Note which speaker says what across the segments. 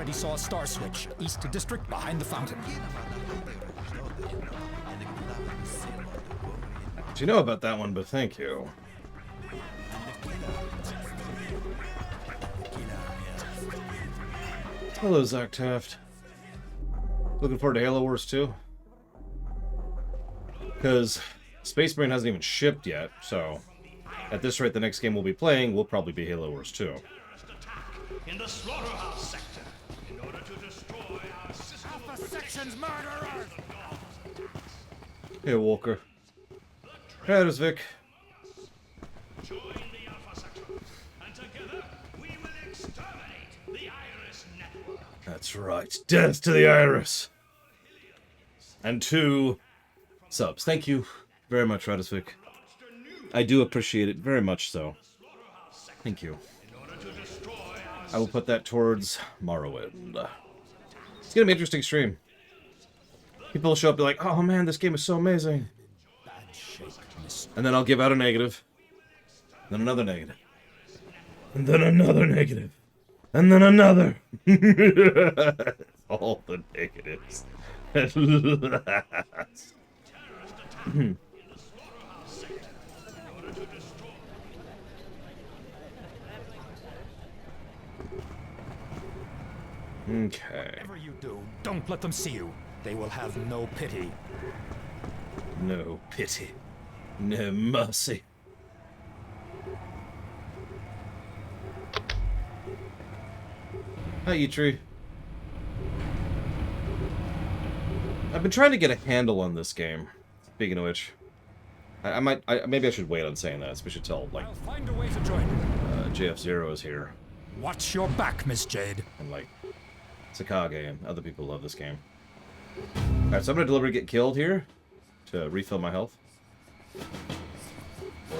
Speaker 1: already saw a star switch. East district behind the fountain.
Speaker 2: Do you know about that one, but thank you. Hello, Zach Taft. Looking forward to Halo Wars 2. Because Space Marine hasn't even shipped yet, so at this rate, the next game we'll be playing will probably be Halo Wars 2.
Speaker 3: In the slaughterhouse sector, in order to destroy our system.
Speaker 1: Alpha Section's murderers!
Speaker 2: Hey, Walker. Hey, there's Vic.
Speaker 3: Join the Alpha Sector, and together we will exterminate the Iris Network.
Speaker 2: That's right. Death to the Iris. And 2 subs. Thank you very much, Radisvik. I do appreciate it very much so. Thank you. I will put that towards Morrowind. It's gonna be an interesting stream. People will show up and be like, oh man, this game is so amazing. And then I'll give out a negative. Then another negative. And then another negative. And then another. All the negatives. Okay.
Speaker 1: Whatever you do, don't let them see you. They will have no pity.
Speaker 2: No pity. No mercy. Hi, E-Tree. I've been trying to get a handle on this game. Speaking of which, maybe I should wait on saying that. We should tell, like,
Speaker 1: I'll find a way to join you.
Speaker 2: JF0 is here.
Speaker 1: Watch your back, Miss Jade.
Speaker 2: And, like, Sakage and other people love this game. Alright, so I'm gonna deliberately get killed here to refill my health.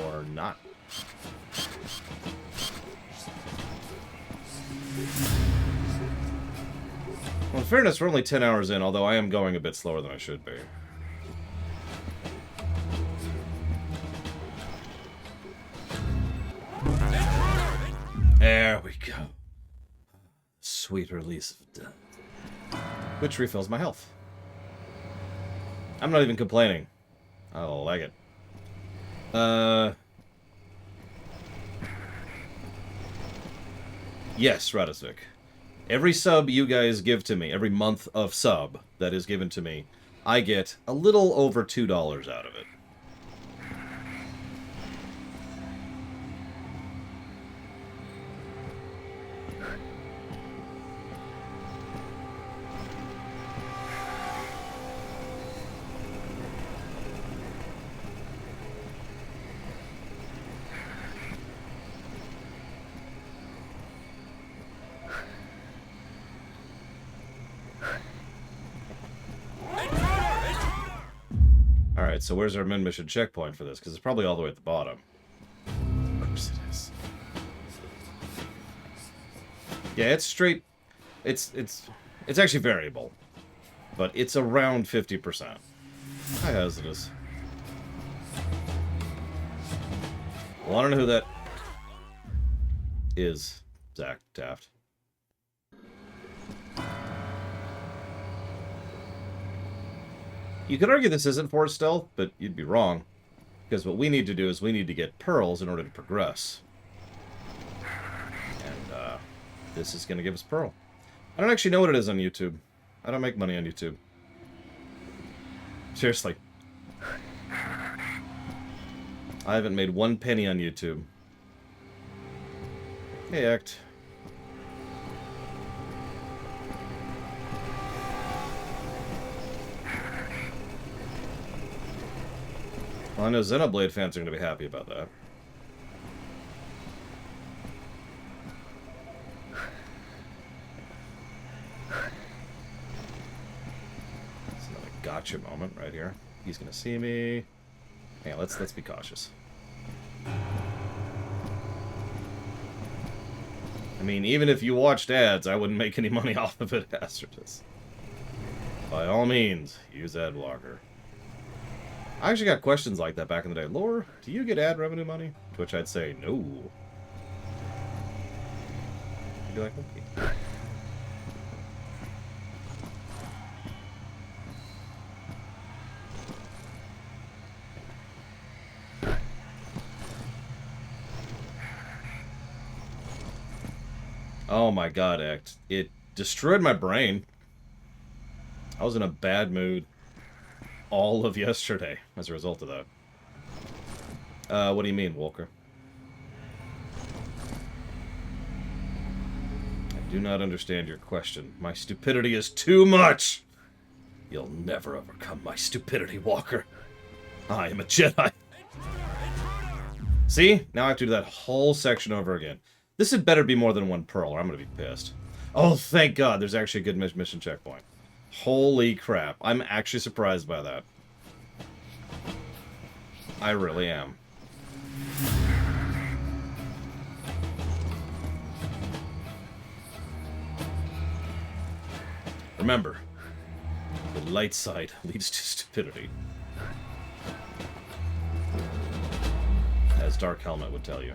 Speaker 2: Or not. Well, in fairness, we're only 10 hours in, although I am going a bit slower than I should be. There we go. Sweet release of death. Which refills my health. I'm not even complaining. I like it. Yes, Radisvik. Every sub you guys give to me, every month of sub that is given to me, I get a little over $2 out of it. Alright, so where's our mid-mission checkpoint for this? Because it's probably all the way at the bottom. Of course it is. Yeah, it's straight... It's actually variable. But it's around 50%. Hi, Hazardous. Well, I don't know who that is, Zach Taft. You could argue this isn't forced stealth, but you'd be wrong. Because what we need to do is we need to get pearls in order to progress. And, this is going to give us pearl. I don't actually know what it is on YouTube. I don't make money on YouTube. Seriously. I haven't made 1 penny on YouTube. Hey, Act. Well, I know Xenoblade fans are going to be happy about that. It's another gotcha moment right here. He's going to see me. Yeah, let's be cautious. I mean, even if you watched ads, I wouldn't make any money off of it, Astridus. By all means, use ad blocker. I actually got questions like that back in the day. Lore, do you get ad revenue money? To which I'd say, no. I'd be like, okay. Oh my god, Act. It destroyed my brain. I was in a bad mood all of yesterday as a result of that. What do you mean, Walker? I do not understand your question. My stupidity is too much! You'll never overcome my stupidity, Walker. I am a Jedi. See? Now I have to do that whole section over again. This had better be more than one pearl, or I'm gonna be pissed. Oh, thank God, there's actually a good mission checkpoint. Holy crap. I'm actually surprised by that. I really am. Remember, the light side leads to stupidity. As Dark Helmet would tell you.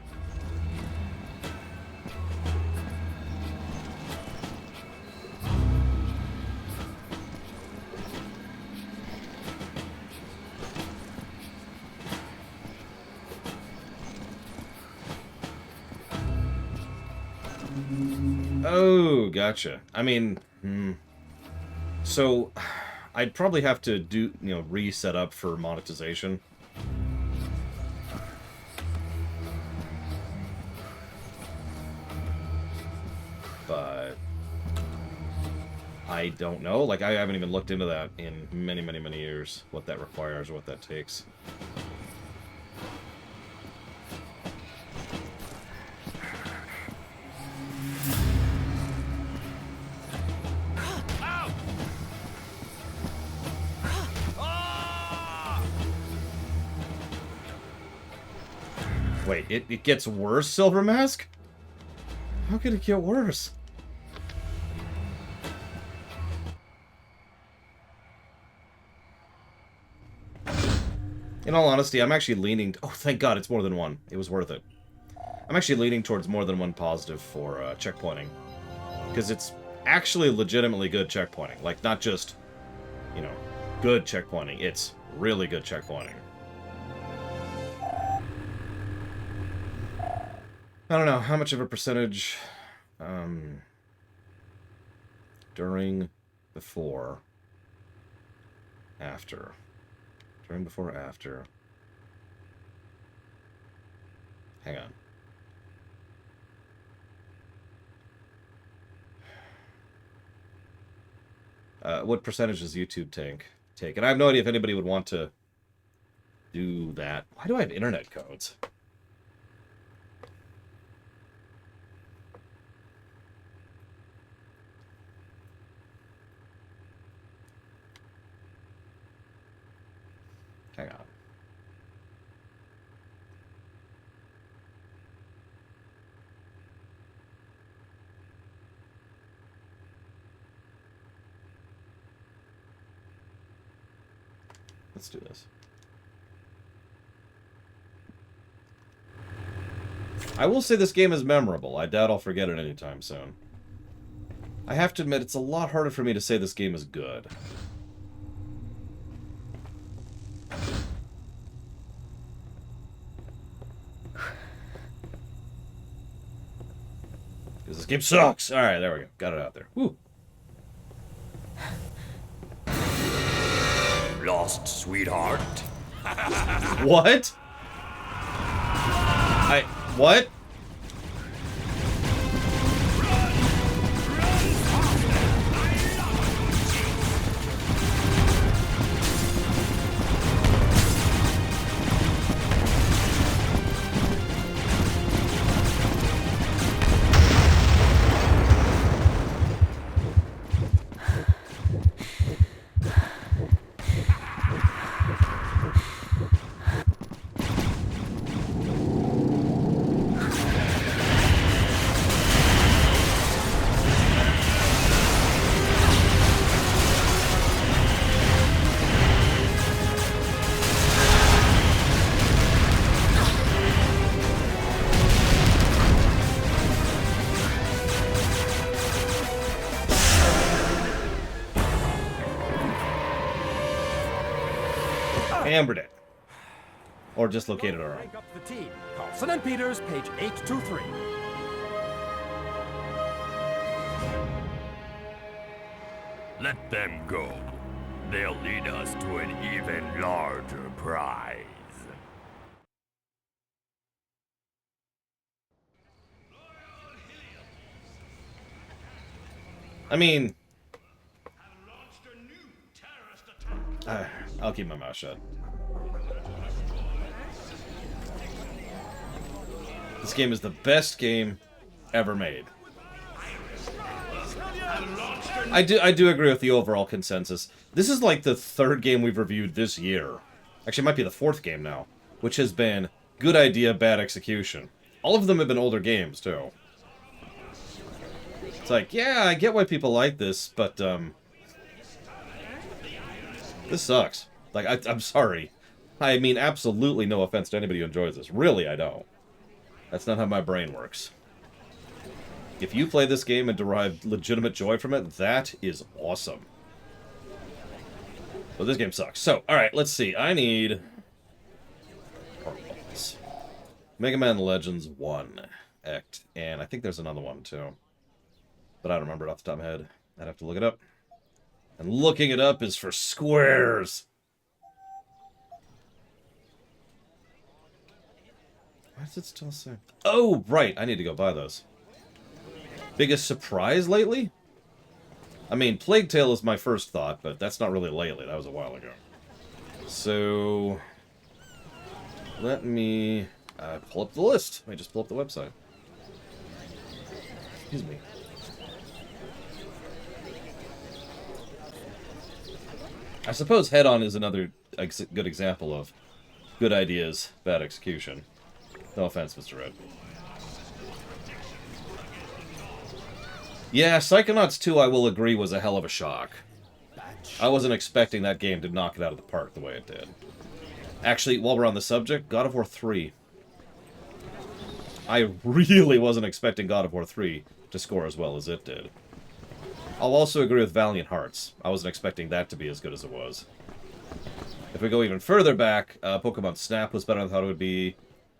Speaker 2: Oh, gotcha. I mean, so I'd probably have to do, reset up for monetization. But I don't know. Like, I haven't even looked into that in many, many, many years, what that requires or what that takes. Wait, it gets worse, Silver Mask? How could it get worse? In all honesty, I'm actually leaning... Oh, thank God, it's more than one. It was worth it. I'm actually leaning towards more than one positive for checkpointing. Because it's actually legitimately good checkpointing. Like, not just, good checkpointing. It's really good checkpointing. I don't know, how much of a percentage during, before, after. During, before, after. Hang on. What percentage does YouTube take? And I have no idea if anybody would want to do that. Why do I have internet codes? Hang on. Let's do this. I will say this game is memorable. I doubt I'll forget it anytime soon. I have to admit, it's a lot harder for me to say this game is good. Because this game sucks! Alright, there we go. Got it out there. Woo!
Speaker 1: Lost, sweetheart.
Speaker 2: What? What? Hammered it. Or just located our own.
Speaker 1: Rank up the team. Carlson and Peters, page 823.
Speaker 4: Let them go. They'll lead us to an even larger prize.
Speaker 2: I mean,
Speaker 3: Have launched a new terrorist attack.
Speaker 2: I'll keep my mouth shut. This game is the best game ever made. I do agree with the overall consensus. This is like the third game we've reviewed this year. Actually, it might be the fourth game now, which has been good idea, bad execution. All of them have been older games, too. It's like, yeah, I get why people like this, but, this sucks. Like, I'm sorry. I mean, absolutely no offense to anybody who enjoys this. Really, I don't. That's not how my brain works. If you play this game and derive legitimate joy from it, that is awesome. But this game sucks. So, alright, let's see. I need... Mega Man Legends 1 Act. And I think there's another one, too. But I don't remember it off the top of my head. I'd have to look it up. And looking it up is for squares! Why does it still say... Oh, right! I need to go buy those. Biggest surprise lately? I mean, Plague Tale is my first thought, but that's not really lately. That was a while ago. So... Let me... pull up the list. Let me just pull up the website. Excuse me. I suppose Head On is another good example of good ideas, bad execution. No offense, Mr. Red. Yeah, Psychonauts 2, I will agree, was a hell of a shock. I wasn't expecting that game to knock it out of the park the way it did. Actually, while we're on the subject, God of War 3. I really wasn't expecting God of War 3 to score as well as it did. I'll also agree with Valiant Hearts. I wasn't expecting that to be as good as it was. If we go even further back, Pokemon Snap was better than I thought it would be.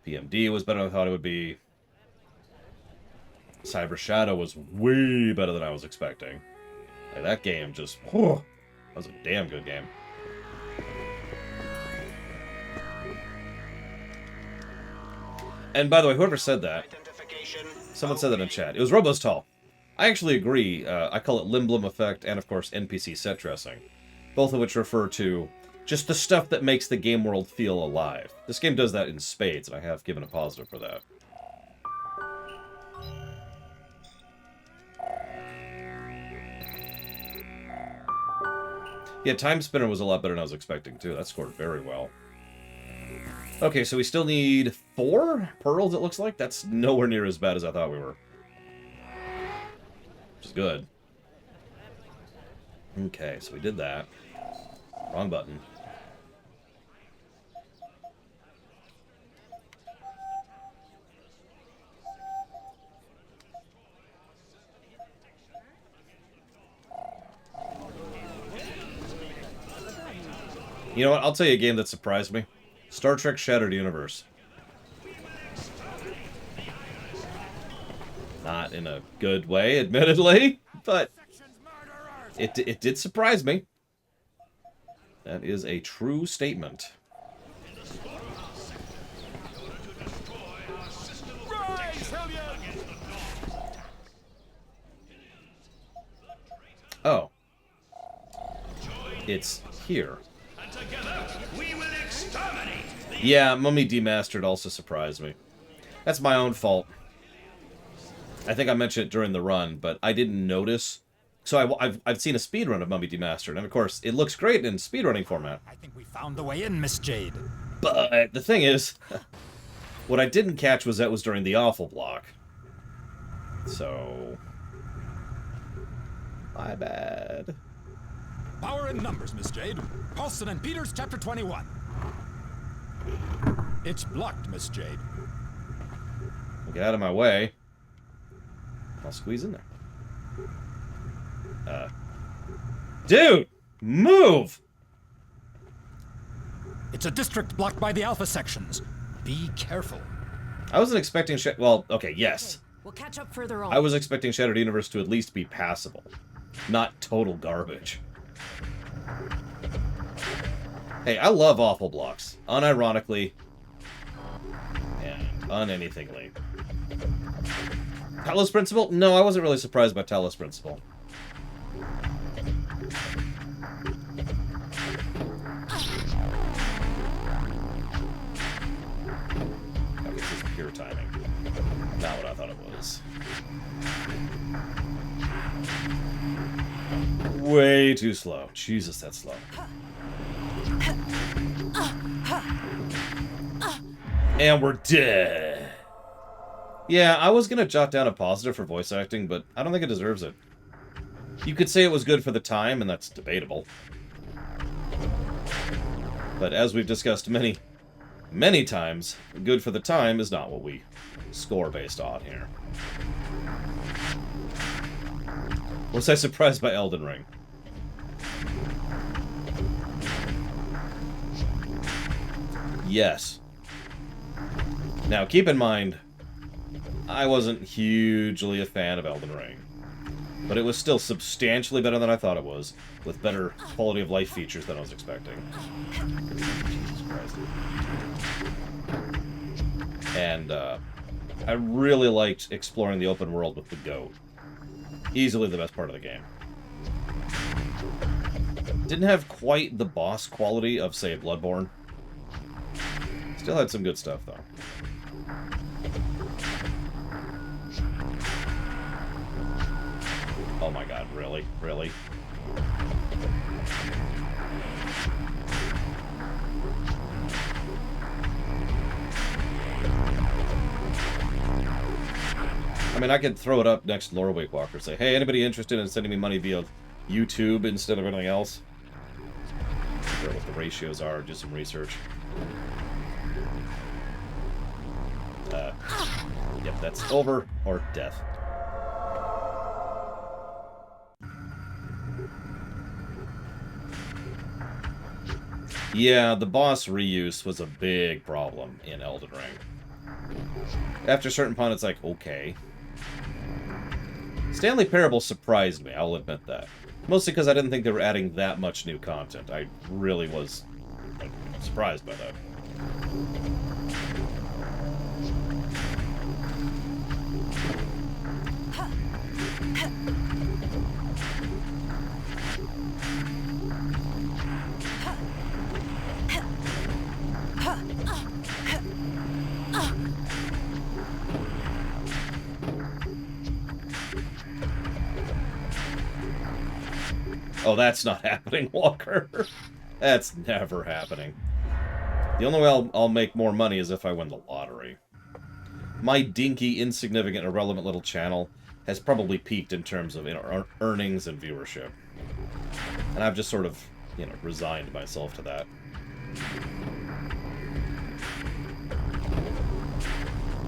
Speaker 2: PMD was better than I thought it would be. Cyber Shadow was way better than I was expecting. Like, that game just... that was a damn good game. And by the way, whoever said that, someone said that in chat. It was Robostall. I actually agree. I call it Limblom Effect and, of course, NPC set dressing. Both of which refer to just the stuff that makes the game world feel alive. This game does that in spades, and I have given a positive for that. Yeah, Time Spinner was a lot better than I was expecting, too. That scored very well. Okay, so we still need 4 pearls, it looks like? That's nowhere near as bad as I thought we were. Which is good. Okay, so we did that. Wrong button. You know what? I'll tell you a game that surprised me. Star Trek Shattered Universe. Not in a good way, admittedly, but it did surprise me. That is a true statement. Oh. It's here. Yeah, Mummy Demastered also surprised me. That's my own fault. I think I mentioned it during the run, but I didn't notice. So I've seen a speedrun of Mummy Demastered, and of course, it looks great in speedrunning format.
Speaker 1: I think we found the way in, Miss Jade.
Speaker 2: But the thing is, what I didn't catch was that was during the awful block. So... my bad.
Speaker 1: Power in numbers, Miss Jade. Paulson and Peters, chapter 21. It's blocked, Miss Jade.
Speaker 2: Get out of my way. I'll squeeze in there. Dude! Move!
Speaker 1: It's a district blocked by the Alpha sections. Be careful.
Speaker 2: I wasn't expecting well, okay, yes.
Speaker 5: We'll catch up further on.
Speaker 2: I was expecting Shattered Universe to at least be passable. not total garbage. Hey, I love awful blocks. Unironically. And unanythingly. Talos Principle? No, I wasn't really surprised by Talos Principle. Okay, this is pure timing. Not what I thought it was. Way too slow. Jesus, that's slow. And we're dead. Yeah, I was gonna jot down a positive for voice acting, but I don't think it deserves it. You could say it was good for the time, and that's debatable. But as we've discussed many times, good for the time is not what we score based on here. Was I surprised by Elden Ring? Yes. Now, keep in mind, I wasn't hugely a fan of Elden Ring. But it was still substantially better than I thought it was, with better quality of life features than I was expecting. Jesus Christ. And, I really liked exploring the open world with the goat. Easily the best part of the game. Didn't have quite the boss quality of, say, Bloodborne. Still had some good stuff, though. Oh my god, really? Really? I mean, I could throw it up next to Lorewake Walker, say, hey, anybody interested in sending me money via YouTube instead of anything else? Figure out what the ratios are, do some research. Yep, that's over, or death. Yeah, the boss reuse was a big problem in Elden Ring. After a certain point, it's like, okay. Stanley Parable surprised me, I'll admit that. Mostly because I didn't think they were adding that much new content. I really was surprised by that. Oh, that's not happening, Walker. That's never happening. The only way I'll make more money is if I win the lottery. My dinky, insignificant, irrelevant little channel has probably peaked in terms of earnings and viewership. And I've just sort of, resigned myself to that.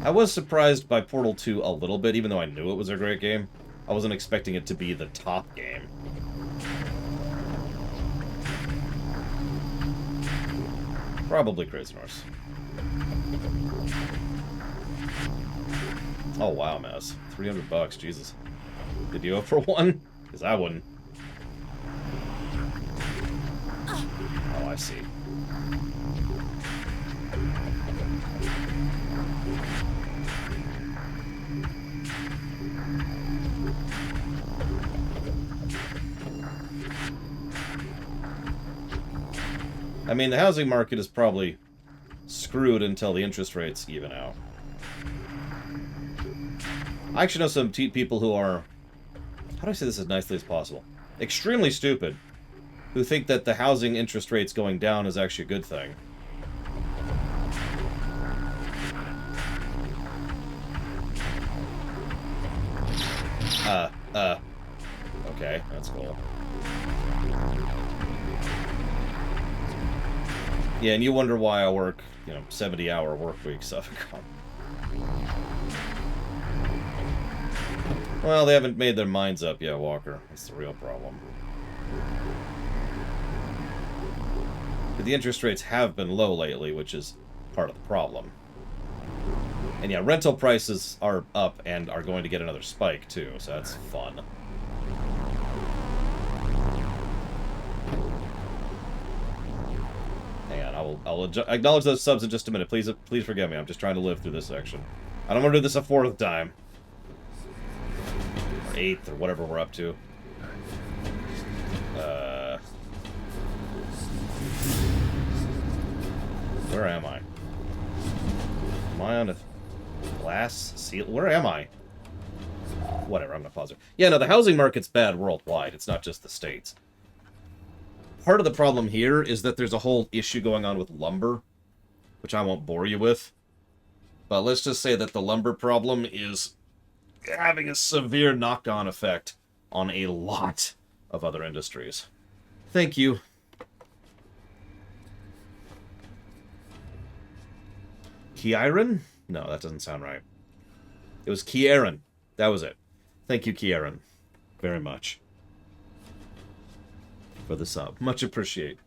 Speaker 2: I was surprised by Portal 2 a little bit, even though I knew it was a great game. I wasn't expecting it to be the top game. Probably Crazy Norse. Oh, wow, Mess. $300, Jesus. Did you go for one? Because I wouldn't. Oh, I see. I mean, the housing market is probably screwed until the interest rates even out. I actually know some people who are, how do I say this as nicely as possible? Extremely stupid, who think that the housing interest rates going down is actually a good thing. Okay, that's cool. Yeah, and you wonder why I work, 70-hour work weeks. Well, they haven't made their minds up yet, Walker. That's the real problem. But the interest rates have been low lately, which is part of the problem. And yeah, rental prices are up and are going to get another spike, too, so that's fun. I'll acknowledge those subs in just a minute. Please forgive me. I'm just trying to live through this section. I don't want to do this a 4th time. Or 8th, or whatever we're up to. Where am I? Am I on a glass seal? Where am I? Whatever, I'm gonna pause it. Yeah, no, the housing market's bad worldwide. It's not just the States. Part of the problem here is that there's a whole issue going on with lumber, which I won't bore you with. But let's just say that the lumber problem is having a severe knock-on effect on a lot of other industries. Thank you. Kieran? No, that doesn't sound right. It was Kieran. That was it. Thank you, Kieran. Very much. For the sub. Much appreciate.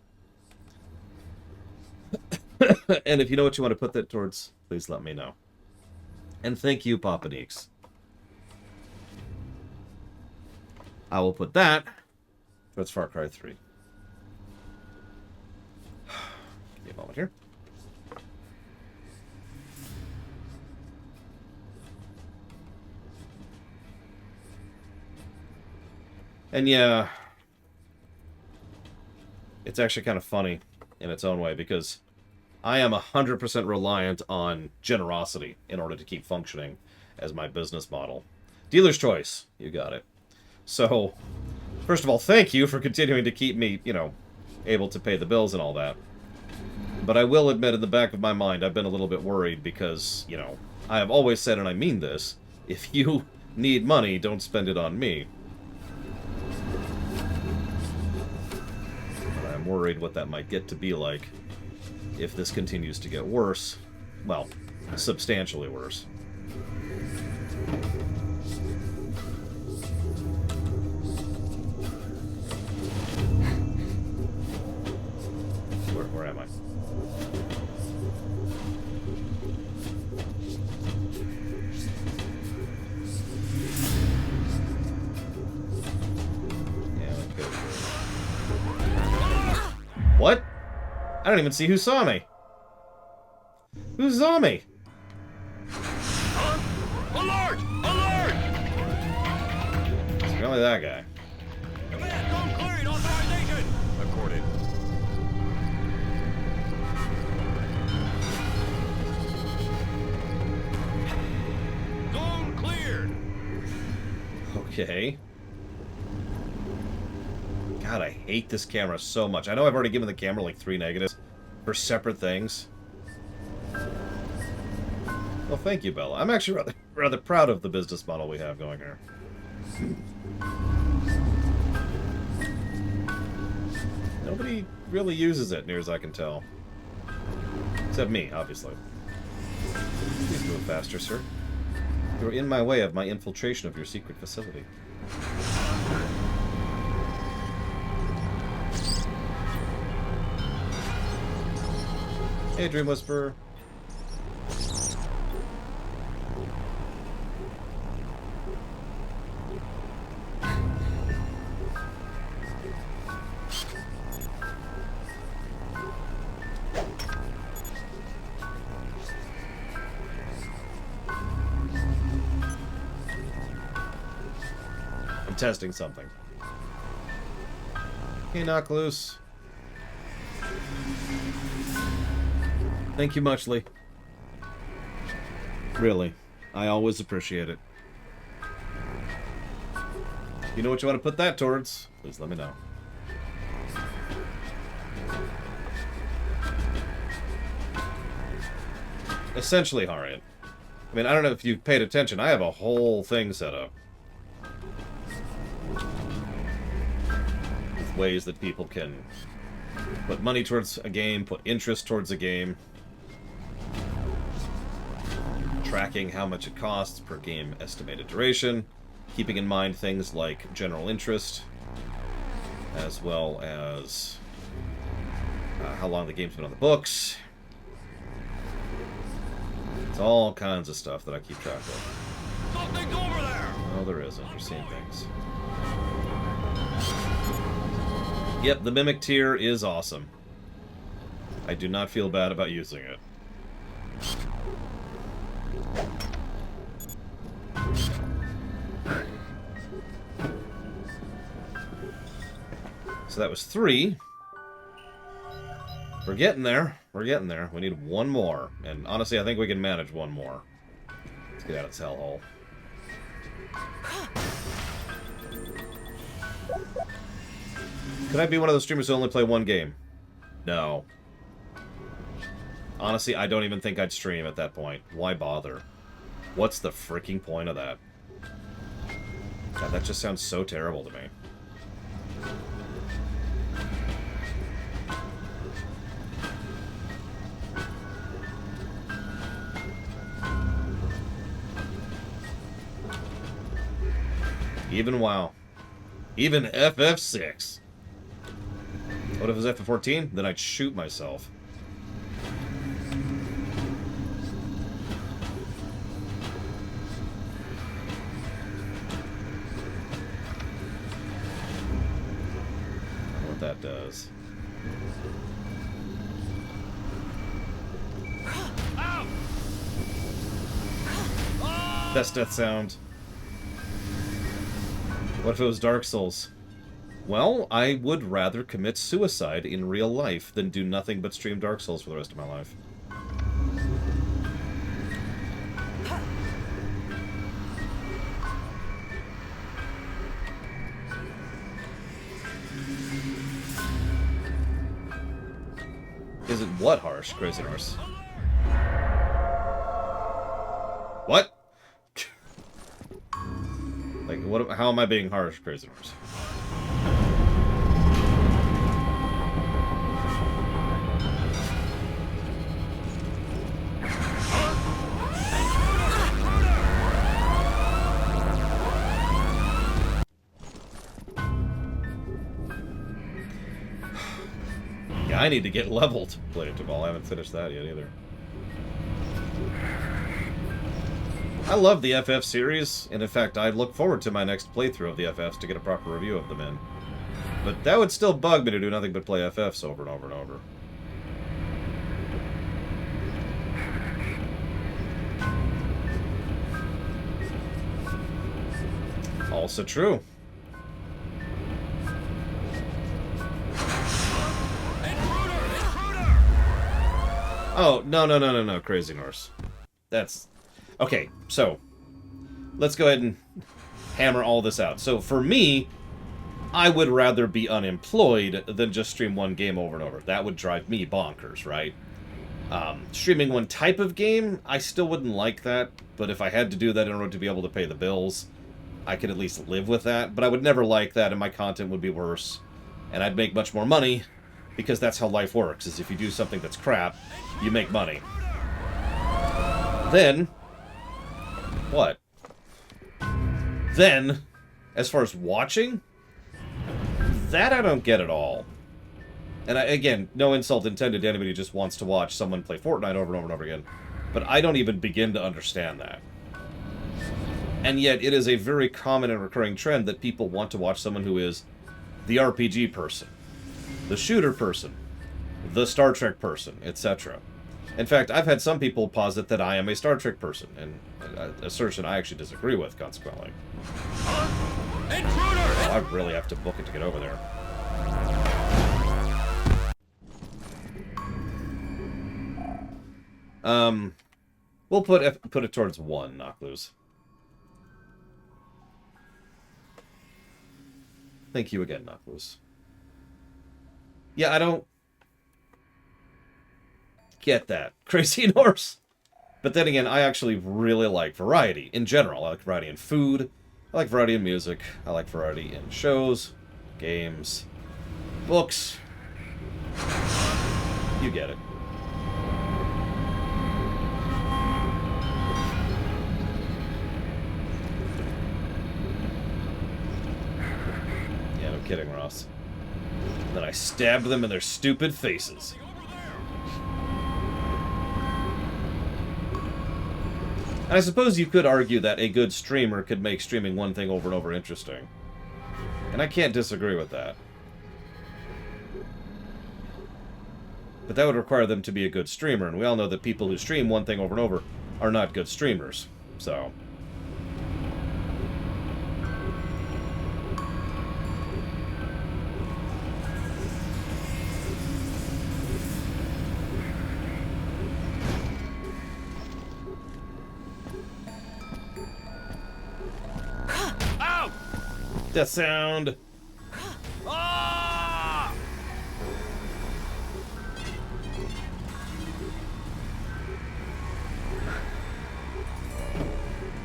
Speaker 2: And if you know what you want to put that towards, please let me know. And thank you, Papa Neeks. I will put that towards Far Cry 3. Give me a moment here. And yeah, it's actually kind of funny in its own way, because I am 100% reliant on generosity in order to keep functioning as my business model. Dealer's choice. You got it. So, first of all, thank you for continuing to keep me, you know, able to pay the bills and all that. But I will admit, in the back of my mind, I've been a little bit worried because, you know, I have always said, and I mean this, if you need money, don't spend it on me. But I'm worried what that might get to be like if this continues to get worse. Well, substantially worse. Where am I? Yeah, let's go. What? I don't even see who saw me. Who saw me?
Speaker 3: Alert! Alert!
Speaker 2: It's really that guy.
Speaker 3: Command, zone cleared. Authorization.
Speaker 1: Accorded.
Speaker 3: Zone cleared.
Speaker 2: Okay. God, I hate this camera so much. I know I've already given the camera like 3 negatives for separate things. Well, thank you, Bella. I'm actually rather proud of the business model we have going here. Nobody really uses it, near as I can tell. Except me, obviously. Please do it faster, sir. You're in my way of my infiltration of your secret facility. Hey, Dream Whisperer. I'm testing something. Hey, knock loose. Thank you much, Lee. Really. I always appreciate it. You know what you want to put that towards? Please let me know. Essentially, Harriet. I mean, I don't know if you've paid attention. I have a whole thing set up. With ways that people can put money towards a game, put interest towards a game. Tracking how much it costs per game estimated duration, keeping in mind things like general interest, as well as how long the game's been on the books. It's all kinds of stuff that I keep track of.
Speaker 3: Something's over there.
Speaker 2: No, there isn't. You're seeing things. Yep, the Mimic tier is awesome. I do not feel bad about using it. So that was 3. We're getting there. We're getting there. We need 1 more. And honestly, I think we can manage 1 more. Let's get out of this hellhole. Could I be one of those streamers who only play 1 game? No. Honestly, I don't even think I'd stream at that point. Why bother? What's the freaking point of that? God, that just sounds so terrible to me. Even WoW. Even FF6. What if it was FF14? Then I'd shoot myself. I don't know what that does. Best death sound. What if it was Dark Souls? Well, I would rather commit suicide in real life than do nothing but stream Dark Souls for the rest of my life. Is it what harsh, Crazy Horse? What? Like, what? How am I being harsh, Crazy Horse? Yeah, I need to get leveled. Blade to Ball. I haven't finished that yet either. I love the FF series, and in fact, I look forward to my next playthrough of the FFs to get a proper review of them in. But that would still bug me to do nothing but play FFs over and over and over. Also true. Oh, no, Crazy Norse. That's... Okay, so, let's go ahead and hammer all this out. So, for me, I would rather be unemployed than just stream 1 game over and over. That would drive me bonkers, right? Streaming 1 type of game, I still wouldn't like that, but if I had to do that in order to be able to pay the bills, I could at least live with that. But I would never like that, and my content would be worse, and I'd make much more money, because that's how life works, is if you do something that's crap, you make money. Then... What? Then, as far as watching, that I don't get at all. And again, no insult intended to anybody who just wants to watch someone play Fortnite over and over and over again, but I don't even begin to understand that. And yet, it is a very common and recurring trend that people want to watch someone who is the RPG person, the shooter person, the Star Trek person, etc. In fact, I've had some people posit that I am a Star Trek person, and an assertion I actually disagree with, consequently. Oh, I really have to book it to get over there. We'll put it towards 1, knock loose. Thank you again, knock loose. Yeah, I don't get that. Crazy Norse. But then again, I actually really like variety in general. I like variety in food. I like variety in music. I like variety in shows, games, books. You get it. Yeah, no kidding, Ross. And then I stabbed them in their stupid faces. And I suppose you could argue that a good streamer could make streaming 1 thing over and over interesting. And I can't disagree with that. But that would require them to be a good streamer, and we all know that people who stream one thing over and over are not good streamers. So...
Speaker 4: Ow!
Speaker 2: Death sound!
Speaker 4: Ah!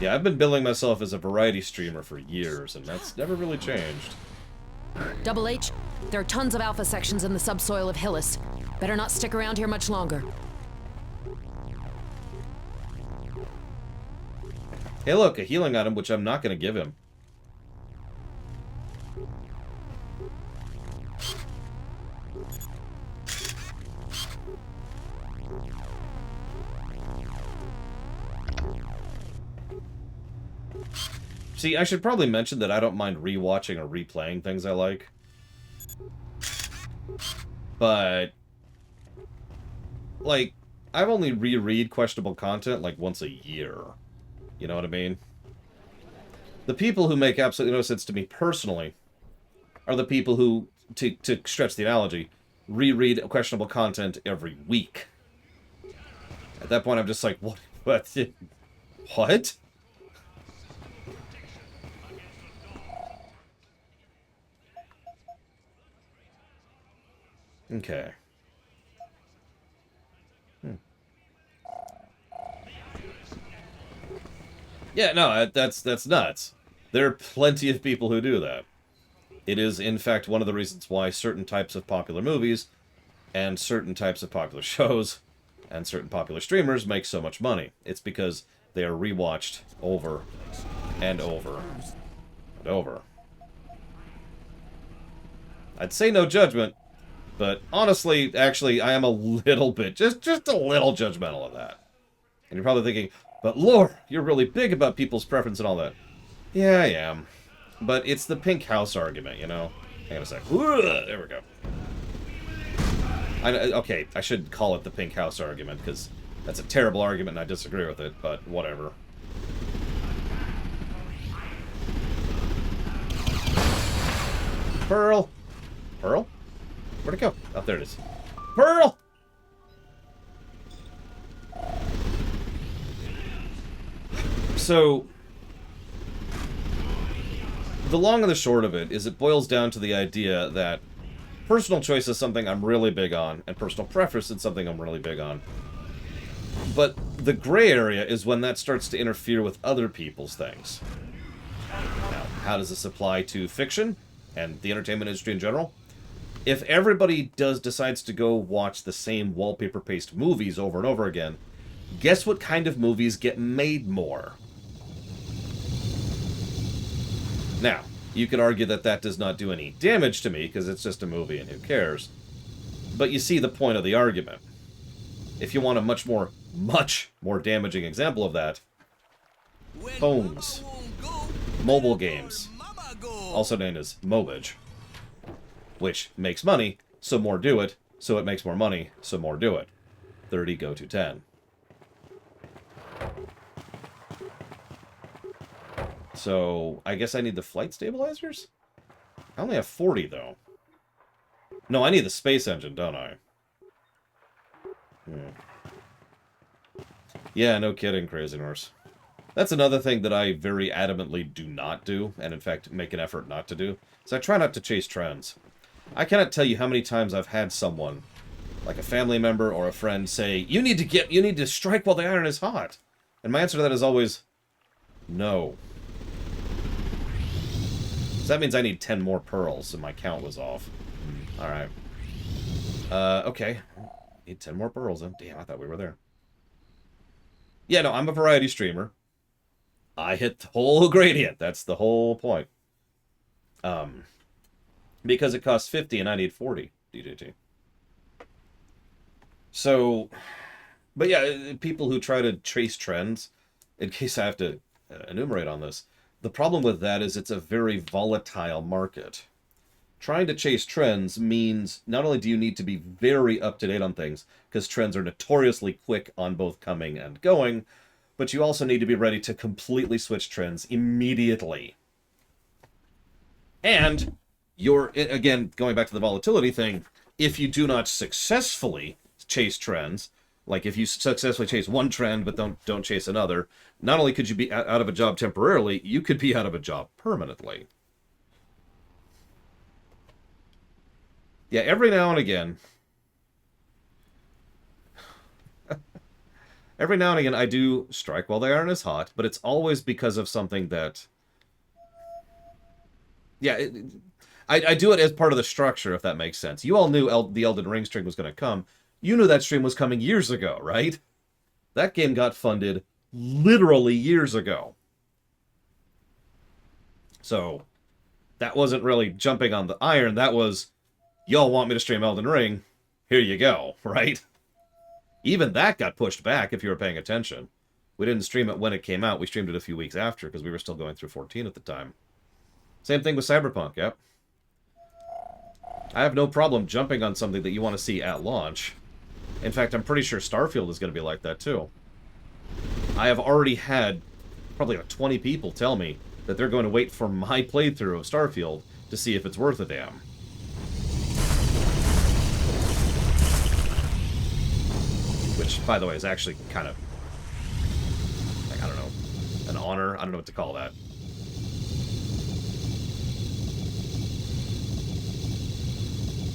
Speaker 2: Yeah, I've been billing myself as a variety streamer for years, and that's never really changed.
Speaker 5: Double H, there are tons of alpha sections in the subsoil of Hillis. Better not stick around here much longer.
Speaker 2: Hey look, a healing item, which I'm not going to give him. See, I should probably mention that I don't mind rewatching or replaying things I like. But... like, I've only reread questionable content like once a year. You know what I mean? The people who make absolutely no sense to me personally are the people who, to stretch the analogy, reread questionable content every week. At that point, I'm just like, what? What? Okay. Yeah, no, that's nuts. There are plenty of people who do that. It is, in fact, one of the reasons why certain types of popular movies and certain types of popular shows and certain popular streamers make so much money. It's because they are rewatched over and over and over. I'd say no judgment, but honestly, actually, I am a little bit, just a little judgmental of that. And you're probably thinking, but Lore, you're really big about people's preference and all that. Yeah, I am. But it's the pink house argument, you know? Hang on a sec. There we go. Okay, I should call it the pink house argument, because that's a terrible argument and I disagree with it, but whatever. Pearl! Pearl? Where'd it go? Oh, there it is. Pearl! So, the long and the short of it is it boils down to the idea that personal choice is something I'm really big on, and personal preference is something I'm really big on. But the gray area is when that starts to interfere with other people's things. Now, how does this apply to fiction and the entertainment industry in general? If everybody decides to go watch the same wallpaper paste movies over and over again, guess what kind of movies get made more? Now, you could argue that that does not do any damage to me, because it's just a movie and who cares. But you see the point of the argument. If you want a much more damaging example of that, phones, mobile games, also known as mobage, which makes money, so more do it, so it makes more money, so more do it. 30 go to 10. So, I guess I need the flight stabilizers? I only have 40, though. No, I need the space engine, don't I? Yeah, no kidding, Crazy Norse. That's another thing that I very adamantly do not do, and in fact make an effort not to do, is I try not to chase trends. I cannot tell you how many times I've had someone, like a family member or a friend, say, you need to strike while the iron is hot. And my answer to that is always, no. So that means I need 10 more pearls, and my count was off. Alright. Okay. Need 10 more pearls, then. Damn, I thought we were there. Yeah, no, I'm a variety streamer. I hit the whole gradient. That's the whole point. Because it costs 50 and I need 40 DJT. So, but yeah, people who try to trace trends, in case I have to enumerate on this, the problem with that is it's a very volatile market. trying to chase trends means not only do you need to be very up to date on things, because trends are notoriously quick on both coming and going, but you also need to be ready to completely switch trends immediately. And you're, again, going back to the volatility thing, if you do not successfully chase trends, like if you successfully chase one trend but don't chase another, not only could you be out of a job temporarily, you could be out of a job permanently. Yeah, every now and again, I do strike while the iron is hot, but it's always because of something that, yeah, I do it as part of the structure, if that makes sense. You all knew the Elden Ring stream was going to come. You knew that stream was coming years ago, right? That game got funded literally years ago. So, that wasn't really jumping on the iron. That was, y'all want me to stream Elden Ring? Here you go, right? Even that got pushed back, if you were paying attention. We didn't stream it when it came out. We streamed it a few weeks after, because we were still going through 14 at the time. Same thing with Cyberpunk, yep. I have no problem jumping on something that you want to see at launch. In fact, I'm pretty sure Starfield is going to be like that, too. I have already had probably like 20 people tell me that they're going to wait for my playthrough of Starfield to see if it's worth a damn. Which, by the way, is actually kind of, like, I don't know, an honor? I don't know what to call that.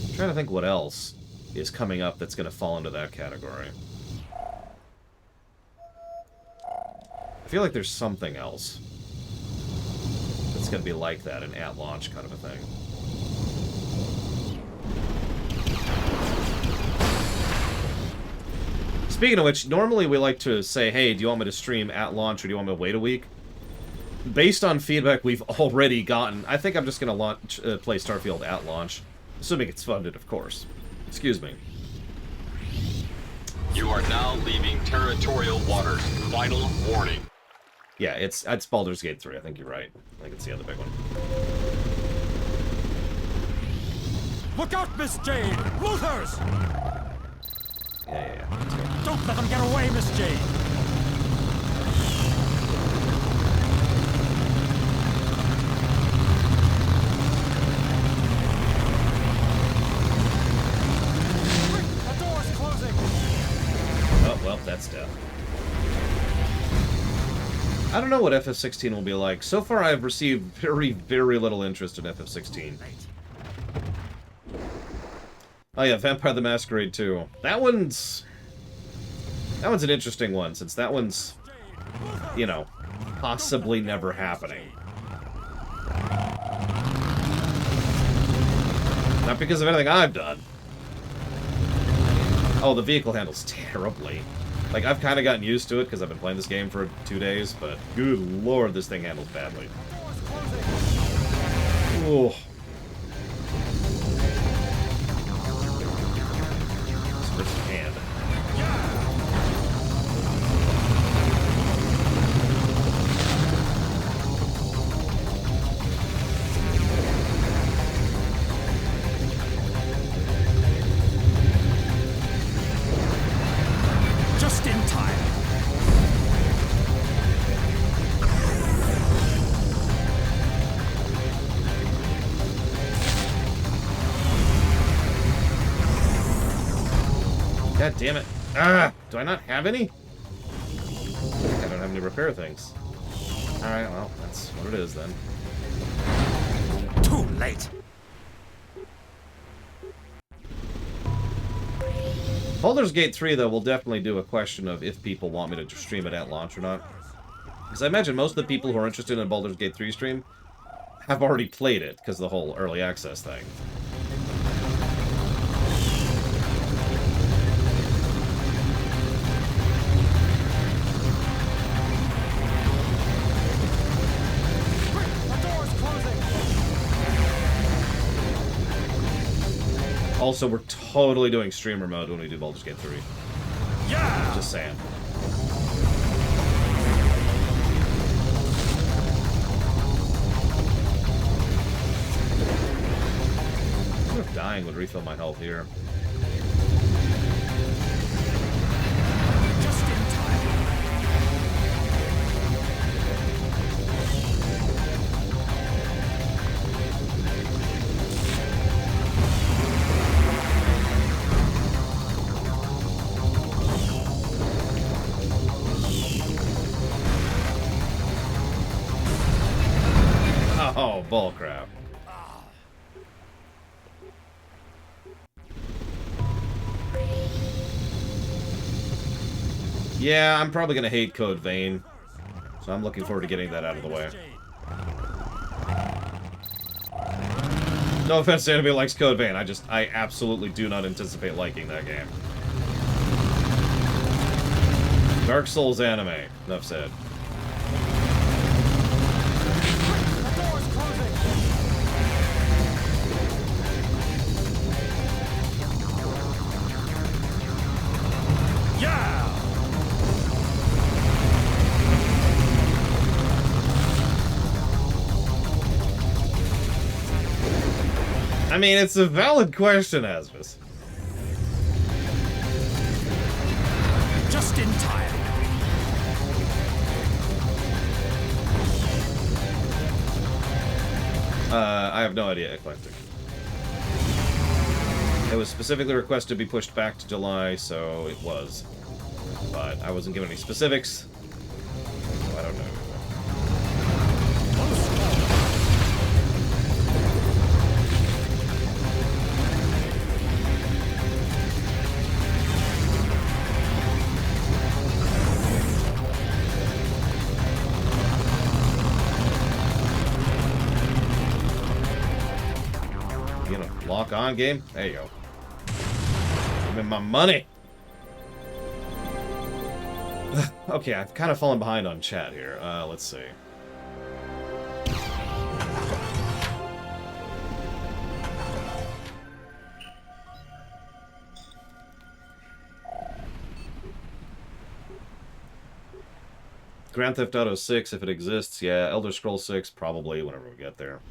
Speaker 2: I'm trying to think what else is coming up that's going to fall into that category. I feel like there's something else that's going to be like that, an at-launch kind of a thing. Speaking of which, normally we like to say, hey, do you want me to stream at launch or do you want me to wait a week? Based on feedback we've already gotten, I think I'm just going to play Starfield at launch. Assuming it's funded, of course. Excuse me.
Speaker 6: You are now leaving territorial waters. Final warning.
Speaker 2: Yeah, it's Baldur's Gate 3. I think you're right. I think it's the other big one.
Speaker 1: Look out, Miss Jade! Looters!
Speaker 2: Yeah.
Speaker 1: Don't let them get away, Miss Jade! The door's closing!
Speaker 2: Oh, well, that's death. I don't know what FF16 will be like. So far, I've received very, very little interest in FF16. Oh yeah, Vampire the Masquerade 2. That one's an interesting one, since that one's, you know, possibly never happening. Not because of anything I've done. Oh, the vehicle handles terribly. Like, I've kind of gotten used to it because I've been playing this game for 2 days, but good lord, this thing handles badly. Oh. First hand.
Speaker 1: Just in time.
Speaker 2: God damn it. Ah! Do I not have any? I don't have any repair things. Alright, well, that's what it is then.
Speaker 1: Too late.
Speaker 2: Baldur's Gate 3, though, will definitely do a question of if people want me to stream it at launch or not. Because I imagine most of the people who are interested in Baldur's Gate 3 stream have already played it, because of the whole early access thing. Also, we're totally doing streamer mode when we do Baldur's Gate 3.
Speaker 1: Yeah!
Speaker 2: Just saying. refill my health here.
Speaker 1: Just in time.
Speaker 2: Oh, bullcrap. Yeah, I'm probably gonna hate Code Vein, so I'm looking forward to getting that out of the way. No offense to anybody who likes Code Vein, I absolutely do not anticipate liking that game. Dark Souls anime, enough said.
Speaker 1: Yeah!
Speaker 2: I mean, it's a valid question, Asmus.
Speaker 1: Just in time.
Speaker 2: I have no idea, Eclectic. It was specifically requested to be pushed back to July, so it was. But I wasn't given any specifics, so I don't know. You know, lock on game? There you go. Give me my money! Okay, I've kind of fallen behind on chat here. Let's see. Grand Theft Auto 6, if it exists, yeah. Elder Scrolls 6, probably, whenever we get there.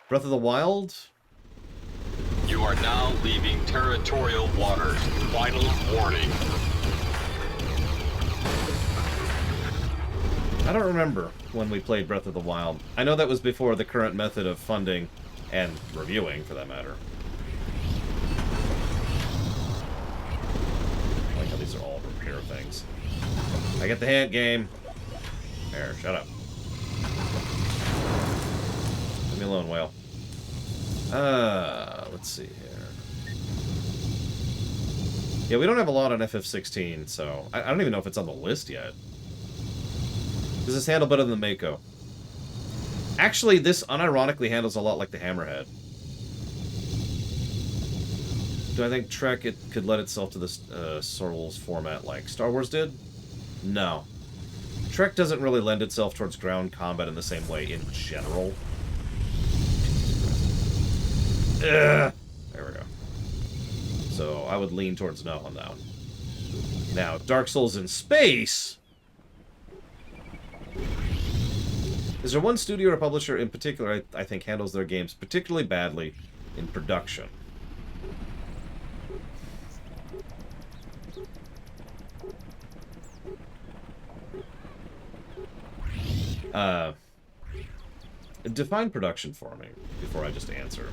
Speaker 2: Breath of the Wild?
Speaker 6: You are now leaving territorial waters. Final warning.
Speaker 2: I don't remember when we played Breath of the Wild. I know that was before the current method of funding and reviewing, for that matter. I like how these are all repair things. I get the hint, game. There, shut up. Leave me alone, whale. Let's see here. Yeah, we don't have a lot on FF16, so I don't even know if it's on the list yet. Does this handle better than the Mako? Actually, this unironically handles a lot like the Hammerhead. Do I think Trek could let itself to this Souls format like Star Wars did? No. Trek doesn't really lend itself towards ground combat in the same way in general. There we go. So I would lean towards no on that one. Now, Dark Souls in space. Is there one studio or publisher in particular I think handles their games particularly badly in production? Define production for me before I just answer.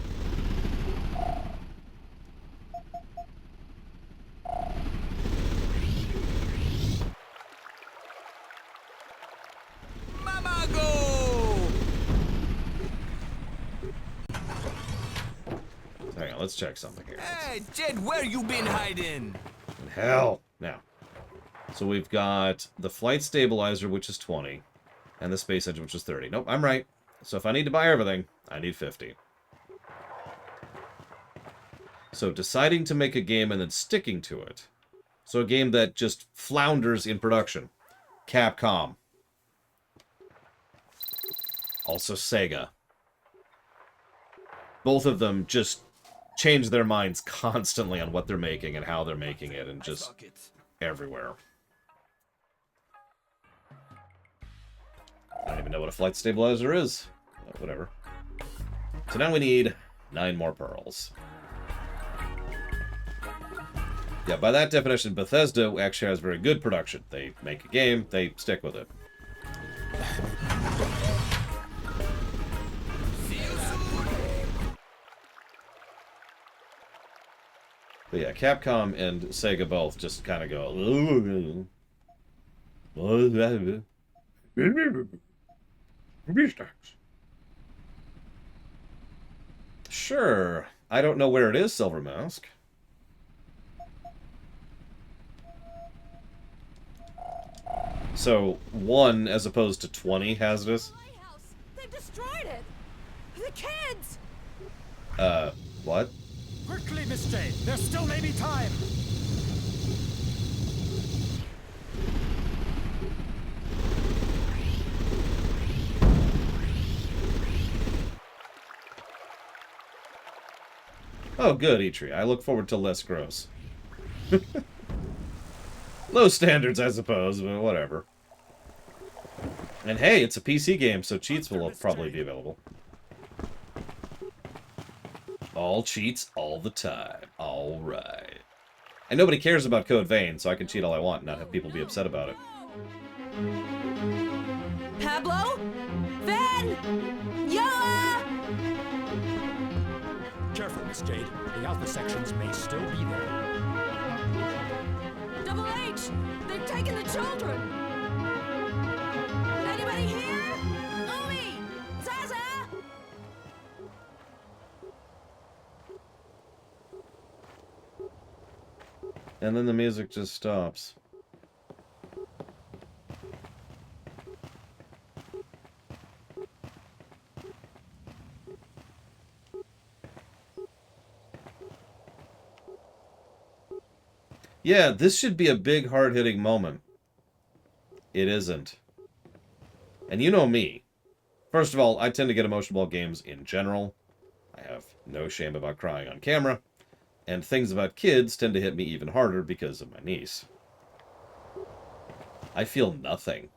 Speaker 7: Mama go!
Speaker 2: Hang on, let's check something here.
Speaker 7: Hey, Jed, where you been hiding?
Speaker 2: Hell! Now. So we've got the flight stabilizer, which is 20, and the space engine, which is 30. Nope, I'm right. So if I need to buy everything, I need 50. So deciding to make a game and then sticking to it. So a game that just flounders in production. Capcom. Also Sega. Both of them just change their minds constantly on what they're making and how they're making it, and just everywhere. I don't even know what a flight stabilizer is. Whatever. So now we need 9 more pearls. Yeah, by that definition, Bethesda actually has very good production. They make a game, they stick with it. But yeah, Capcom and Sega both just kind of go... Sure. I don't know where it is, Silver Mask. So, 1 as opposed to 20 hazardous?
Speaker 5: Lighthouse! They've destroyed it! The kids!
Speaker 2: What?
Speaker 1: Quickly, Miss Jade. There still may be time.
Speaker 2: Oh, good, Eitri. I look forward to less gross. Low standards, I suppose, but whatever. And hey, it's a PC game, so cheats will probably be available. All cheats all the time. Alright. And nobody cares about Code Vein, so I can cheat all I want and not have people be upset about it.
Speaker 5: Pablo? Van? Yoa!
Speaker 1: Careful, Miss Jade. The Alpha sections may still be there.
Speaker 5: Double H! They've taken the children! Anybody here? Umi! Zaza!
Speaker 2: And then the music just stops. Yeah, this should be a big, hard-hitting moment. It isn't. And you know me. First of all, I tend to get emotional about games in general. I have no shame about crying on camera. And things about kids tend to hit me even harder because of my niece. I feel nothing.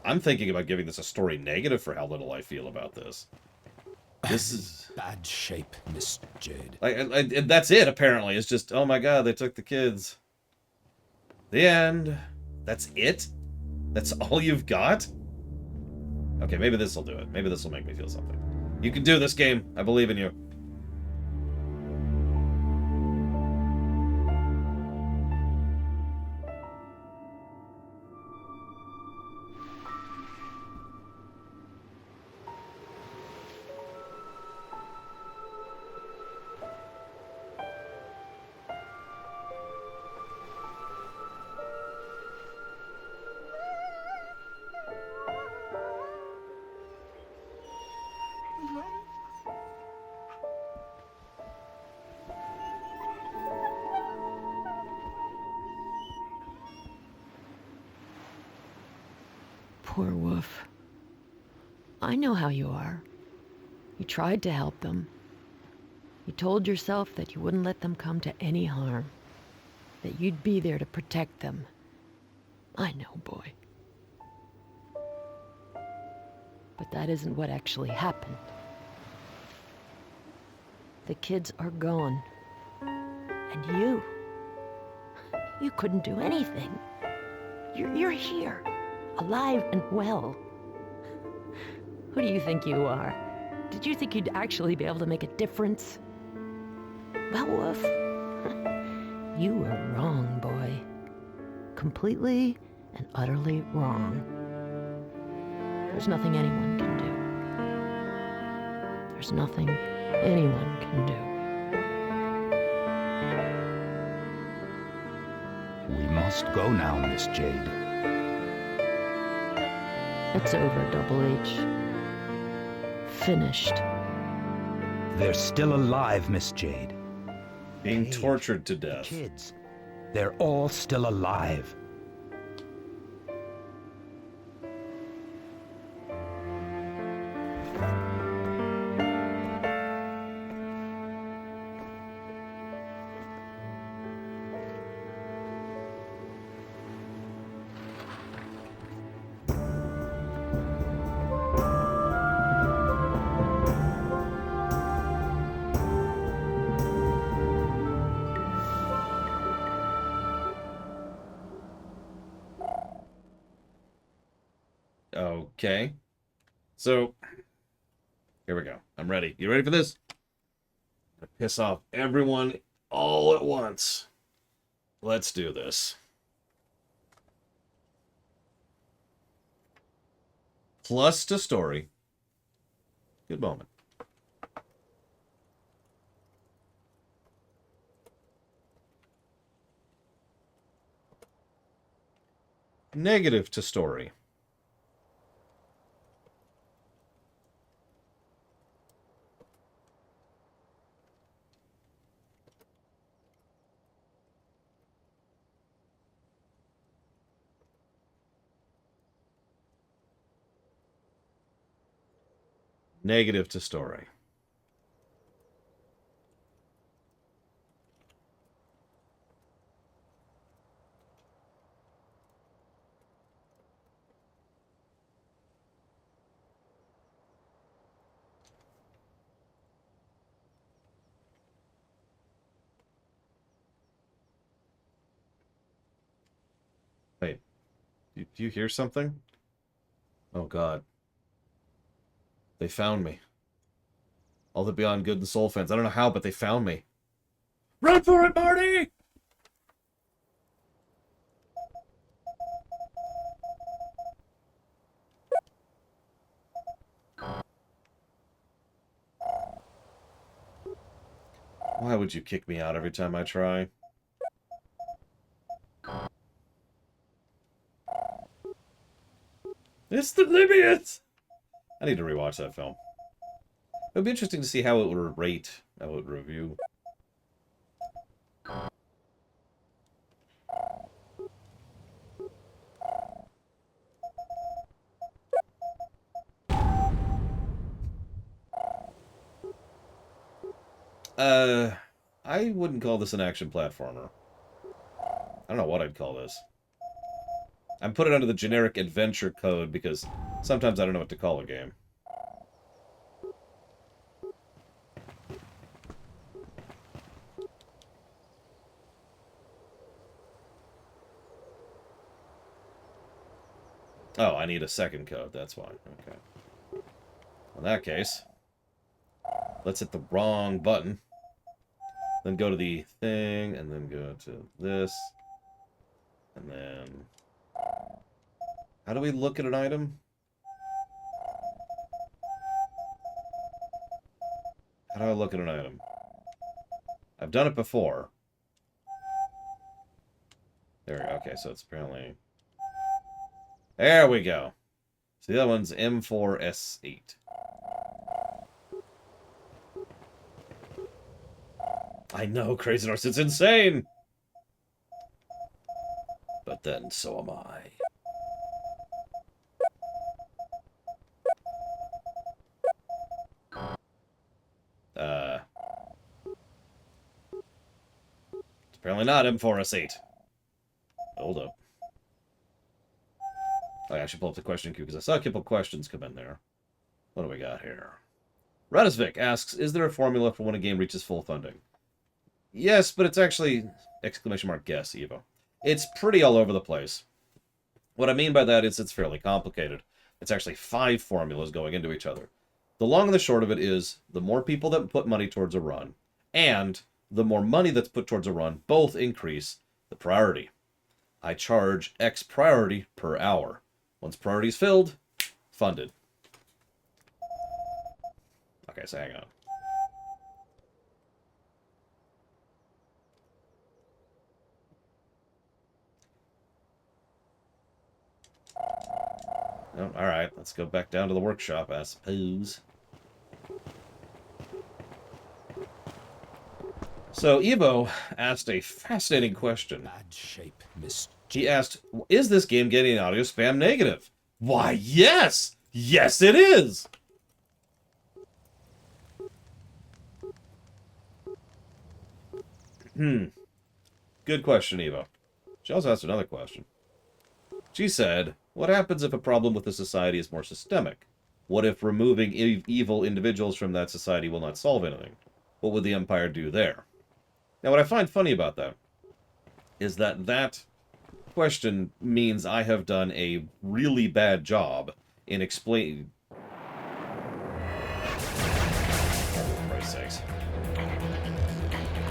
Speaker 2: I'm thinking about giving this a story negative for how little I feel about this. This is...
Speaker 1: Bad shape, Miss Jade.
Speaker 2: And that's it, apparently. It's just, oh my god, they took the kids. The end. That's it? That's all you've got? Okay, maybe this will do it. Maybe this will make me feel something. You can do this, game. I believe in you.
Speaker 8: Poor Wolf. I know how you are. You tried to help them. You told yourself that you wouldn't let them come to any harm. That you'd be there to protect them. I know, boy. But that isn't what actually happened. The kids are gone. And you couldn't do anything. You're here. Alive and well. Who do you think you are? Did you think you'd actually be able to make a difference? Well, Wolf, you were wrong, boy. Completely and utterly wrong. There's nothing anyone can do. There's nothing anyone can do.
Speaker 9: We must go now, Miss Jade.
Speaker 8: It's over, Double H. Finished.
Speaker 9: They're still alive, Miss Jade.
Speaker 2: Being tortured to
Speaker 9: The
Speaker 2: death.
Speaker 9: kids. They're all still alive.
Speaker 2: Okay. So, here we go. I'm ready. You ready for this? I'm gonna piss off everyone all at once. Let's do this. Plus to story. Good moment. Negative to story. Negative to story. Wait, do you hear something? Oh God. They found me. All the Beyond Good and Soul fans. I don't know how, but they found me. Run for it, Marty! Why would you kick me out every time I try? It's the Libyans! I need to rewatch that film. It would be interesting to see how it would rate, how it would review. I wouldn't call this an action platformer. I don't know what I'd call this. I'm putting it under the generic adventure code because sometimes I don't know what to call a game. Oh, I need a second code, that's why. Okay. In that case, let's hit the wrong button. Then go to the thing, and then go to this. And then... How do we look at an item? How do I look at an item? I've done it before. There we go. Okay, so it's apparently... There we go. So the other one's M4S8. I know, Crazy Norse, it's insane! But then, so am I. It's apparently not M4S8. Hold up. I should pull up the question queue, because I saw a couple questions come in there. What do we got here? Radisvik asks, is there a formula for when a game reaches full funding? Yes, but it's actually... Exclamation mark, guess, Evo. It's pretty all over the place. What I mean by that is it's fairly complicated. It's actually 5 formulas going into each other. The long and the short of it is, the more people that put money towards a run, and the more money that's put towards a run, both increase the priority. I charge X priority per hour. Once priority is filled, funded. Okay, so hang on. Oh, alright, let's go back down to the workshop, I suppose. So, Evo asked a fascinating question.
Speaker 1: Bad shape, Miss.
Speaker 2: He asked, is this game getting audio spam negative? Why, yes! Yes, it is! Good question, Evo. She also asked another question. She said, what happens if a problem with the society is more systemic? What if removing evil individuals from that society will not solve anything? What would the Empire do there? Now, what I find funny about that is that that question means I have done a really bad job in explain... For Christ's sakes.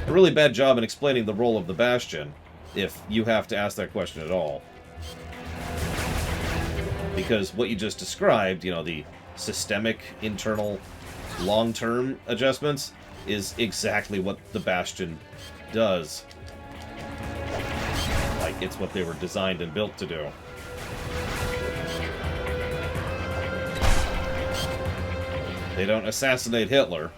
Speaker 2: A really bad job in explaining the role of the Bastion, if you have to ask that question at all. Because what you just described, you know, the systemic, internal, long-term adjustments, is exactly what the Bastion does. Like, it's what they were designed and built to do. They don't assassinate Hitler.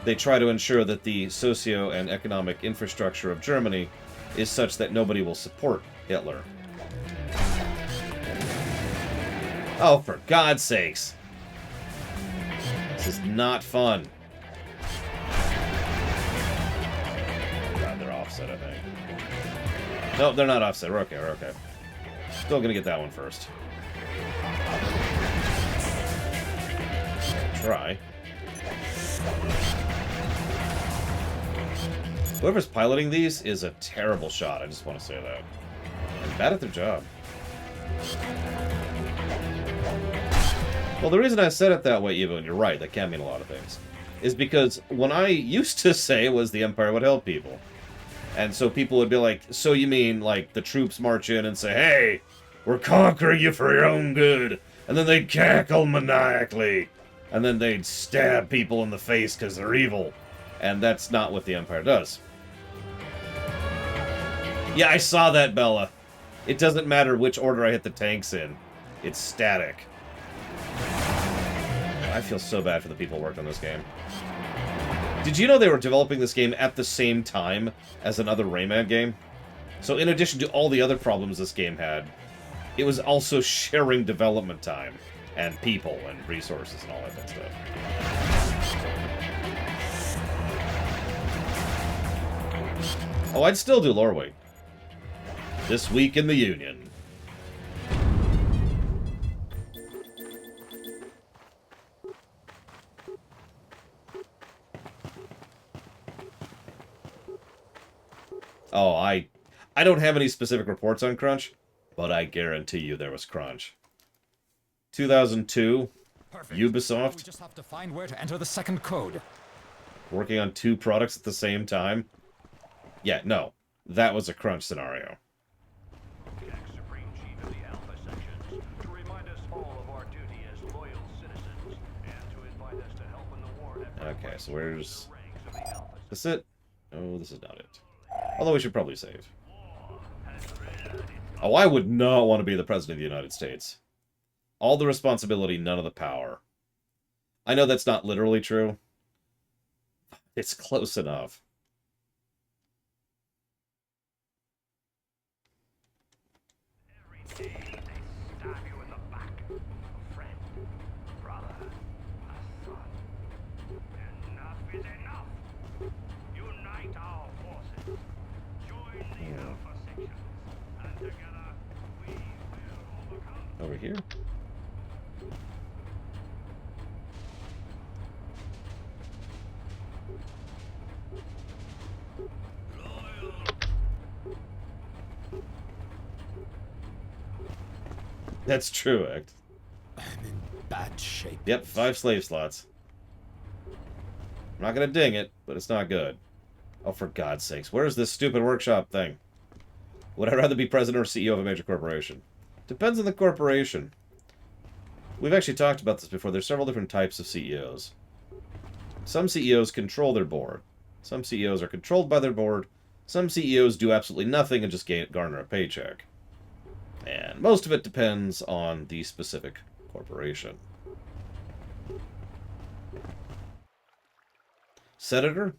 Speaker 2: They try to ensure that the socio- and economic infrastructure of Germany is such that nobody will support Hitler. Oh, for God's sakes. This is not fun. God, they're offset, I think. No, they're not offset. We're okay, we're okay. Still gonna get that one first. Try. Whoever's piloting these is a terrible shot, I just want to say that. And bad at their job. Well, the reason I said it that way, Evo, and you're right, that can mean a lot of things, is because when I used to say was the Empire would help people. And so people would be like, so you mean, like, the troops march in and say, hey, we're conquering you for your own good. And then they'd cackle maniacally. And then they'd stab people in the face because they're evil. And that's not what the Empire does. Yeah, I saw that, Bella. It doesn't matter which order I hit the tanks in. It's static. I feel so bad for the people who worked on this game. Did you know they were developing this game at the same time as another Rayman game? So in addition to all the other problems this game had, it was also sharing development time, and people, and resources, and all that good stuff. Oh, I'd still do Lorway. This week in the Union. Oh, I don't have any specific reports on crunch, but I guarantee you there was crunch. 2002,
Speaker 1: Perfect.
Speaker 2: Ubisoft.
Speaker 1: We just have to find where to enter the second code.
Speaker 2: Working on 2 products at the same time? Yeah, no. That was a crunch scenario.
Speaker 3: Supreme Chief of the Alpha Sections, to remind us all of our duty as loyal citizens, and to invite us to help in the war effort.
Speaker 2: Okay, so where's...
Speaker 3: Ranks of the Alpha.
Speaker 2: This it? Oh, this is not it. Although we should probably save. Oh, I would not want to be the President of the United States. All the responsibility, none of the power. I know that's not literally true. It's close enough.
Speaker 3: Every day they stab you in the back. A friend, a brother, a son. Enough is enough. Unite our forces. Join the Alpha Sections. And together we will overcome.
Speaker 2: Over here? That's true, Act.
Speaker 1: I'm in bad shape.
Speaker 2: Yep, 5 slave slots. I'm not gonna ding it, but it's not good. Oh, for God's sakes. Where's this stupid workshop thing? Would I rather be president or CEO of a major corporation? Depends on the corporation. We've actually talked about this before. There's several different types of CEOs. Some CEOs control their board. Some CEOs are controlled by their board. Some CEOs do absolutely nothing and just garner a paycheck. And most of it depends on the specific corporation. Senator?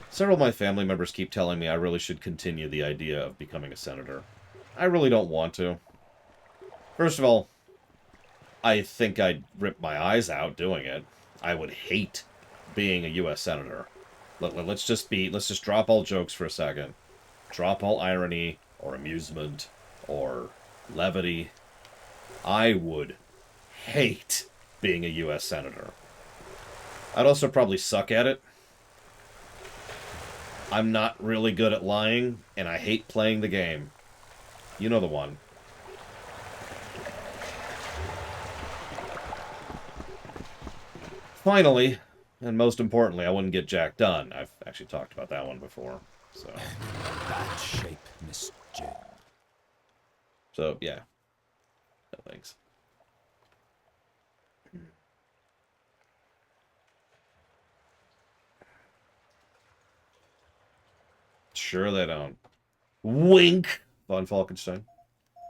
Speaker 2: Several of my family members keep telling me I really should continue the idea of becoming a senator. I really don't want to. First of all, I think I'd rip my eyes out doing it. I would hate being a U.S. senator. Let's just drop all jokes for a second. Drop all irony, or amusement, or levity. I would hate being a U.S. senator. I'd also probably suck at it. I'm not really good at lying, and I hate playing the game. You know the one. Finally, and most importantly, I wouldn't get Jack done. I've actually talked about that one before. So,
Speaker 1: Bad shape, Miss Jade.
Speaker 2: so yeah. No thanks. Sure they don't. Wink! Von Falkenstein.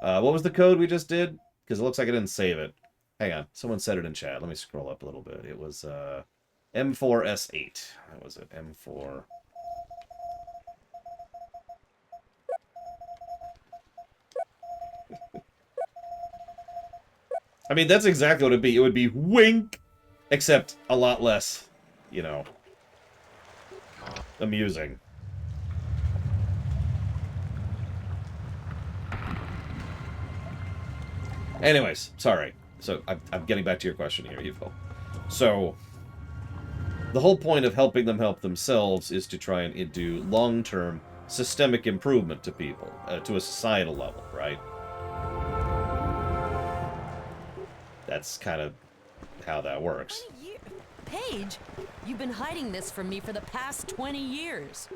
Speaker 2: What was the code we just did? Because it looks like I didn't save it. Hang on. Someone said it in chat. Let me scroll up a little bit. It was M4S8. That was it. M4. I mean, that's exactly what it'd be. It would be wink! Except a lot less, you know, amusing. Anyways, sorry. So, I'm getting back to your question here, Evo. So, the whole point of helping them help themselves is to try and do long-term systemic improvement to people, to a societal level, right? That's kind of how that works.
Speaker 5: Paige, you've been hiding this from me for the past 20 years.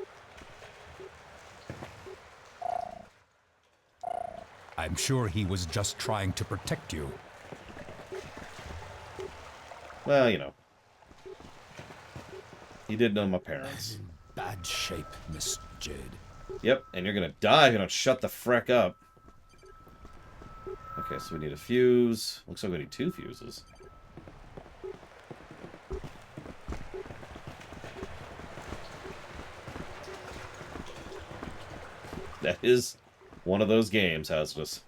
Speaker 1: I'm sure he was just trying to protect you.
Speaker 2: Well, you know. He did know my parents.
Speaker 1: In bad shape, Miss Jade.
Speaker 2: Yep, and you're gonna die if you don't shut the freck up. Okay, so we need a fuse. Looks like we need 2 fuses. That is one of those games, Hazardous.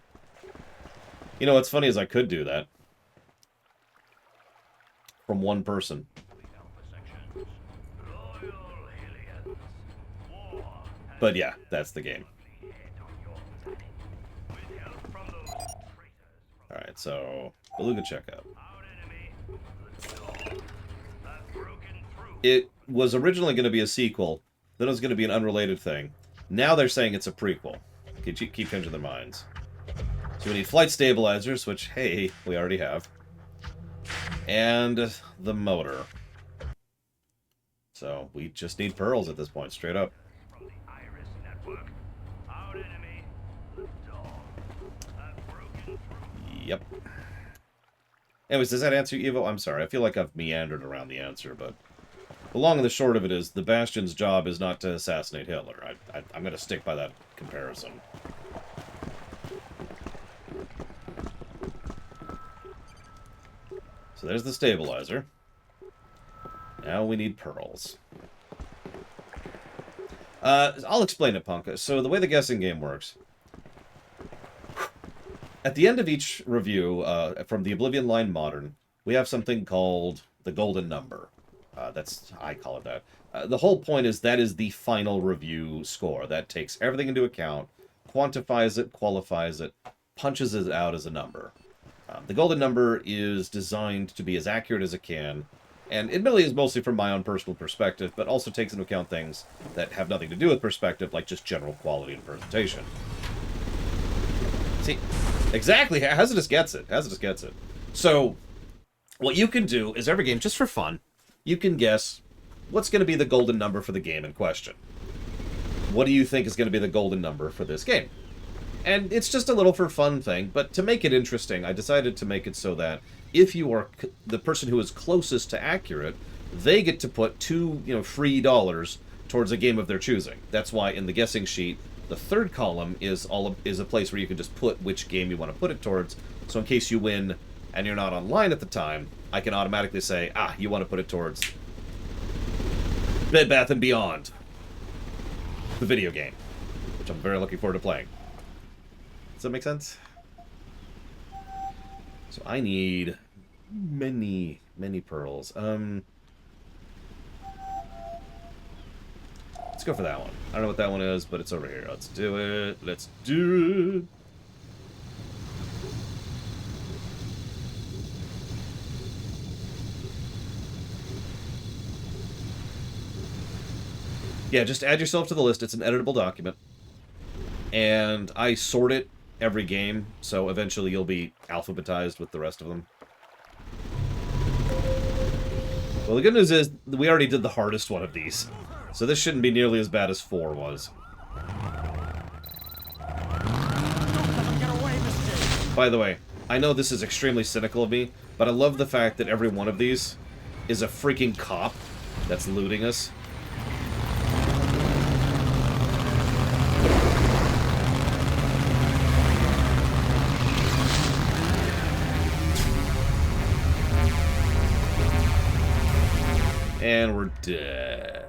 Speaker 2: You know, what's funny is I could do that. From one person. But yeah, that's the game. Alright, so Beluga checkup. It was originally going to be a sequel, then it was going to be an unrelated thing. Now they're saying it's a prequel. Keep changing their minds. So we need flight stabilizers, which, hey, we already have. And the motor. So we just need pearls at this point, straight up. Yep. Anyways, does that answer you, Evo? I'm sorry. I feel like I've meandered around the answer, but the long and the short of it is the Bastion's job is not to assassinate Hitler. I'm going to stick by that comparison. So there's the stabilizer. Now we need pearls. I'll explain it, Punka. So the way the guessing game works... At the end of each review, from the Oblivion line Modern, we have something called the Golden Number. I call it that. The whole point is that is the final review score. That takes everything into account, quantifies it, qualifies it, punches it out as a number. The Golden Number is designed to be as accurate as it can, and admittedly is mostly from my own personal perspective, but also takes into account things that have nothing to do with perspective, like just general quality and presentation. See, exactly, Hazardous gets it. Hazardous gets it. So, what you can do is every game, just for fun, you can guess what's going to be the golden number for the game in question. What do you think is going to be the golden number for this game? And it's just a little for fun thing, but to make it interesting, I decided to make it so that if you are the person who is closest to accurate, they get to put $2 free dollars towards a game of their choosing. That's why in the guessing sheet, the third column is a place where you can just put which game you want to put it towards. So in case you win and you're not online at the time, I can automatically say, you want to put it towards Bed Bath & Beyond, the video game, which I'm very looking forward to playing. Does that make sense? So I need many, many pearls. Let's go for that one. I don't know what that one is, but it's over here. Let's do it. Let's do it. Yeah, just add yourself to the list. It's an editable document. And I sort it every game, so eventually you'll be alphabetized with the rest of them. Well, the good news is we already did the hardest one of these. So this shouldn't be nearly as bad as 4 was. By the way, I know this is extremely cynical of me, but I love the fact that every one of these is a freaking cop that's looting us. And we're dead.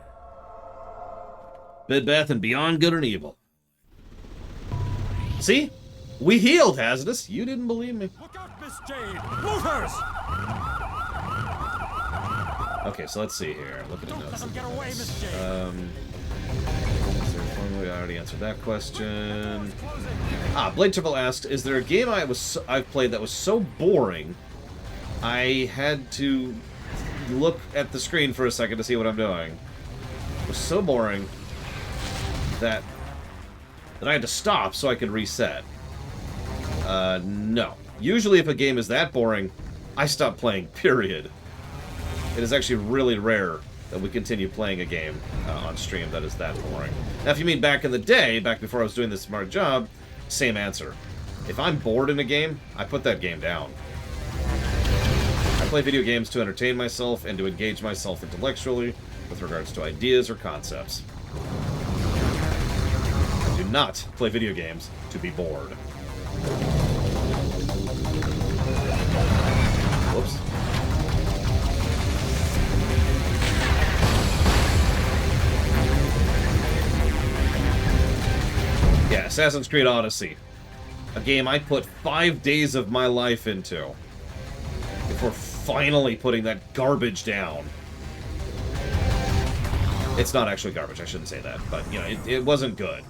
Speaker 2: Bed Bath & Beyond Good and Evil. See? We healed, Hazardous. You didn't believe me.
Speaker 1: Look out, Miss Jade! Looters!
Speaker 2: Okay, so let's see here. Look at the notes.
Speaker 1: Get away, Miss Jade!
Speaker 2: Is there a formula? I already answered that question. Blade Triple asked, is there a game I've played that was so boring I had to look at the screen for a second to see what I'm doing? It was so boring that I had to stop so I could reset. No. Usually if a game is that boring, I stop playing, period. It is actually really rare that we continue playing a game on stream that is that boring. Now, if you mean back in the day, back before I was doing this smart job, same answer. If I'm bored in a game, I put that game down. I play video games to entertain myself and to engage myself intellectually with regards to ideas or concepts. I do not play video games to be bored. Whoops. Yeah, Assassin's Creed Odyssey. A game I put 5 days of my life into before finally putting that garbage down. It's not actually garbage, I shouldn't say that, but, you know, it wasn't good.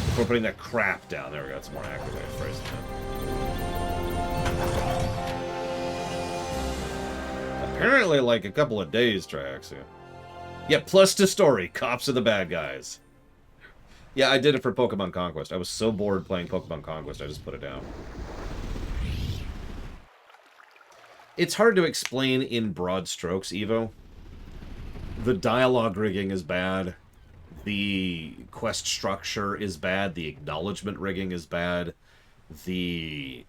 Speaker 2: Before putting that crap down. There we go, that's a more accurate way of phrasing it. Apparently, like, a couple of days, Triaxia. Yeah, plus to story. Cops are the bad guys. Yeah, I did it for Pokemon Conquest. I was so bored playing Pokemon Conquest, I just put it down. It's hard to explain in broad strokes, Evo. The dialogue rigging is bad. The quest structure is bad. The acknowledgement rigging is bad. The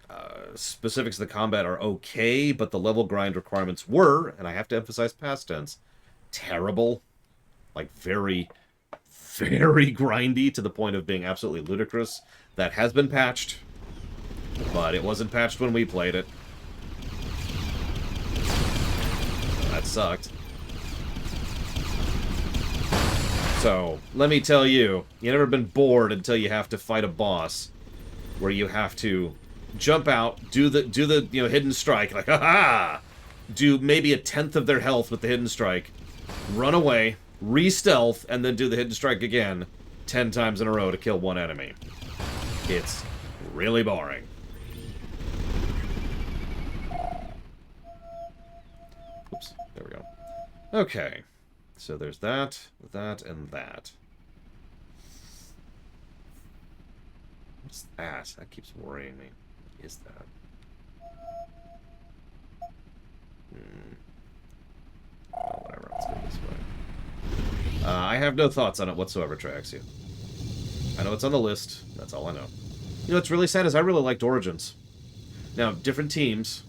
Speaker 2: specifics of the combat are okay, but the level grind requirements were, and I have to emphasize past tense, terrible. Like, very, very grindy to the point of being absolutely ludicrous. That has been patched, but it wasn't patched when we played it. That sucked. So, let me tell you, you've never been bored until you have to fight a boss where you have to jump out, do the you know, hidden strike, like, ha-ha! Do maybe 1/10 of their health with the hidden strike, run away, re-stealth, and then do the hidden strike again 10 times in a row to kill one enemy. It's really boring. Oops, there we go. Okay. So there's that, and that. What's that? That keeps worrying me. What is that? Oh, whatever. Let's go this way. I have no thoughts on it whatsoever, Traxia. I know it's on the list. That's all I know. You know what's really sad is I really liked Origins. Now, different teams.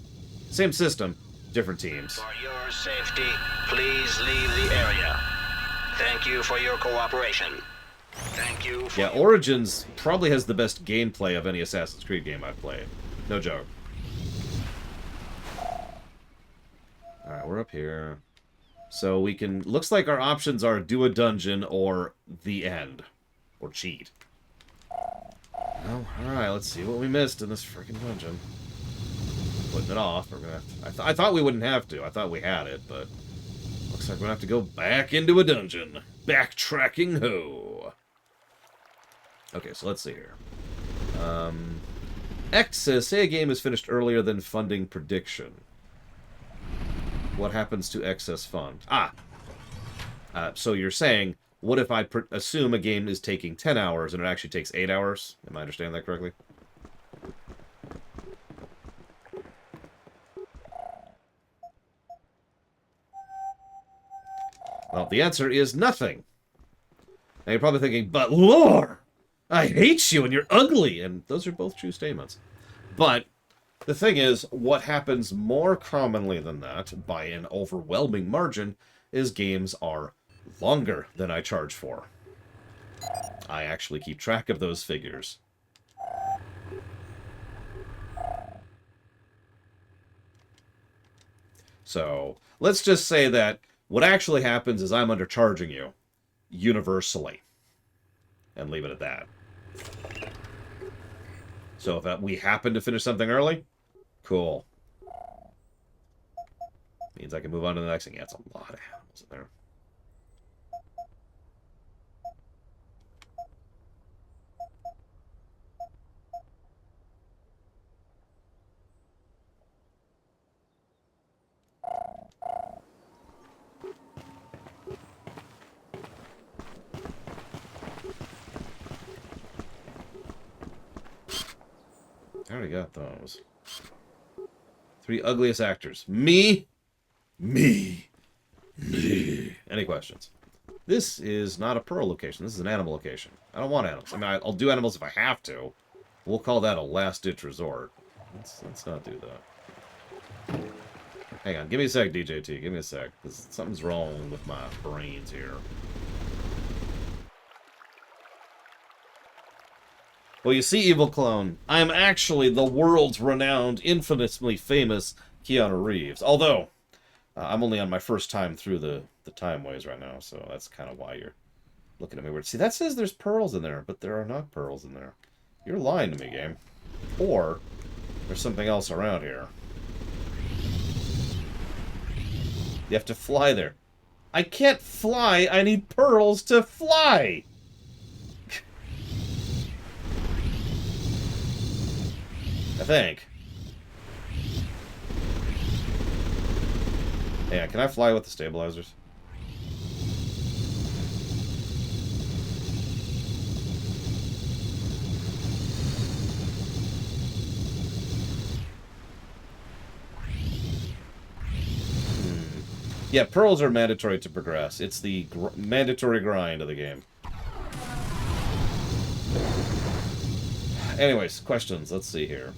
Speaker 2: Same system. Different teams.
Speaker 3: For your safety, please leave the area. Thank you for your cooperation. Thank you for...
Speaker 2: Yeah, Origins probably has the best gameplay of any Assassin's Creed game I've played. No joke. Alright, we're up here. So we can... Looks like our options are do a dungeon or the end. Or cheat. Well, alright, let's see what we missed in this freaking dungeon. Putting it off. We're gonna have to... I thought we wouldn't have to. I thought we had it, but... Looks like we're gonna have to go back into a dungeon. Backtracking ho! Okay, so let's see here. X says, say a game is finished earlier than funding prediction. What happens to excess fund? So you're saying, what if I assume a game is taking 10 hours and it actually takes 8 hours? Am I understanding that correctly? Well, the answer is nothing. Now you're probably thinking, but Lore, I hate you and you're ugly. And those are both true statements. But the thing is, what happens more commonly than that, by an overwhelming margin, is games are longer than I charge for. I actually keep track of those figures. So, let's just say that what actually happens is I'm undercharging you, universally. And leave it at that. So if we happen to finish something early, cool. Means I can move on to the next thing. Yeah, it's a lot of animals in there. I already got those. 3 ugliest actors. Me. Me. Me. Any questions? This is not a pearl location. This is an animal location. I don't want animals. I mean, I'll do animals if I have to. We'll call that a last-ditch resort. Let's not do that. Hang on. Give me a sec, DJT. Give me a sec. Because something's wrong with my brains here. Well, you see, Evil Clone, I am actually the world's renowned, infamously famous Keanu Reeves. Although, I'm only on my first time through the timeways right now, so that's kind of why you're looking at me weird. See, that says there's pearls in there, but there are not pearls in there. You're lying to me, game. Or, there's something else around here. You have to fly there. I can't fly, I need pearls to fly! I think. Yeah, can I fly with the stabilizers? Yeah, pearls are mandatory to progress. It's the mandatory grind of the game. Anyways, questions. Let's see here.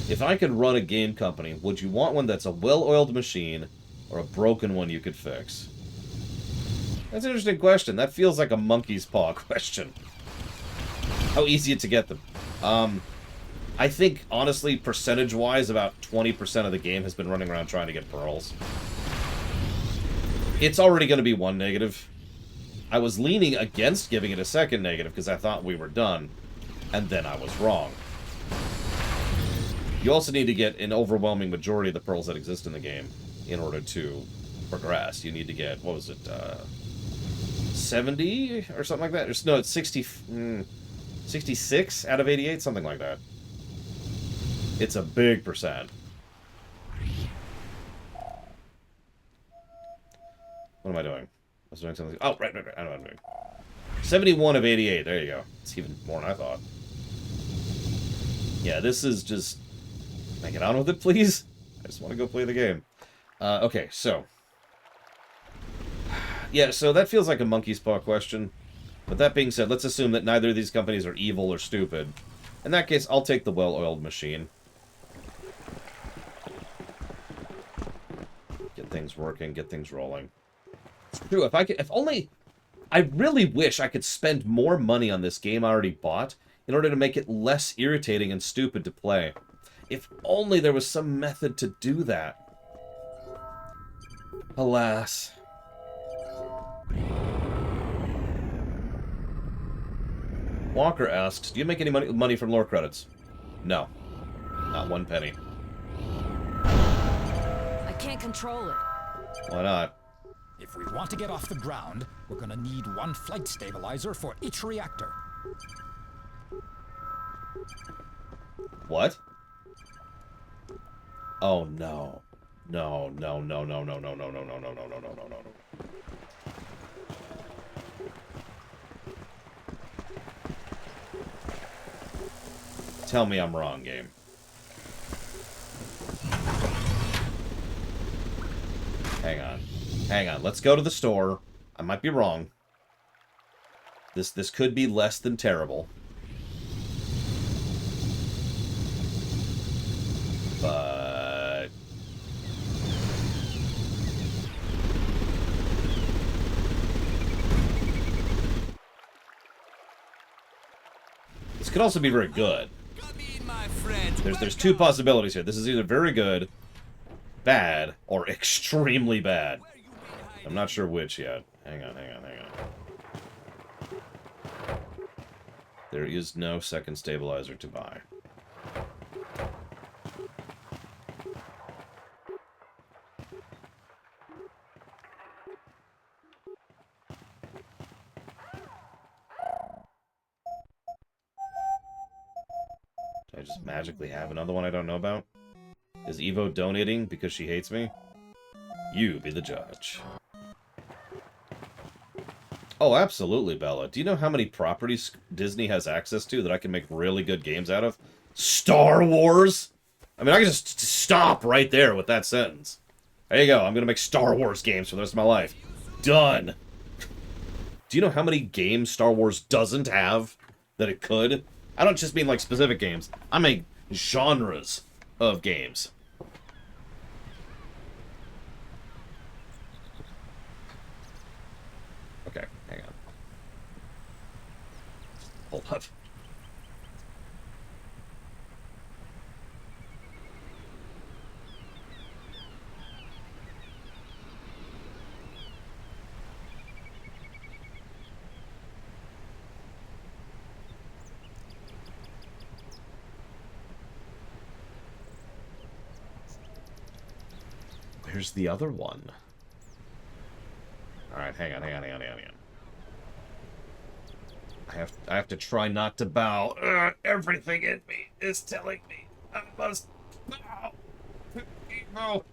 Speaker 2: If I could run a game company, would you want one that's a well-oiled machine or a broken one you could fix? That's an interesting question. That feels like a monkey's paw question. How easy is it to get them? I think, honestly, percentage-wise, about 20% of the game has been running around trying to get pearls. It's already going to be one negative. I was leaning against giving it a second negative because I thought we were done. And then I was wrong. You also need to get an overwhelming majority of the pearls that exist in the game in order to progress. You need to get, what was it, 70 or something like that? No, it's 66 out of 88, something like that. It's a big percent. What am I doing? I was doing something. Oh, right. I know what I'm doing. 71 of 88. There you go. It's even more than I thought. Yeah, this is just... Can I get on with it, please? I just want to go play the game. Okay, so... Yeah, so that feels like a monkey's paw question. But that being said, let's assume that neither of these companies are evil or stupid. In that case, I'll take the well-oiled machine. Get things working, get things rolling. It's true, if only... I really wish I could spend more money on this game I already bought in order to make it less irritating and stupid to play. If only there was some method to do that. Alas. Walker asks, do you make any money from lore credits? No. Not one penny.
Speaker 5: I can't control it.
Speaker 2: Why not?
Speaker 1: If we want to get off the ground, we're gonna need one flight stabilizer for each reactor.
Speaker 2: What? Oh no. No, no, no, no, no, no, no, no, no, no, no, no, no, no, no, no. Tell me I'm wrong, game. Hang on. Hang on, let's go to the store. I might be wrong. This could be less than terrible. But... this could also be very good. There's two possibilities here. This is either very good, bad, or extremely bad. I'm not sure which yet. Hang on. There is no second stabilizer to buy. Did I just magically have another one I don't know about? Is Evo donating because she hates me? You be the judge. Oh, absolutely, Bella. Do you know how many properties Disney has access to that I can make really good games out of? Star Wars? I mean, I can just stop right there with that sentence. There you go. I'm going to make Star Wars games for the rest of my life. Done. Do you know how many games Star Wars doesn't have that it could? I don't just mean, like, specific games. I mean genres of games. Okay, hang on. Hold up. Where's the other one? Alright, hang on. I have to try not to bow. Everything in me is telling me I must bow. No.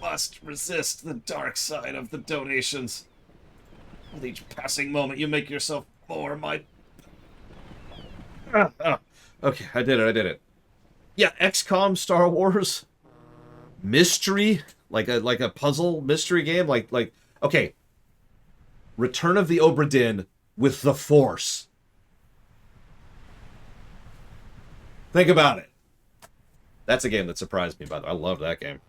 Speaker 2: Must resist the dark side of the donations. With each passing moment, you make yourself more my... Okay, I did it. Yeah, XCOM Star Wars. Mystery? Like a puzzle mystery game? Like, okay. Return of the Obra Dinn with the Force. Think about it. That's a game that surprised me, by the way. I love that game.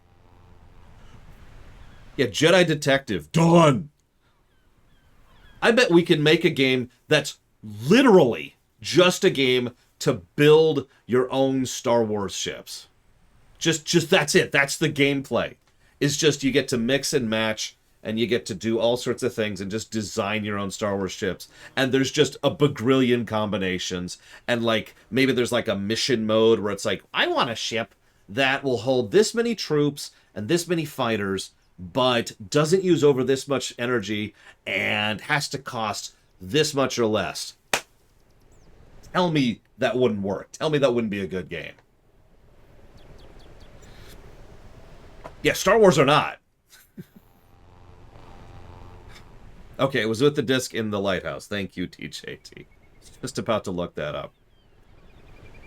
Speaker 2: Yeah, Jedi Detective. Done! I bet we can make a game that's literally just a game to build your own Star Wars ships. Just that's it. That's the gameplay. It's just you get to mix and match, and you get to do all sorts of things and just design your own Star Wars ships. And there's just a bagrillion combinations. And, like, maybe there's, like, a mission mode where it's like, I want a ship that will hold this many troops and this many fighters, but doesn't use over this much energy and has to cost this much or less. Tell me that wouldn't work. Tell me that wouldn't be a good game. Yeah, Star Wars or not. Okay, it was with the disc in the lighthouse. Thank you, TJT. Just about to look that up.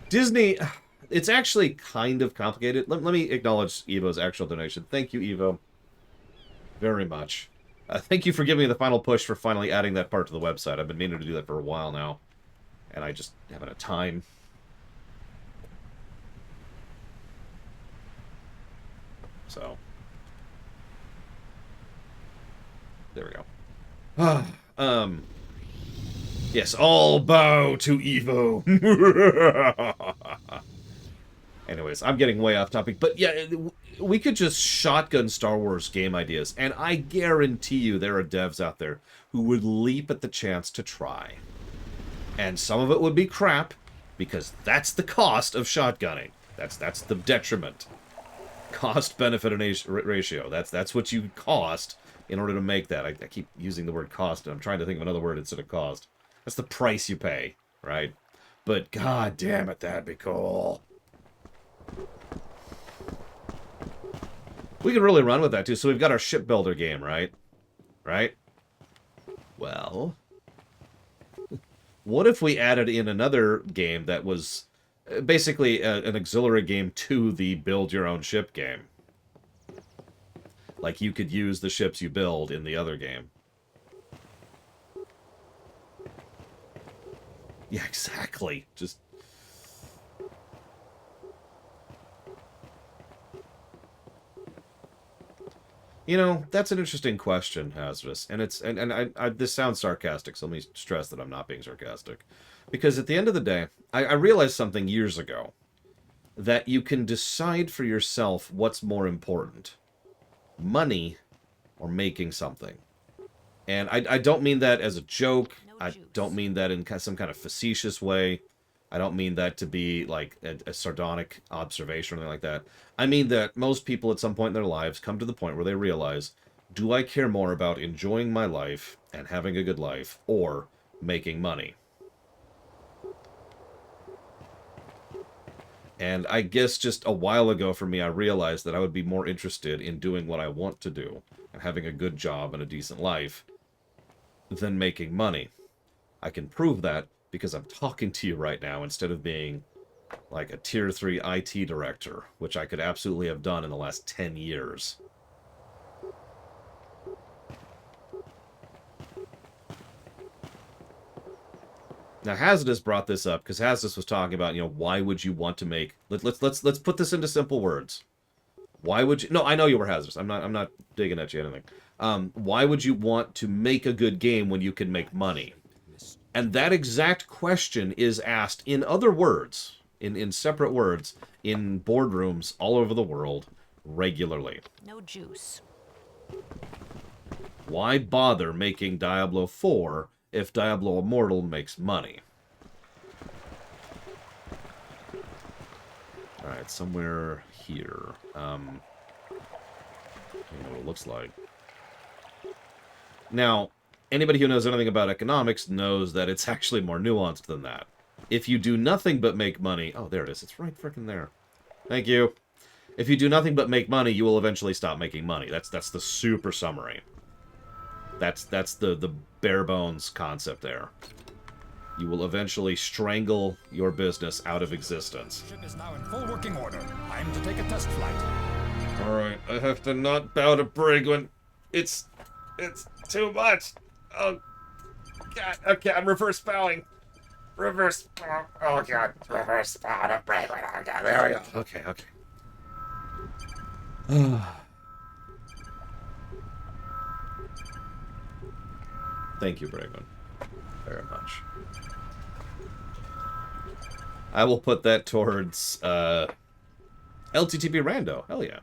Speaker 2: Disney, it's actually kind of complicated. Let me acknowledge Evo's actual donation. Thank you, Evo. Very much. Thank you for giving me the final push for finally adding that part to the website. I've been meaning to do that for a while now. And I just haven't had time. So. There we go. Yes, all bow to Evo. Anyways, I'm getting way off topic. But yeah, we could just shotgun Star Wars game ideas. And I guarantee you there are devs out there who would leap at the chance to try. And some of it would be crap, because that's the cost of shotgunning. That's the detriment. Cost-benefit ratio. That's what you cost in order to make that. I keep using the word cost, and I'm trying to think of another word instead of cost. That's the price you pay, right? But god damn it, that'd be cool. We can really run with that, too. So we've got our shipbuilder game, right? Right? Well... what if we added in another game that was basically an auxiliary game to the build-your-own-ship game? Like, you could use the ships you build in the other game. Yeah, exactly. Just... You know, that's an interesting question, Hazardous. And it's I this sounds sarcastic, so let me stress that I'm not being sarcastic. Because at the end of the day, I realized something years ago. That you can decide for yourself what's more important. Money or making something. And I don't mean that as a joke. I don't mean that in some kind of facetious way. I don't mean that to be like a sardonic observation or anything like that. I mean that most people at some point in their lives come to the point where they realize, do I care more about enjoying my life and having a good life or making money? And I guess just a while ago for me, I realized that I would be more interested in doing what I want to do and having a good job and a decent life than making money. I can prove that because I'm talking to you right now instead of being like a tier 3 IT director, which I could absolutely have done in the last 10 years. Now, Hazardous brought this up because Hazardous was talking about, you know, why would you want to make... Let's put this into simple words. Why would you... No, I know you were Hazardous. I'm not digging at you or anything. Why would you want to make a good game when you can make money? And that exact question is asked in other words, in separate words, in boardrooms all over the world regularly.
Speaker 8: No juice.
Speaker 2: Why bother making Diablo 4 if Diablo Immortal makes money? Alright, somewhere here. I don't know what it looks like. Now, anybody who knows anything about economics knows that it's actually more nuanced than that. If you do nothing but make money... Oh, there it is. It's right frickin' there. Thank you. If you do nothing but make money, you will eventually stop making money. That's the super summary. That's the bare bones concept there. You will eventually strangle your business out of existence.
Speaker 1: Ship is now in full working order. Time to take a test flight.
Speaker 2: Alright, I have to not bow to Brigwin. It's too much. Oh, God. Okay, I'm reverse bowing. Reverse bow. Oh, God. Reverse bow to Brigwin. Oh, God. There we go. Okay. Thank you, Brigwin. Very much. I will put that towards, LTTP Rando. Hell yeah.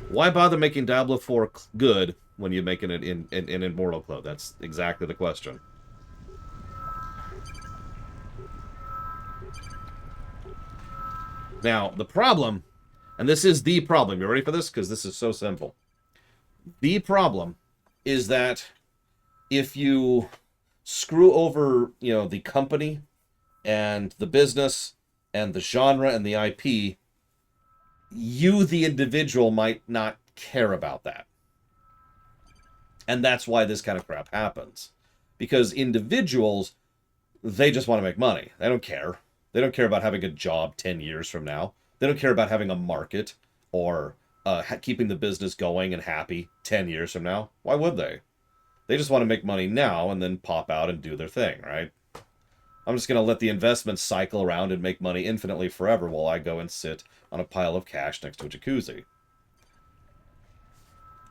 Speaker 2: Why bother making Diablo 4 good when you're making it in Immortal Club? That's exactly the question. Now, the problem, and this is the problem. You ready for this? Because this is so simple. The problem is that if you screw over, you know, the company and the business and the genre and the IP, you, the individual, might not care about that. And that's why this kind of crap happens. Because individuals, they just want to make money. They don't care. They don't care about having a job 10 years from now. They don't care about having a market or keeping the business going and happy 10 years from now. Why would they? They just want to make money now and then pop out and do their thing, right? I'm just going to let the investments cycle around and make money infinitely forever while I go and sit on a pile of cash next to a jacuzzi.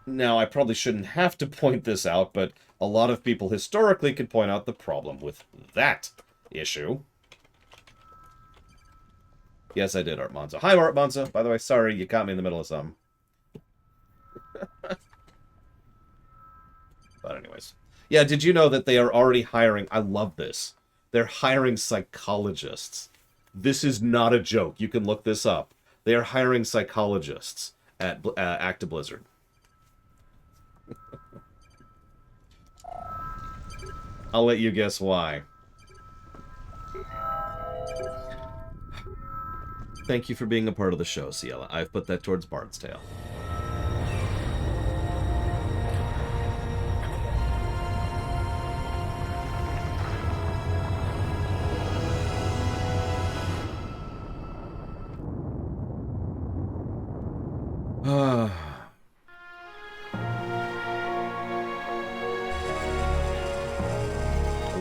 Speaker 2: Now, I probably shouldn't have to point this out, but a lot of people historically could point out the problem with that issue. Yes, I did, Art Monza. Hi, Art Monza. By the way, sorry, you caught me in the middle of something. But anyways. Yeah, did you know that they are already hiring... I love this. They're hiring psychologists. This is not a joke. You can look this up. They are hiring psychologists at Actiblizzard. I'll let you guess why. Thank you for being a part of the show, Ciela. I've put that towards Bard's Tale.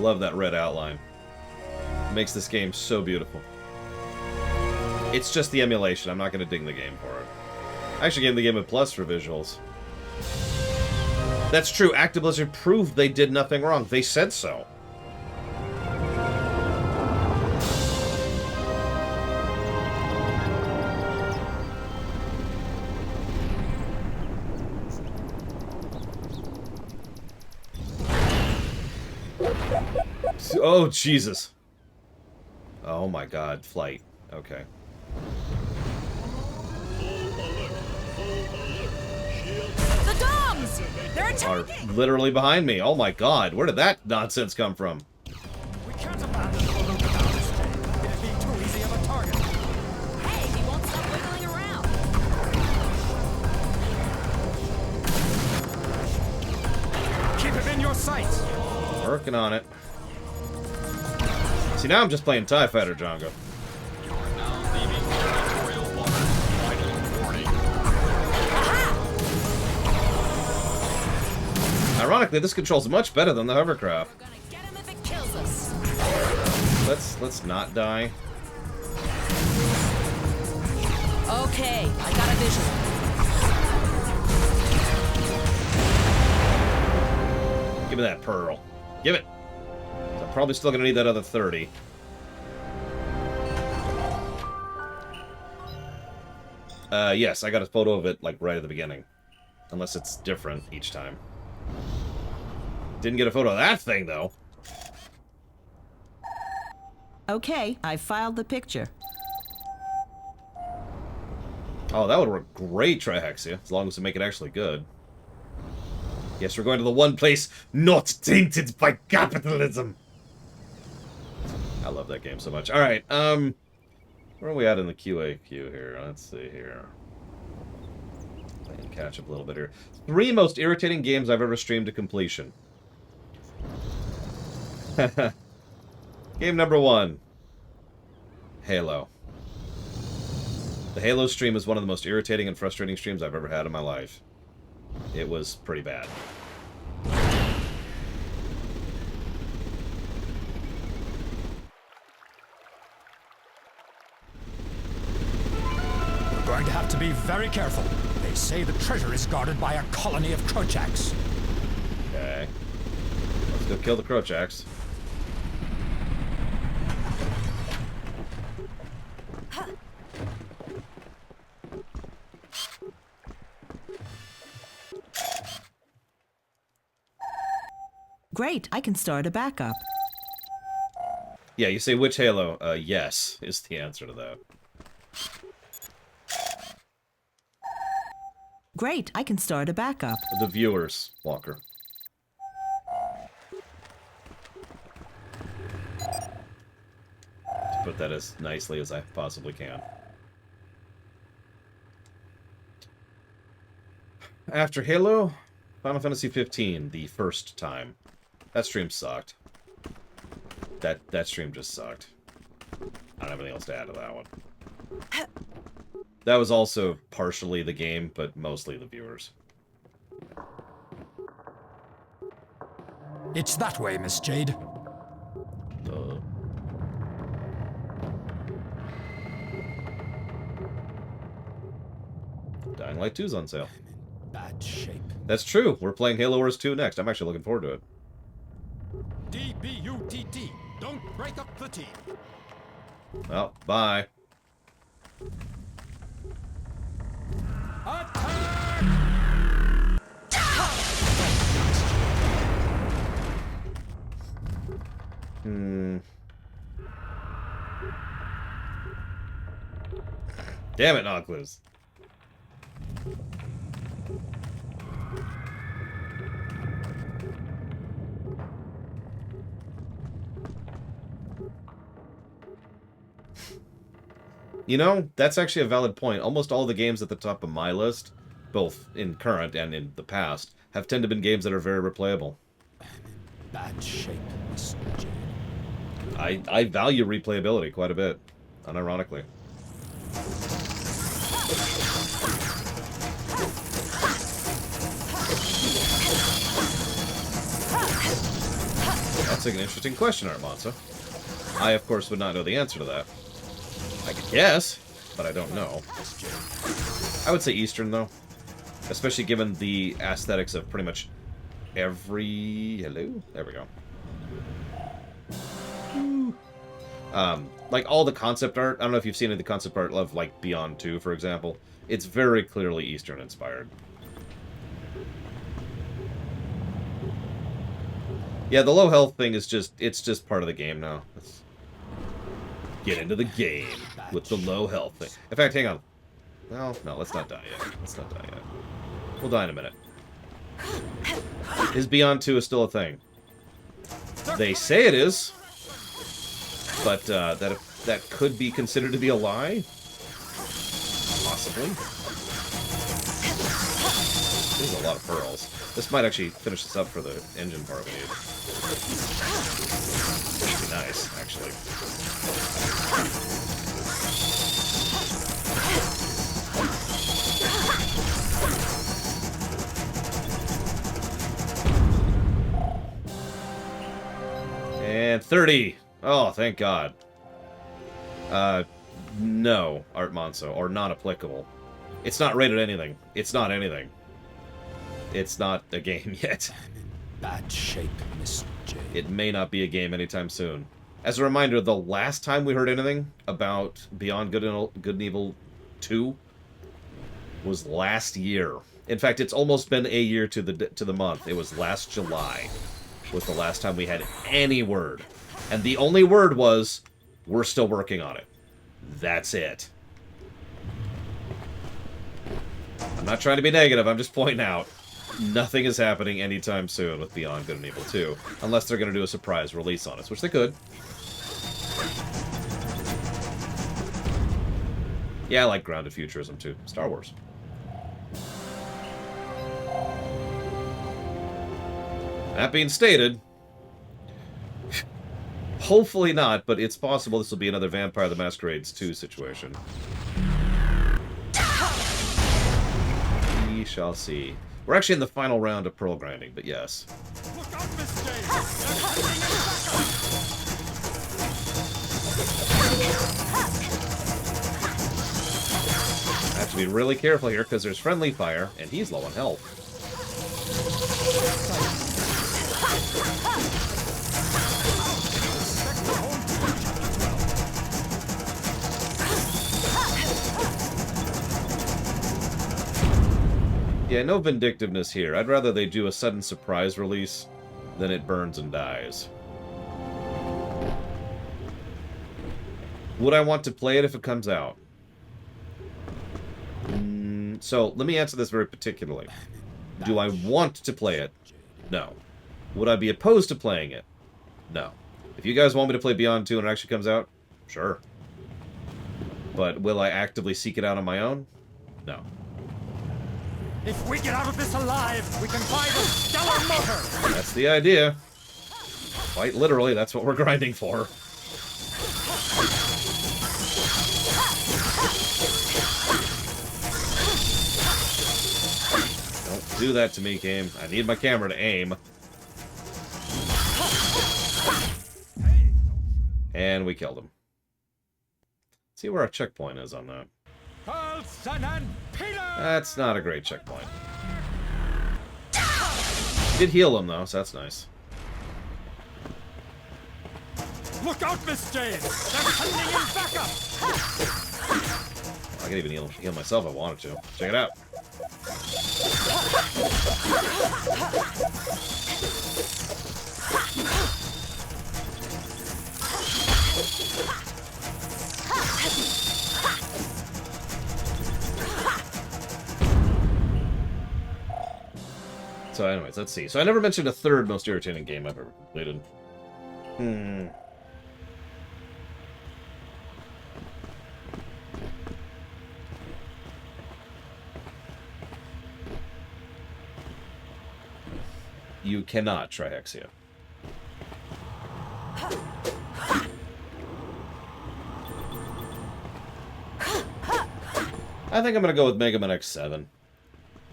Speaker 2: love that red outline. It makes this game so beautiful. It's just the emulation. I'm not going to ding the game for it. I actually gave the game a plus for visuals. That's true. Active Blizzard proved they did nothing wrong. They said so. Oh, Jesus. Oh my god, flight. Okay.
Speaker 5: The dogs! They're
Speaker 2: Are
Speaker 5: attacking!
Speaker 2: literally behind me. Oh my god, where did that nonsense come from?
Speaker 1: We can't abandon the balloon now, Miss Jane. It'd be too easy of a target.
Speaker 5: Hey, he won't stop wiggling around.
Speaker 1: Keep him in your sights.
Speaker 2: Working on it. See, now I'm just playing TIE Fighter, Django.
Speaker 6: You are now leaving territorial waters. Final warning.
Speaker 2: Ironically, this controls much better than the hovercraft.
Speaker 5: We're gonna get him if it kills us.
Speaker 2: Let's not die.
Speaker 5: Okay, I got a vision.
Speaker 2: Give me that pearl. Give it. So I'm probably still gonna need that other 30. Yes, I got a photo of it, like, right at the beginning. Unless it's different each time. Didn't get a photo of that thing, though.
Speaker 10: Okay, I filed the picture.
Speaker 2: Oh, that would work great, Trihexia, as long as we make it actually good. Yes, we're going to the one place not tainted by capitalism. I love that game so much. Alright, where are we at in the QA queue here? Let's see here. Playing catch up a little bit here. 3 most irritating games I've ever streamed to completion. Game number 1. Halo. The Halo stream is one of the most irritating and frustrating streams I've ever had in my life. It was pretty bad.
Speaker 1: We're going to have to be very careful. They say the treasure is guarded by a colony of Krochaks.
Speaker 2: Okay. Let's go kill the Krochaks.
Speaker 10: Great, I can start a backup.
Speaker 2: Yeah, you say which Halo? Yes, is the answer to that.
Speaker 10: Great, I can start a backup.
Speaker 2: The viewers, Walker. To put that as nicely as I possibly can. After Halo, Final Fantasy 15, the first time. That stream sucked. That stream just sucked. I don't have anything else to add to that one. That was also partially the game, but mostly the viewers.
Speaker 1: It's that way, Miss Jade.
Speaker 2: Dying Light 2's on sale.
Speaker 1: Bad shape.
Speaker 2: That's true. We're playing Halo Wars 2 next. I'm actually looking forward to it.
Speaker 1: DBUTT. Don't break up the team.
Speaker 2: Well, bye. Damn it, Noclus. You know, that's actually a valid point. Almost all the games at the top of my list, both in current and in the past, have tended to be games that are very replayable.
Speaker 1: Bad shape, Miss Jade.
Speaker 2: I value replayability quite a bit, unironically. That's like an interesting question, Armanza. I, of course, would not know the answer to that. I could guess, but I don't know. I would say Eastern, though. Especially given the aesthetics of pretty much every... Hello? There we go. Like, all the concept art. I don't know if you've seen any of the concept art of, like, Beyond 2, for example. It's very clearly Eastern-inspired. Yeah, the low health thing is just... It's just part of the game now. Let's get into the game with the low health thing. In fact, hang on. Well, no, let's not die yet. Let's not die yet. We'll die in a minute. Is Beyond 2 still a thing? They say it is. But that could be considered to be a lie? Possibly. There's a lot of pearls. This might actually finish this up for the engine part we need. That'd be nice, actually. And 30! Oh, thank God. No, Art Monso, or not applicable. It's not rated anything. It's not anything. It's not a game yet.
Speaker 1: Bad shape, Miss J.
Speaker 2: It may not be a game anytime soon. As a reminder, the last time we heard anything about Beyond Good and Evil 2 was last year. In fact, it's almost been a year to the month. It was last July was the last time we had any word. And the only word was, we're still working on it. That's it. I'm not trying to be negative, I'm just pointing out. Nothing is happening anytime soon with Beyond Good and Evil 2. Unless they're going to do a surprise release on us, which they could. Yeah, I like grounded futurism too. Star Wars. That being stated, hopefully not, but it's possible this will be another Vampire the Masquerades 2 situation. We shall see. We're actually in the final round of pearl grinding, but yes.
Speaker 3: Look out, Miss Jane!
Speaker 2: I have to be really careful here because there's friendly fire, and he's low on health. Yeah, no vindictiveness here. I'd rather they do a sudden surprise release than it burns and dies. Would I want to play it if it comes out? So, let me answer this very particularly. Do I want to play it? No. Would I be opposed to playing it? No. If you guys want me to play Beyond 2 and it actually comes out, sure. But will I actively seek it out on my own? No.
Speaker 3: If we get out of this alive, we can buy the stellar motor!
Speaker 2: That's the idea. Quite literally, that's what we're grinding for. Don't do that to me, game. I need my camera to aim. And we killed him. Let's see where our checkpoint is on that.
Speaker 3: Carlson and Peter!
Speaker 2: That's not a great checkpoint. Did heal him, though, so that's nice.
Speaker 3: Look out, Miss Jane! They're sending in backup!
Speaker 2: I can even heal myself if I wanted to. Check it out. So anyways, let's see. So I never mentioned a third most irritating game I've ever completed. You cannot try Hexia. I think I'm gonna go with Mega Man X7.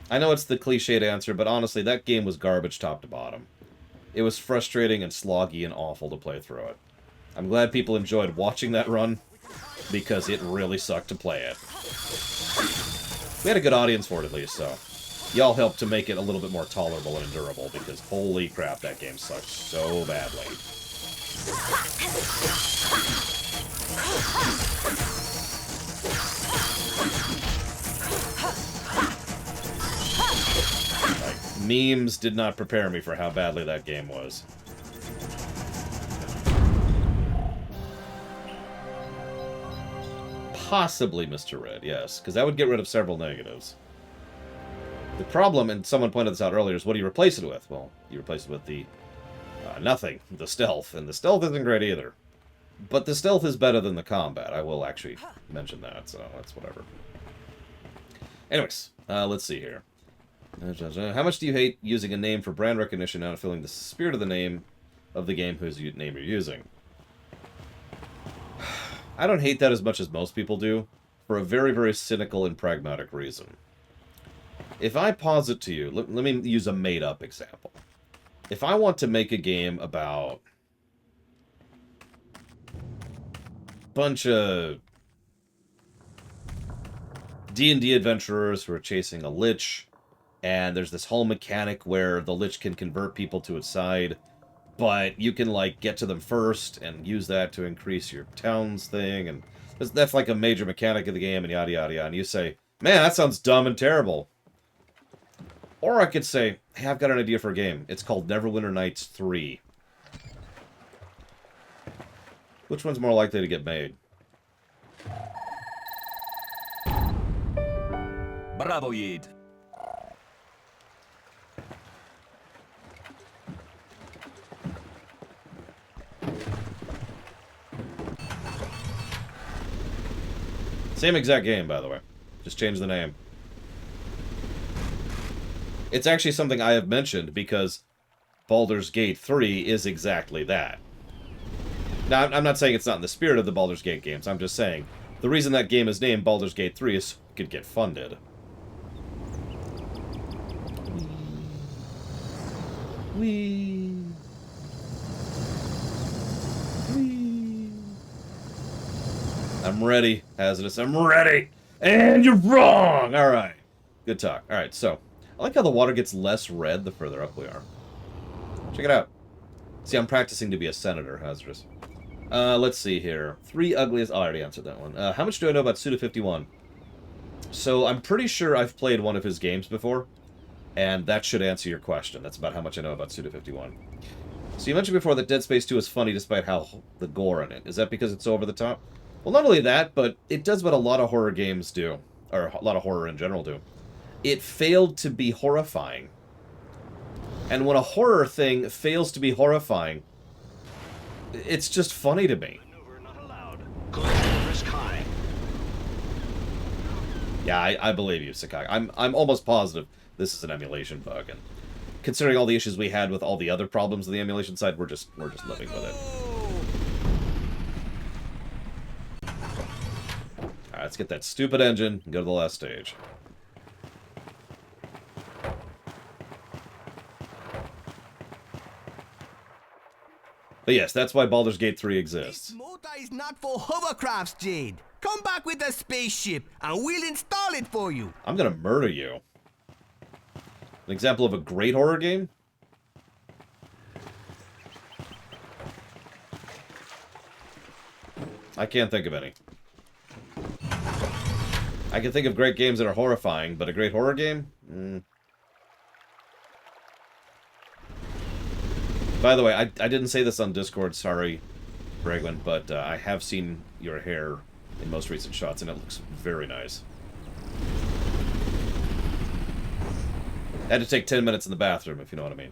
Speaker 2: I know it's the cliched answer, but honestly, that game was garbage top to bottom. It was frustrating and sloggy and awful to play through it. I'm glad people enjoyed watching that run, because it really sucked to play it. We had a good audience for it, at least, so... Y'all helped to make it a little bit more tolerable and endurable, because holy crap, that game sucked so badly. Like, memes did not prepare me for how badly that game was. Possibly Mr. Red, yes, because that would get rid of several negatives. The problem, and someone pointed this out earlier, is what do you replace it with? Well, you replace it with the nothing, the stealth, and the stealth isn't great either. But the stealth is better than the combat. I will actually mention that, so that's whatever. Anyways, let's see here. How much do you hate using a name for brand recognition and not feeling the spirit of the name of the game whose name you're using? I don't hate that as much as most people do, for a very, very cynical and pragmatic reason. If I posit to you, let me use a made-up example. If I want to make a game about a bunch of D&D adventurers who are chasing a lich, and there's this whole mechanic where the lich can convert people to its side, but you can, like, get to them first and use that to increase your town's thing, and that's like a major mechanic of the game, and yada yada yada, and you say, man, that sounds dumb and terrible. Or I could say, hey, I've got an idea for a game. It's called Neverwinter Nights 3. Which one's more likely to get made?
Speaker 7: Bravo, Yid.
Speaker 2: Same exact game, by the way. Just change the name. It's actually something I have mentioned because Baldur's Gate 3 is exactly that. Now, I'm not saying it's not in the spirit of the Baldur's Gate games. I'm just saying the reason that game is named Baldur's Gate 3 is so it could get funded. Whee! Whee! I'm ready, Hazardous. I'm ready! And you're wrong! Alright. Good talk. Alright, so... I like how the water gets less red the further up we are. Check it out. See, I'm practicing to be a senator, Hazardous. Let's see here. Three ugliest... Oh, I already answered that one. How much do I know about Suda51? So, I'm pretty sure I've played one of his games before. And that should answer your question. That's about how much I know about Suda51. So, you mentioned before that Dead Space 2 is funny despite how the gore in it. Is that because it's over the top? Well, not only that, but it does what a lot of horror games do. Or a lot of horror in general do. It failed to be horrifying. And when a horror thing fails to be horrifying, it's just funny to me. Yeah, I believe you, Sakai. I'm almost positive this is an emulation bug, and considering all the issues we had with all the other problems on the emulation side, we're just living with it. Alright, let's get that stupid engine and go to the last stage. But yes, that's why Baldur's Gate 3 exists.
Speaker 7: This motor is not for hovercrafts, Jade. Come back with a spaceship, and we'll install it for you.
Speaker 2: I'm gonna murder you. An example of a great horror game? I can't think of any. I can think of great games that are horrifying, but a great horror game? By the way, I didn't say this on Discord, sorry, Bregwin, but I have seen your hair in most recent shots, and it looks very nice. I had to take 10 minutes in the bathroom, if you know what I mean.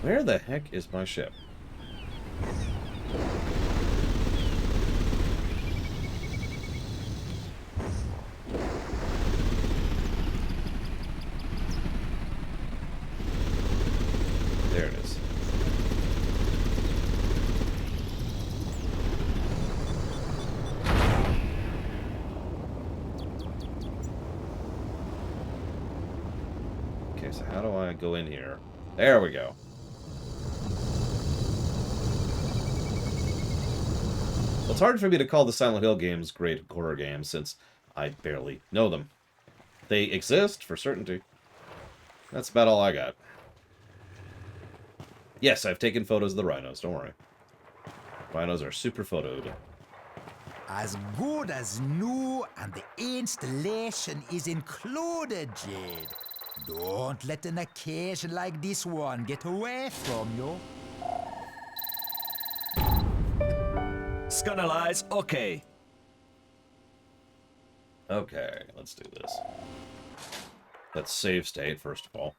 Speaker 2: Where the heck is my ship? There it is. Okay, so how do I go in here? There we go. Well, it's hard for me to call the Silent Hill games great horror games, since I barely know them. They exist, for certainty. That's about all I got. Yes, I've taken photos of the rhinos, don't worry. Rhinos are super photoed.
Speaker 11: As good as new, and the installation is included, Jade. Don't let an occasion like this one get away from you.
Speaker 12: Scanalyze, okay.
Speaker 2: Okay, let's do this. Let's save state, first of all.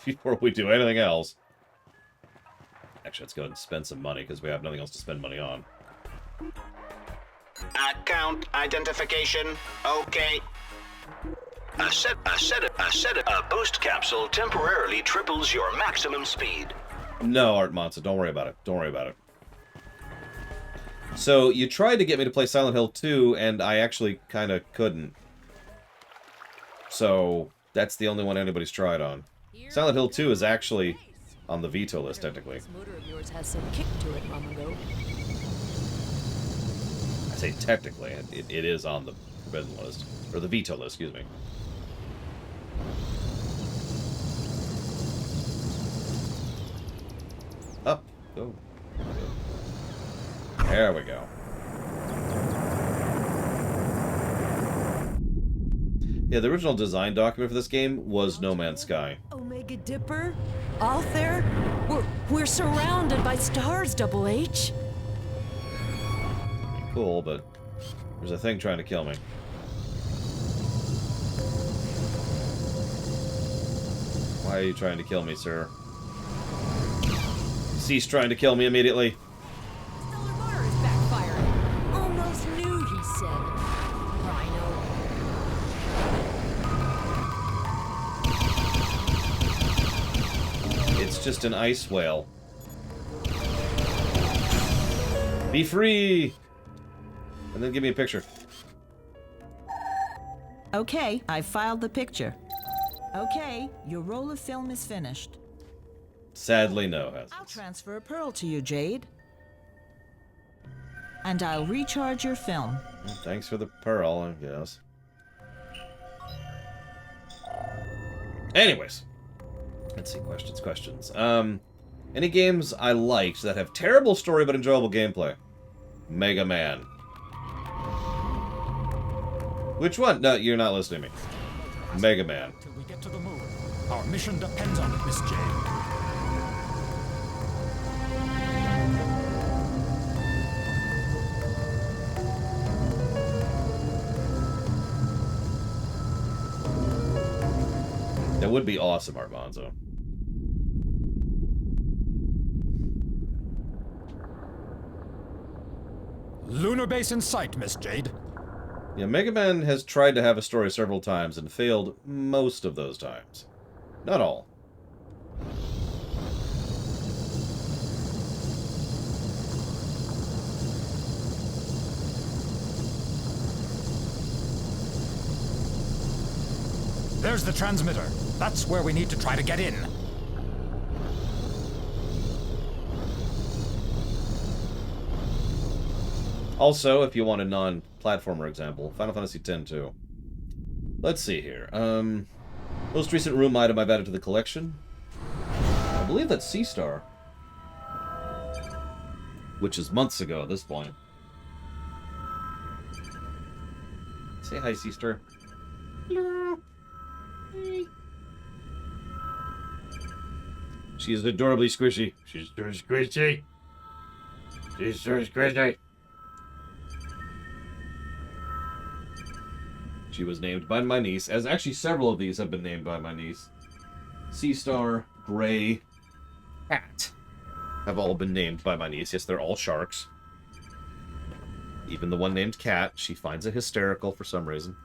Speaker 2: Before we do anything else. Actually, let's go ahead and spend some money, because we have nothing else to spend money on.
Speaker 13: Account identification, okay. A boost capsule temporarily triples your maximum speed.
Speaker 2: No, Art Monza, don't worry about it. Don't worry about it. So, you tried to get me to play Silent Hill 2, and I actually kind of couldn't. So, that's the only one anybody's tried on. Silent Hill 2 is actually on the veto list, technically.
Speaker 5: This motor of yours has some kick to it, Mamago.
Speaker 2: I say technically, it is on the forbidden list. Or the veto list, excuse me. Up. Go. There we go. Yeah, the original design document for this game was No Man's Sky.
Speaker 5: Omega Dipper? Out there? We're surrounded by stars, Double H.
Speaker 2: Cool, but there's a thing trying to kill me. Why are you trying to kill me, sir? Cease trying to kill me immediately.
Speaker 5: Stellar motor is backfiring. Almost knew, he said. Rhino.
Speaker 2: It's just an ice whale. Be free! And then give me a picture.
Speaker 10: Okay, I filed the picture. Okay, your roll of film is finished.
Speaker 2: Sadly, no,
Speaker 10: I'll
Speaker 2: Hazards.
Speaker 10: transfer a pearl to you, Jade. And I'll recharge your film.
Speaker 2: Thanks for the pearl, I guess. Anyways. Let's see, questions. Any games I liked that have terrible story but enjoyable gameplay? Mega Man. Which one? No, you're not listening to me. Mega Man.
Speaker 1: Till we get to the moon. Our mission depends on it, Miss Jade.
Speaker 2: That would be awesome, Armanzo.
Speaker 1: Lunar base in sight, Miss Jade.
Speaker 2: Yeah, Mega Man has tried to have a story several times and failed most of those times. Not all.
Speaker 1: There's the transmitter. That's where we need to try to get in.
Speaker 2: Also, if you want a non-platformer example, Final Fantasy X too. Let's see here. Most recent room item I've added to the collection. I believe that's Sea-Star. Which is months ago at this point. Say hi, Sea-Star. Hello. Hey. She is adorably squishy. She's so squishy. She's so squishy. She was named by my niece, as actually several of these have been named by my niece. Sea-Star, Gray, Cat have all been named by my niece. Yes, they're all sharks. Even the one named Cat, she finds it hysterical for some reason.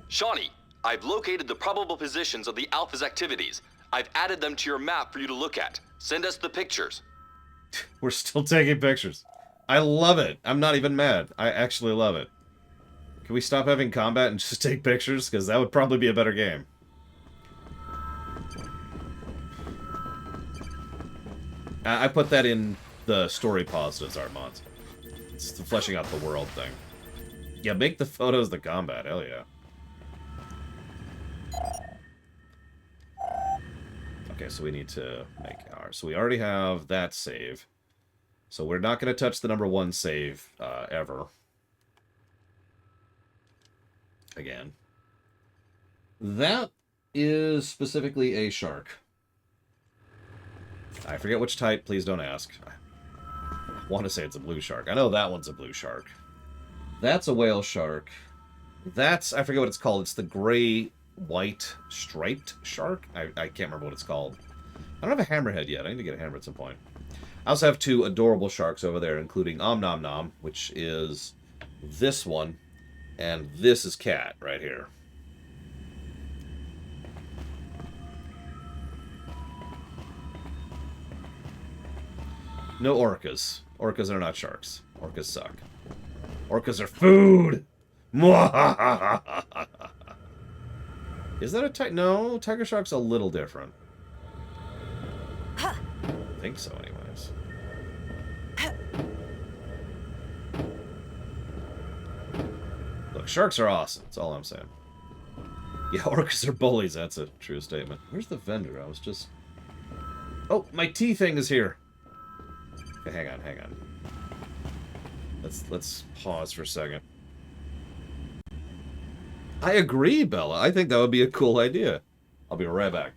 Speaker 6: Shawnee, I've located the probable positions of the Alpha's activities. I've added them to your map for you to look at. Send us the pictures.
Speaker 2: We're still taking pictures. I love it. I'm not even mad. I actually love it. Can we stop having combat and just take pictures? Because that would probably be a better game. I put that in the story positives are mods. It's the fleshing out the world thing. Yeah, make the photos the combat. Hell yeah. Okay, so we need to make ours. So we already have that save. So we're not going to touch the number 1 save ever. Again. That is specifically a shark. I forget which type, please don't ask. I want to say it's a blue shark. I know that one's a blue shark. That's a whale shark. That's, I forget what it's called. It's the gray-white striped shark? I can't remember what it's called. I don't have a hammerhead yet. I need to get a hammer at some point. I also have 2 adorable sharks over there, including Om Nom Nom, which is this one, and this is Cat right here. No orcas. Orcas are not sharks. Orcas suck. Orcas are food! Is that a tiger? No, tiger shark's a little different. I think so, anyways. Look, sharks are awesome. That's all I'm saying. Yeah, orcas are bullies. That's a true statement. Where's the vendor? I was just... Oh, my tea thing is here. Okay, hang on. Let's pause for a second. I agree, Bella. I think that would be a cool idea. I'll be right back.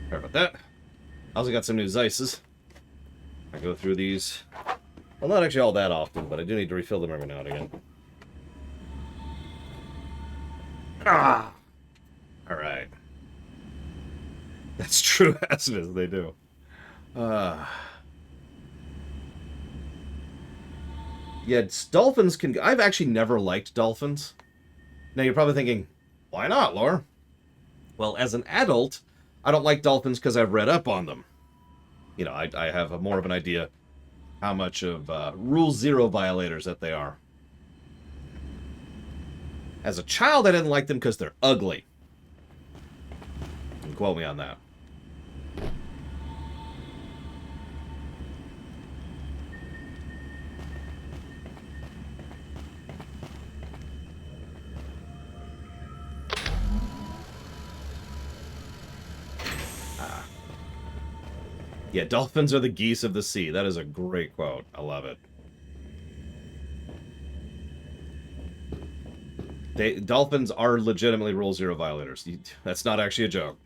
Speaker 2: Sorry about that. I also got some new Zeisses. I go through these. Well, not actually all that often, but I do need to refill them every now and again. Ah! Alright. That's true as it is, they do. Yeah, dolphins can... I've actually never liked dolphins. Now, you're probably thinking, why not, Lore? Well, as an adult, I don't like dolphins because I've read up on them. You know, I have more of an idea how much of Rule 0 violators that they are. As a child, I didn't like them because they're ugly. You can quote me on that. Yeah, dolphins are the geese of the sea. That is a great quote. I love it. Dolphins are legitimately Rule 0 violators. That's not actually a joke.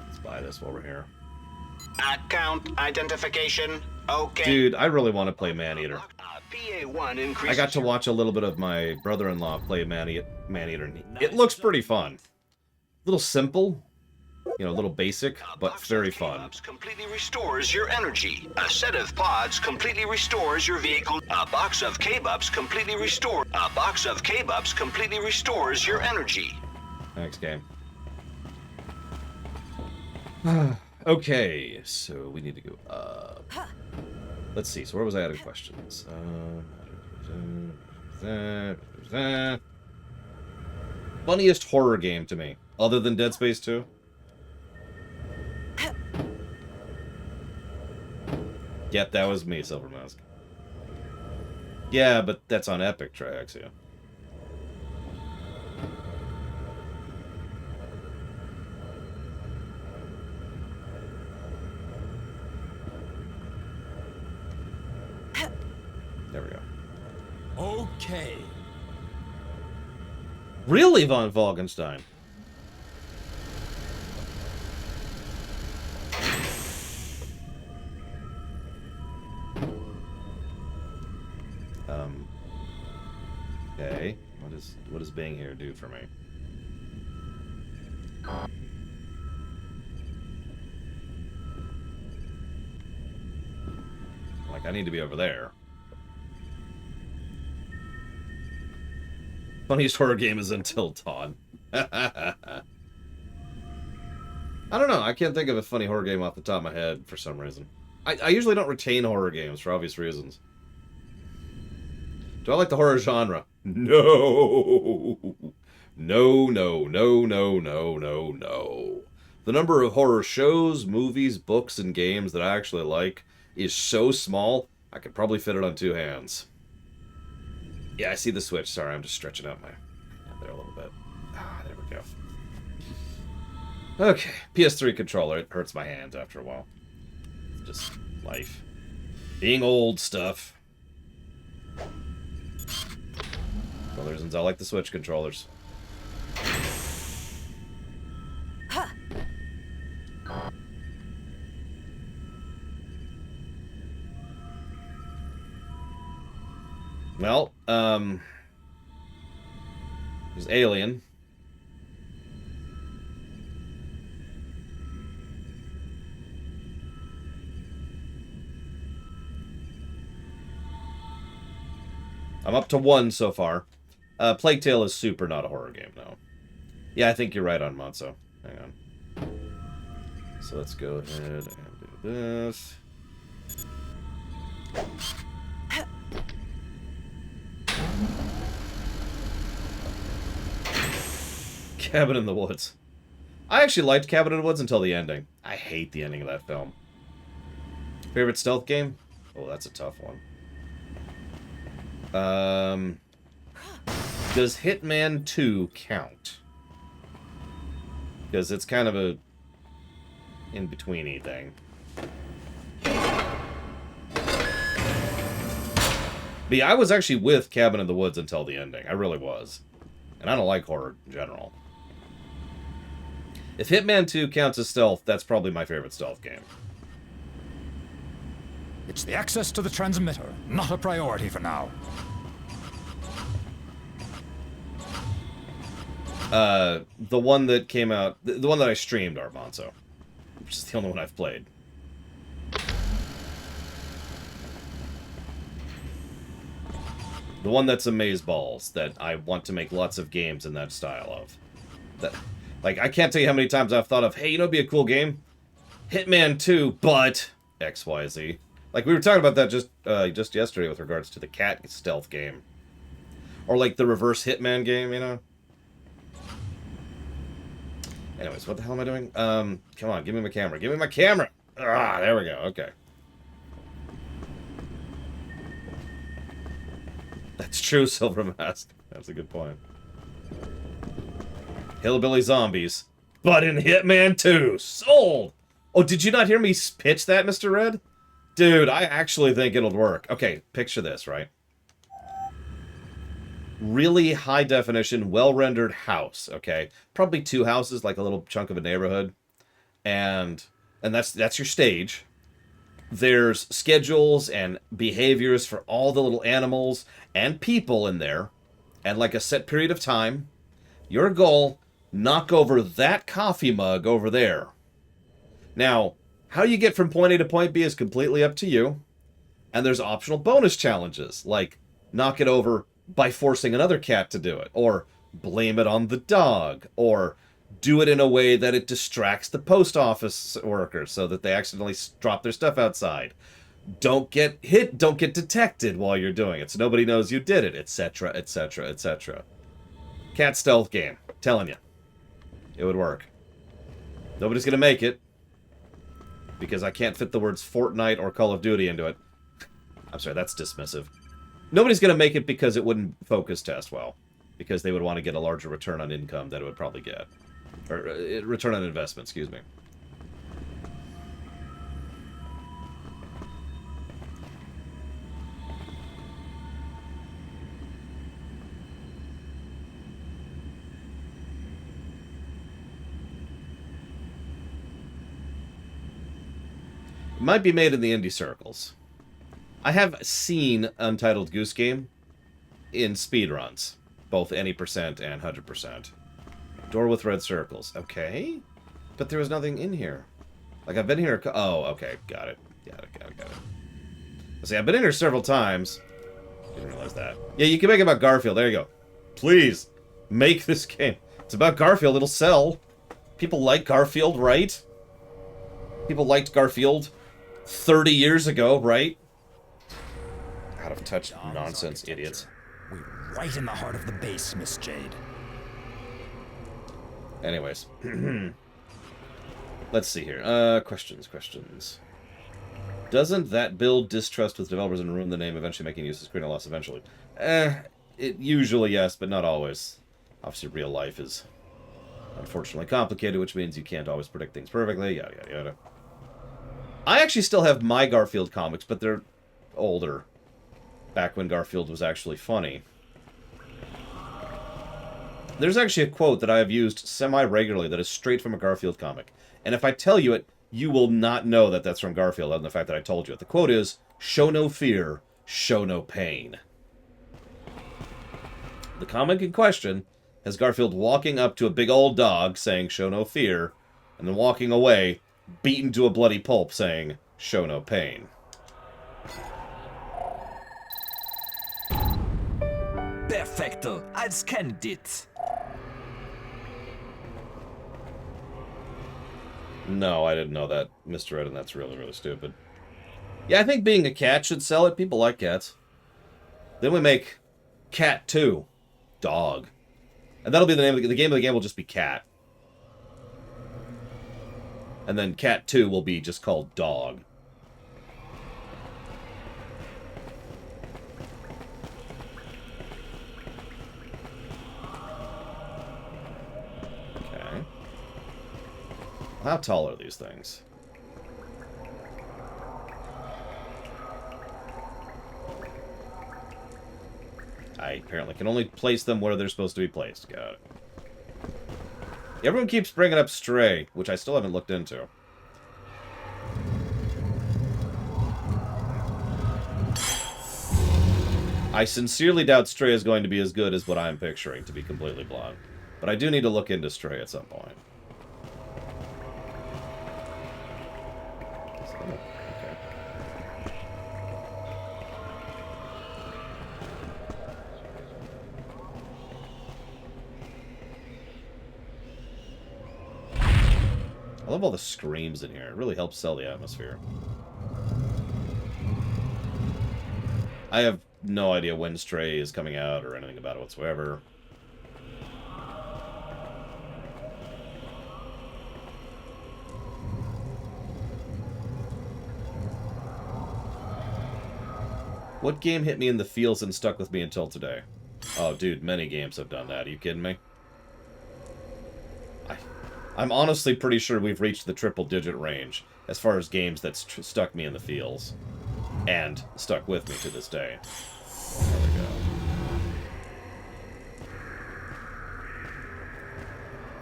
Speaker 2: Let's buy this while we're here.
Speaker 13: Account identification. Okay.
Speaker 2: Dude, I really want to play Maneater.
Speaker 13: PA1
Speaker 2: I
Speaker 13: increases.
Speaker 2: got to watch a little bit of my brother-in-law play Maneater. It looks pretty fun. A little simple. You know, a little basic, but very fun.
Speaker 13: Completely restores your energy. A set of pods completely restores your vehicle. A box of K-Bups completely restores. A box of K-Bups completely restores your energy.
Speaker 2: Next game. Okay, so we need to go up. Let's see, so where was I at in questions? Funniest horror game to me, other than Dead Space 2? Yep, that was me, Silver Mask. Yeah, but that's on Epic Tracks, yeah. There we go.
Speaker 1: Okay.
Speaker 2: Really, Von Falkenstein? Okay. What does being here do for me? Like, I need to be over there. Funniest horror game is Until Dawn. I don't know. I can't think of a funny horror game off the top of my head for some reason. I usually don't retain horror games for obvious reasons. Do I like the horror genre? No. No, no, no, no, no, no, no. The number of horror shows, movies, books, and games that I actually like is so small, I could probably fit it on 2 hands. Yeah, I see the switch. Sorry, I'm just stretching out my hand there a little bit. Ah, there we go. Okay, PS3 controller. It hurts my hands after a while. It's just life. Being old stuff. One of the reasons I like the Switch controllers. Well, there's Alien. I'm up to 1 so far. Plague Tale is super not a horror game, no. Yeah, I think you're right on Monzo. Hang on. So let's go ahead and do this. Cabin in the Woods. I actually liked Cabin in the Woods until the ending. I hate the ending of that film. Favorite stealth game? Oh, that's a tough one. Does Hitman 2 count? Because it's kind of a in-betweeny thing. But yeah, I was actually with Cabin in the Woods until the ending. I really was. And I don't like horror in general. If Hitman 2 counts as stealth, that's probably my favorite stealth game.
Speaker 1: It's the access to the transmitter, not a priority for now.
Speaker 2: The one that came out, the one that I streamed, Armanzo, which is the only one I've played. The one that's amazeballs, that I want to make lots of games in that style of. That, like, I can't tell you how many times I've thought of, hey, you know, it'd be a cool game? Hitman 2, but XYZ. Like, we were talking about that just yesterday with regards to the cat stealth game. Or, like, the reverse Hitman game, you know? Anyways, what the hell am I doing? Come on, give me my camera. Give me my camera! Ah, there we go, okay. That's true, Silver Mask. That's a good point. Hillbilly Zombies. But in Hitman 2! Sold! Oh, did you not hear me pitch that, Mr. Red? Dude, I actually think it'll work. Okay, picture this, right? Really high definition, well-rendered house, okay? Probably 2 houses, like a little chunk of a neighborhood. And that's your stage. There's schedules and behaviors for all the little animals and people in there. And like a set period of time. Your goal, knock over that coffee mug over there. Now, how you get from point A to point B is completely up to you. And there's optional bonus challenges, like knock it over by forcing another cat to do it, or blame it on the dog, or do it in a way that it distracts the post office workers so that they accidentally drop their stuff outside. Don't get hit, don't get detected while you're doing it, so nobody knows you did it, etc., etc., etc. Cat stealth game. Telling you. It would work. Nobody's gonna make it, because I can't fit the words Fortnite or Call of Duty into it. I'm sorry, that's dismissive. Nobody's going to make it because it wouldn't focus test well. Because they would want to get a larger return on income than it would probably get. Or return on investment, excuse me. It might be made in the indie circles. I have seen Untitled Goose Game in speedruns, both any percent and 100%. Door with red circles. Okay. But there was nothing in here. Like, I've been here... Oh, okay. Got it. Got it. See, I've been in here several times. Didn't realize that. Yeah, you can make it about Garfield. There you go. Please, make this game. It's about Garfield. It'll sell. People like Garfield, right? People liked Garfield 30 years ago, right? Out of touch nonsense, idiots.
Speaker 1: We're right in the heart of the base, Miss Jade.
Speaker 2: Anyways. Let's see here. Questions. Doesn't that build distrust with developers and ruin the name, eventually making use of screen loss eventually? It usually, yes, but not always. Obviously, real life is unfortunately complicated, which means you can't always predict things perfectly, yada, yada, yada. I actually still have my Garfield comics, but they're older. Back when Garfield was actually funny. There's actually a quote that I have used semi-regularly that is straight from a Garfield comic. And if I tell you it, you will not know that that's from Garfield, other than the fact that I told you it. The quote is, "Show no fear, show no pain." The comic in question has Garfield walking up to a big old dog saying, "Show no fear," and then walking away, beaten to a bloody pulp saying, "Show no pain."
Speaker 12: Perfecto, als Candid.
Speaker 2: No, I didn't know that, Mr. Ed, and that's really, really stupid. Yeah, I think being a cat should sell it. People like cats. Then we make Cat 2. Dog. And that'll be the name of the game. The game will just be Cat. And then Cat 2 will be just called Dog. Okay. How tall are these things? I apparently can only place them where they're supposed to be placed. Got it. Everyone keeps bringing up Stray, which I still haven't looked into. I sincerely doubt Stray is going to be as good as what I'm picturing, to be completely blunt. But I do need to look into Stray at some point. I love all the screams in here. It really helps sell the atmosphere. I have no idea when Stray is coming out or anything about it whatsoever. What game hit me in the feels and stuck with me until today? Oh, dude, many games have done that. Are you kidding me? I'm honestly pretty sure we've reached the triple-digit range. as far as games that stuck me in the feels and stuck with me to this day. There we go.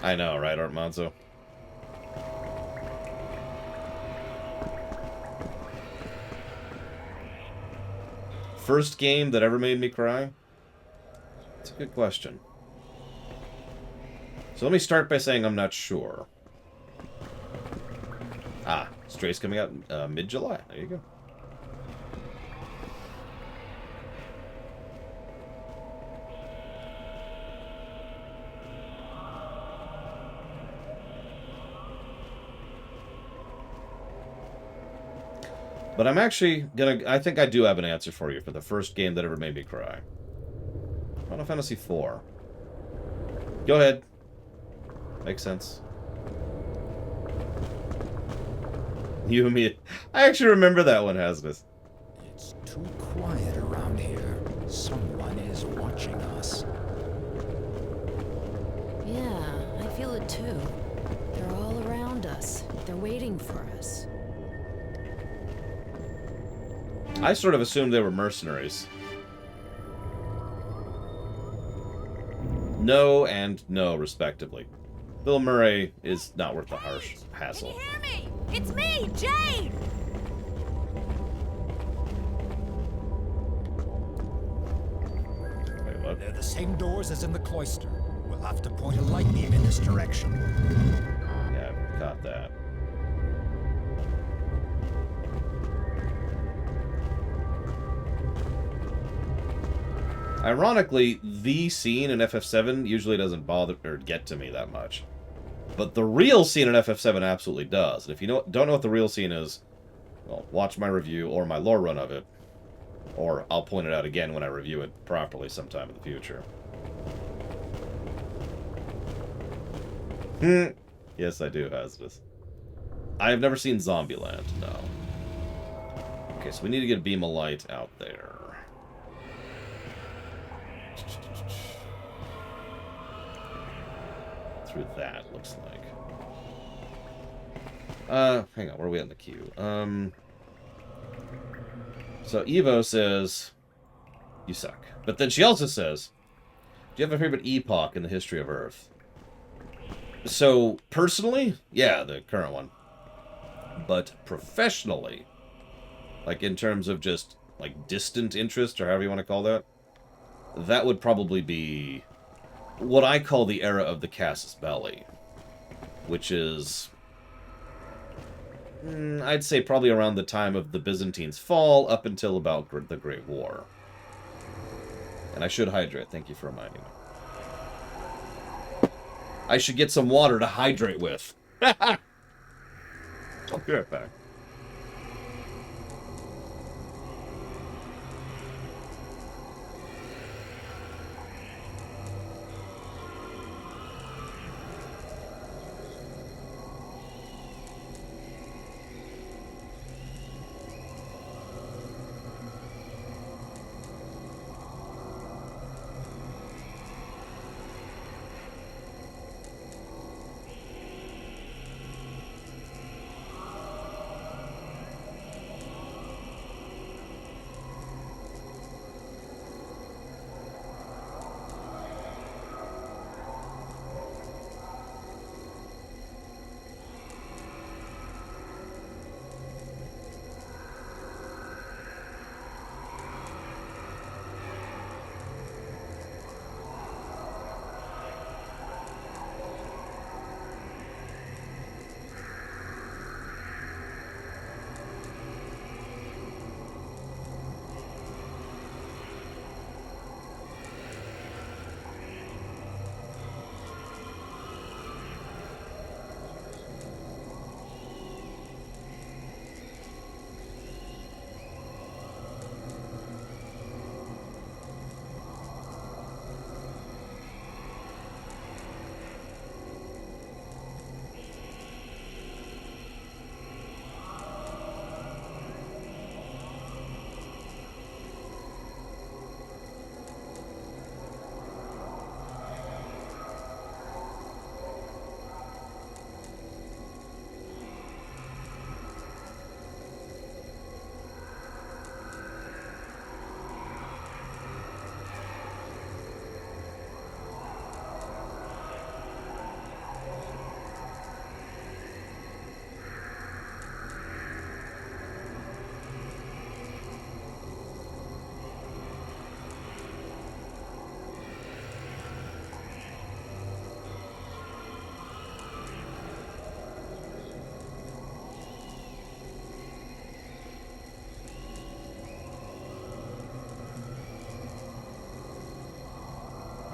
Speaker 2: I know, right, Art Monzo? First game that ever made me cry? That's a good question. So let me start by saying I'm not sure. Ah, Stray's coming out mid-July. There you go. But I'm actually gonna... I think I do have an answer for you for the first game that ever made me cry. Final Fantasy IV. Go ahead. Makes sense. You and me. I actually remember that one, Hasness.
Speaker 1: It's too quiet around here. Someone is watching us.
Speaker 5: Yeah, I feel it too. They're all around us. They're waiting for us.
Speaker 2: I sort of assumed they were mercenaries. No and no, respectively. Bill Murray is not worth the harsh hassle.
Speaker 14: Can you hear me? It's me, Jade!
Speaker 2: Wait, what?
Speaker 1: They're the same doors as in the cloister. We'll have to point a light beam in this direction.
Speaker 2: Yeah, I caught that. Ironically, the scene in FF7 usually doesn't bother or get to me that much. But the real scene in FF7 absolutely does. And if you don't know what the real scene is, well, watch my review or my lore run of it. Or I'll point it out again when I review it properly sometime in the future. Yes, I do, Hasbus. I have never seen Zombieland, no. Okay, so we need to get a beam of light out there. Through that, looks like. Hang on, where are we on the queue? So Evo says, you suck. But then she also says, do you have a favorite epoch in the history of Earth? So, personally, yeah, the current one. But professionally, like in terms of just, like, distant interest, or however you want to call that, that would probably be what I call the era of the Casus Belli, which is, I'd say probably around the time of the Byzantines' fall up until about the Great War. And I should hydrate. Thank you for reminding me. I should get some water to hydrate with. I'll be right back.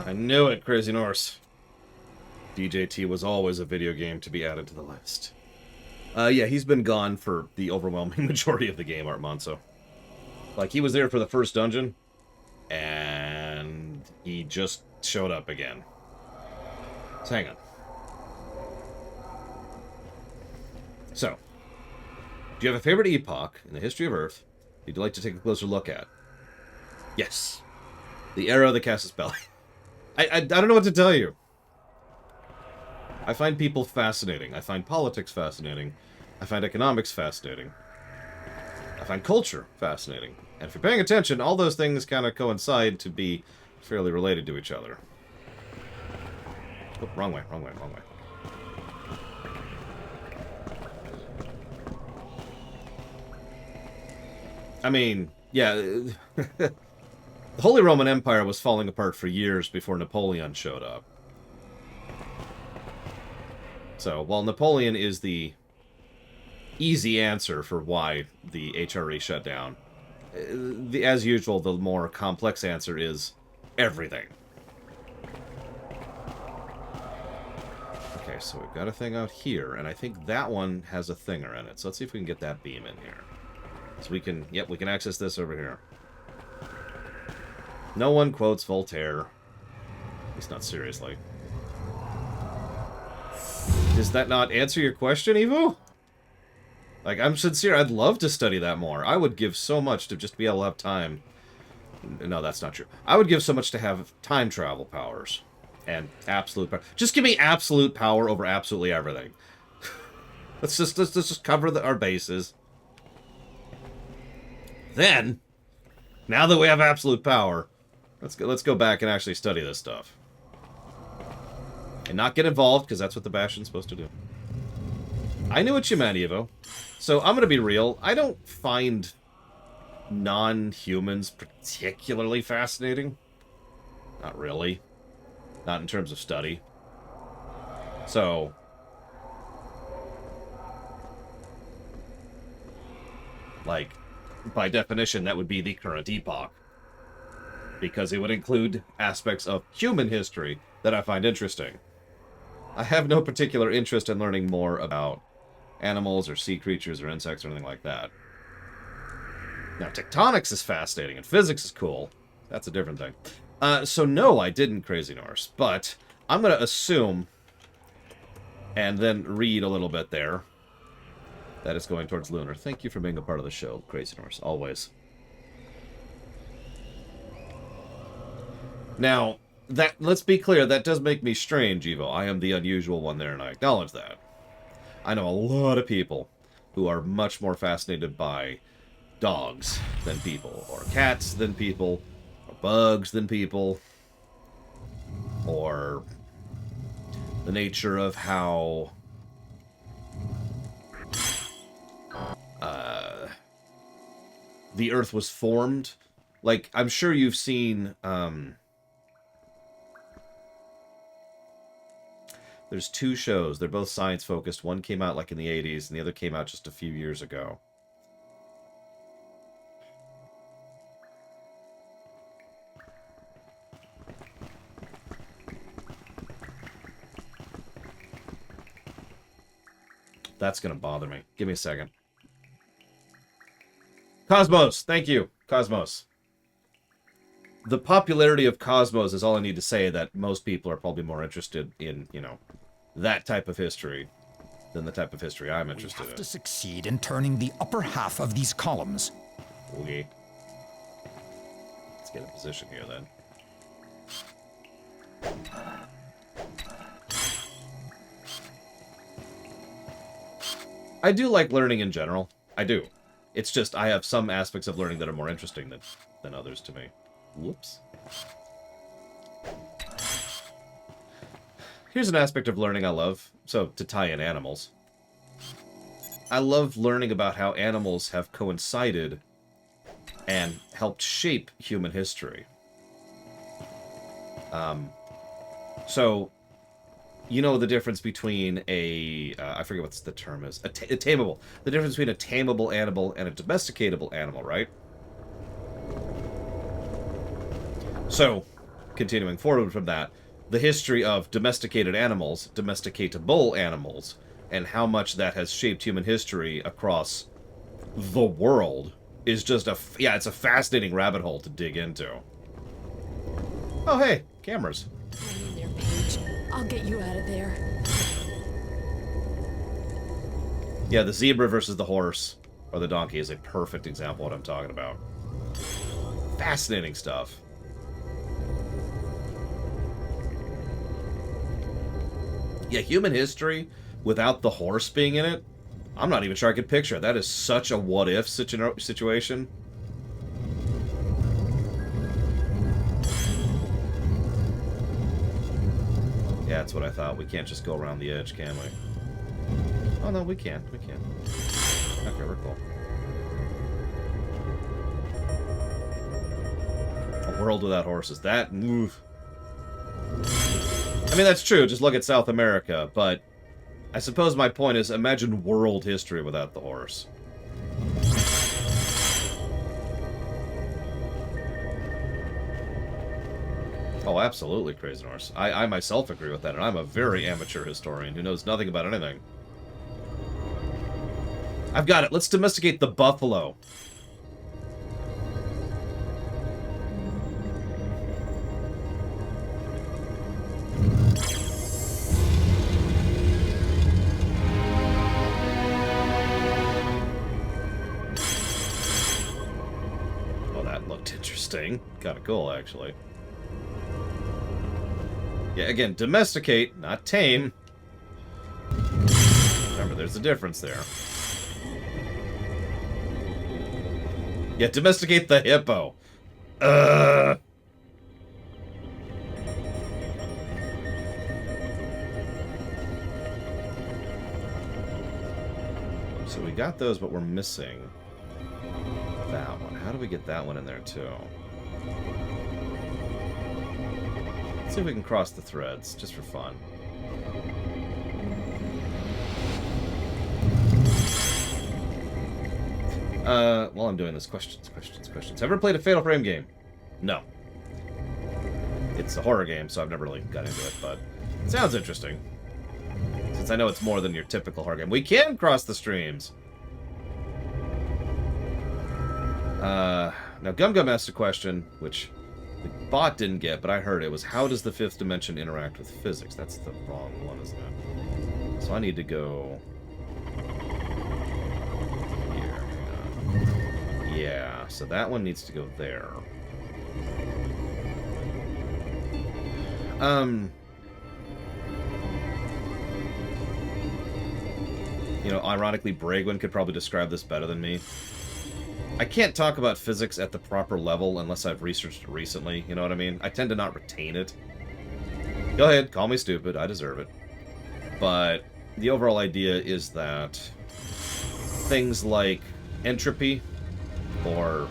Speaker 2: I knew it, Crazy Norse. DJT was always a video game to be added to the list. Yeah, he's been gone for the overwhelming majority of the game, Art Monso. Like, he was there for the first dungeon, and he just showed up again. So, hang on. So, do you have a favorite epoch in the history of Earth you'd like to take a closer look at? Yes. The era of the Casus Belli. I don't know what to tell you. I find people fascinating. I find politics fascinating. I find economics fascinating. I find culture fascinating. And if you're paying attention, all those things kind of coincide to be fairly related to each other. Oh, wrong way, wrong way, wrong way. I mean, yeah, the Holy Roman Empire was falling apart for years before Napoleon showed up. So, while Napoleon is the easy answer for why the HRE shut down, as usual, the more complex answer is everything. Okay, so we've got a thing out here, and I think that one has a thinger in it. So let's see if we can get that beam in here. So we can, yep, we can access this over here. No one quotes Voltaire. At least not seriously. Does that not answer your question, Evo? Like, I'm sincere. I'd love to study that more. I would give so much to just be able to have time. No, that's not true. I would give so much to have time travel powers. And absolute power. Just give me absolute power over absolutely everything. let's just cover our bases. Then, now that we have absolute power, let's go back and actually study this stuff. And not get involved, because that's what the Bastion's supposed to do. I knew what you meant, Evo. So, I'm going to be real. I don't find non-humans particularly fascinating. Not really. Not in terms of study. So, like, by definition, that would be the current epoch. Because it would include aspects of human history that I find interesting. I have no particular interest in learning more about animals or sea creatures or insects or anything like that. Now, tectonics is fascinating and physics is cool. That's a different thing. So no, I didn't, Crazy Norse, but I'm going to assume, and then read a little bit there, that it's going towards lunar. Thank you for being a part of the show, Crazy Norse, always. Now, let's be clear, that does make me strange, Evo. I am the unusual one there, and I acknowledge that. I know a lot of people who are much more fascinated by dogs than people, or cats than people, or bugs than people, or the nature of how the Earth was formed. Like, I'm sure you've seen, there's two shows. They're both science-focused. One came out, like, in the 80s, and the other came out just a few years ago. That's gonna bother me. Give me a second. Cosmos! Thank you, Cosmos. The popularity of Cosmos is all I need to say, that most people are probably more interested in, you know, that type of history than the type of history I'm interested in.
Speaker 1: We have to succeed in turning the upper half of these columns.
Speaker 2: Okay. Let's get in position here, then. I do like learning in general. I do. It's just I have some aspects of learning that are more interesting than others to me. Whoops. Here's an aspect of learning I love. So, to tie in animals. I love learning about how animals have coincided and helped shape human history. So, you know the difference between a... I forget what the term is. A tameable. The difference between a tameable animal and a domesticatable animal, right? So, continuing forward from that, the history of domesticated animals, domesticatable animals, and how much that has shaped human history across the world is just it's a fascinating rabbit hole to dig into. Oh, hey, cameras.
Speaker 5: Hang in there, Paige. I'll get you out of there.
Speaker 2: Yeah, the zebra versus the horse, or the donkey, is a perfect example of what I'm talking about. Fascinating stuff. Yeah, human history, without the horse being in it, I'm not even sure I could picture it. That is such a what-if situation. Yeah, that's what I thought. We can't just go around the edge, can we? Oh, no, we can. We can. Okay, we're cool. A world without horses. That move. I mean, that's true. Just look at South America, but I suppose my point is, imagine world history without the horse. Oh, absolutely, Crazy Horse. I myself agree with that, and I'm a very amateur historian who knows nothing about anything. I've got it. Let's domesticate the buffalo. Interesting. Kind of cool, actually. Yeah, again, domesticate, not tame. Remember, there's a difference there. Yeah, domesticate the hippo. So we got those, but we're missing that one. How do we get that one in there, too? Let's see if we can cross the threads, just for fun. While I'm doing this, questions. Ever played a Fatal Frame game? No. It's a horror game, so I've never really got into it, but it sounds interesting. Since I know it's more than your typical horror game. We can cross the streams! Now Gum Gum asked a question, which the bot didn't get, but I heard it, was how does the fifth dimension interact with physics? That's the wrong one, isn't it? So I need to go here. Yeah, so that one needs to go there. You know, ironically, Bragwin could probably describe this better than me. I can't talk about physics at the proper level unless I've researched it recently, you know what I mean? I tend to not retain it. Go ahead, call me stupid, I deserve it. But the overall idea is that things like entropy or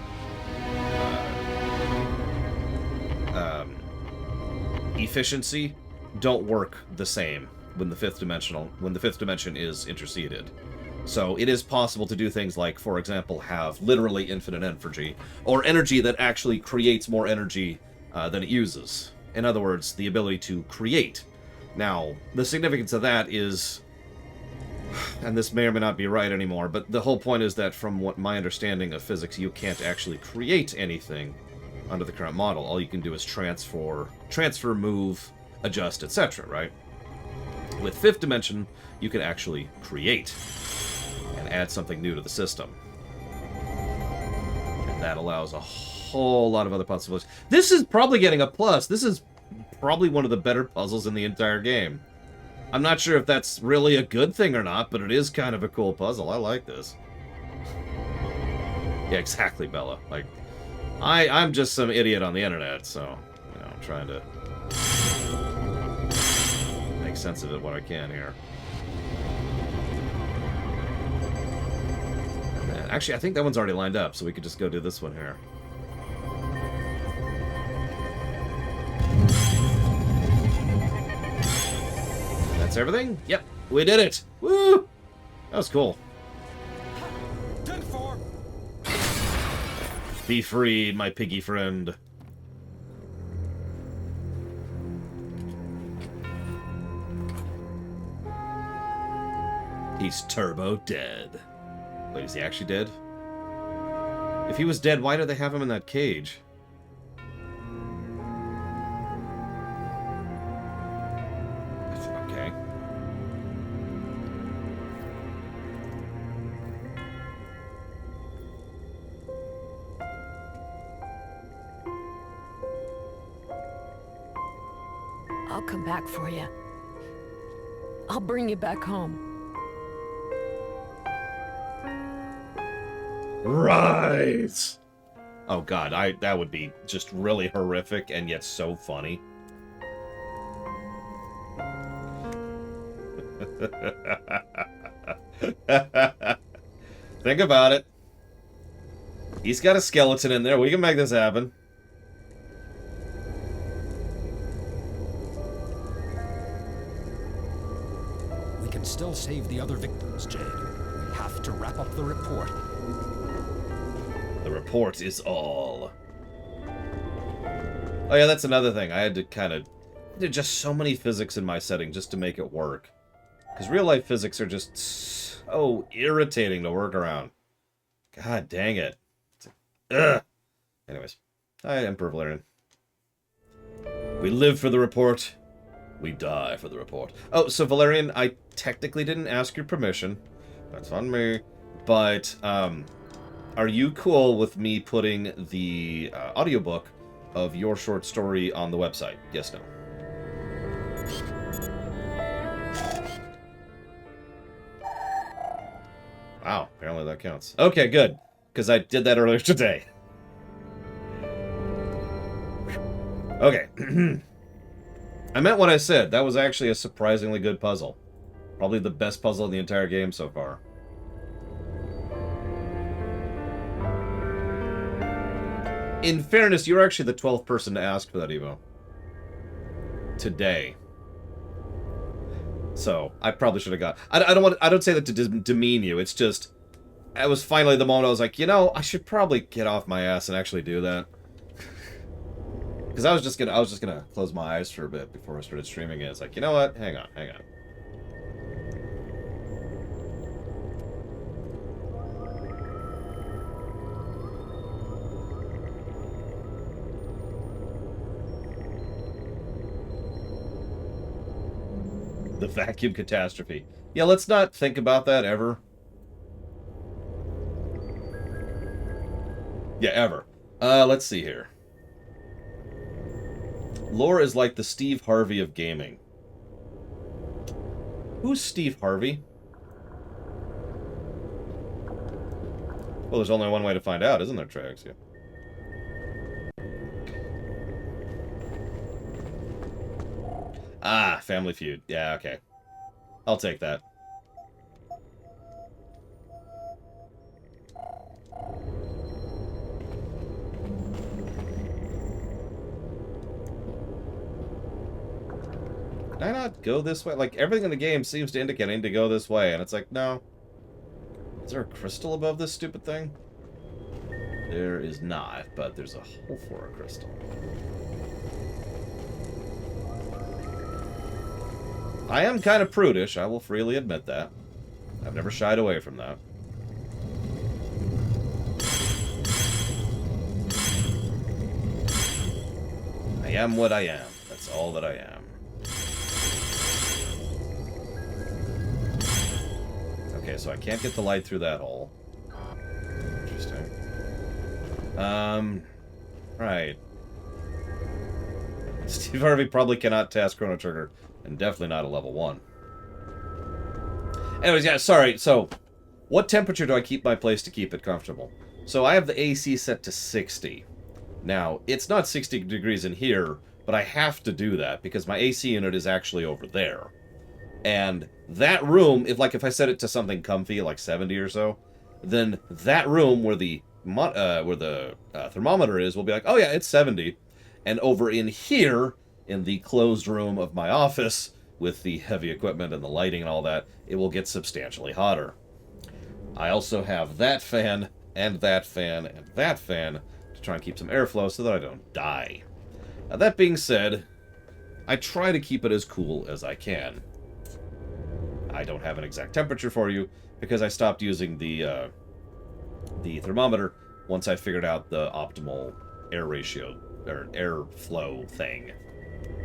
Speaker 2: efficiency don't work the same when the fifth dimension is interceded. So it is possible to do things like, for example, have literally infinite energy, or energy that actually creates more energy than it uses. In other words, the ability to create. Now, the significance of that is, and this may or may not be right anymore, but the whole point is that from what my understanding of physics, you can't actually create anything under the current model. All you can do is transfer, move, adjust, etc., right? With fifth dimension, you can actually create and add something new to the system. And that allows a whole lot of other possibilities. This is probably getting a plus. This is probably one of the better puzzles in the entire game. I'm not sure if that's really a good thing or not, but it is kind of a cool puzzle. I like this. Yeah, exactly, Bella. Like, I'm just some idiot on the internet, so, you know, I'm trying to make sense of it what I can here. Actually, I think that one's already lined up, so we could just go do this one here. That's everything? Yep, we did it! Woo! That was cool.
Speaker 1: 10-4.
Speaker 2: Be freed, my piggy friend. He's turbo dead. Wait, is he actually dead? If he was dead, why did they have him in that cage? Okay.
Speaker 5: I'll come back for you. I'll bring you back home.
Speaker 2: Right. Oh god, that would be just really horrific and yet so funny. Think about it. He's got a skeleton in there. We can make this happen.
Speaker 1: We can still save the other victims, Jade. We have to wrap up the report.
Speaker 2: The report is all. Oh yeah, that's another thing. I had to kind of... There's just so many physics in my setting just to make it work. Because real-life physics are just so irritating to work around. God dang it. Ugh. Anyways, I am Valerian. We live for the report. We die for the report. Oh, so Valerian, I technically didn't ask your permission. That's on me. But, are you cool with me putting the audiobook of your short story on the website? Yes, no? Wow, apparently that counts. Okay, good. Because I did that earlier today. Okay. I meant what I said. That was actually a surprisingly good puzzle. Probably the best puzzle in the entire game so far. In fairness, you're actually the 12th person to ask for that, Evo. Today. So, I probably should have got... I don't say that to demean you, it's just... It was finally the moment I was like, you know, I should probably get off my ass and actually do that. Because I was just gonna close my eyes for a bit before I started streaming it. It's like, you know what? Hang on. The vacuum catastrophe. Yeah, let's not think about that ever. Yeah, ever. Let's see here. Lore is like the Steve Harvey of gaming. Who's Steve Harvey? Well, there's only one way to find out, isn't there, Trax? Yeah. Ah, Family Feud. Yeah, okay. I'll take that. Can I not go this way? Like, everything in the game seems to indicate I need to go this way, and it's like, no. Is there a crystal above this stupid thing? There is not, but there's a hole for a crystal. I am kind of prudish, I will freely admit that. I've never shied away from that. I am what I am. That's all that I am. Okay, so I can't get the light through that hole. Interesting. Right. Steve Harvey probably cannot task Chrono Trigger, and definitely not a level 1. Anyways, yeah, sorry. So, what temperature do I keep my place to keep it comfortable? So, I have the AC set to 60. Now, it's not 60 degrees in here, but I have to do that because my AC unit is actually over there. And that room, if I set it to something comfy, like 70 or so, then that room where the thermometer is will be like, oh yeah, it's 70. And over in here, in the closed room of my office, with the heavy equipment and the lighting and all that, it will get substantially hotter. I also have that fan, and that fan, and that fan, to try and keep some airflow so that I don't die. Now, that being said, I try to keep it as cool as I can. I don't have an exact temperature for you because I stopped using the thermometer once I figured out the optimal air ratio, or airflow thing.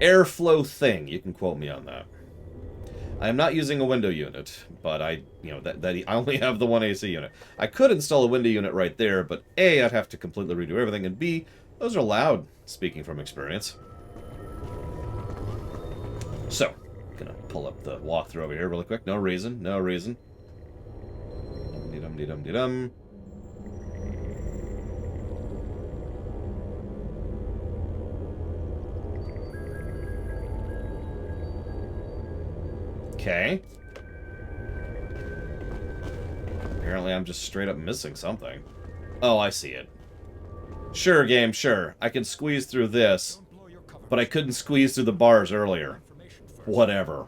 Speaker 2: Airflow thing, you can quote me on that. I am not using a window unit, but I only have the one AC unit. I could install a window unit right there, but A, I'd have to completely redo everything, and B, those are loud, speaking from experience. So, gonna pull up the walkthrough over here really quick. No reason, no reason. Dum-de-dum-de-dum-de-dum. Okay. Apparently I'm just straight up missing something. Oh, I see it. Sure, game, sure. I can squeeze through this, but I couldn't squeeze through the bars earlier. Whatever.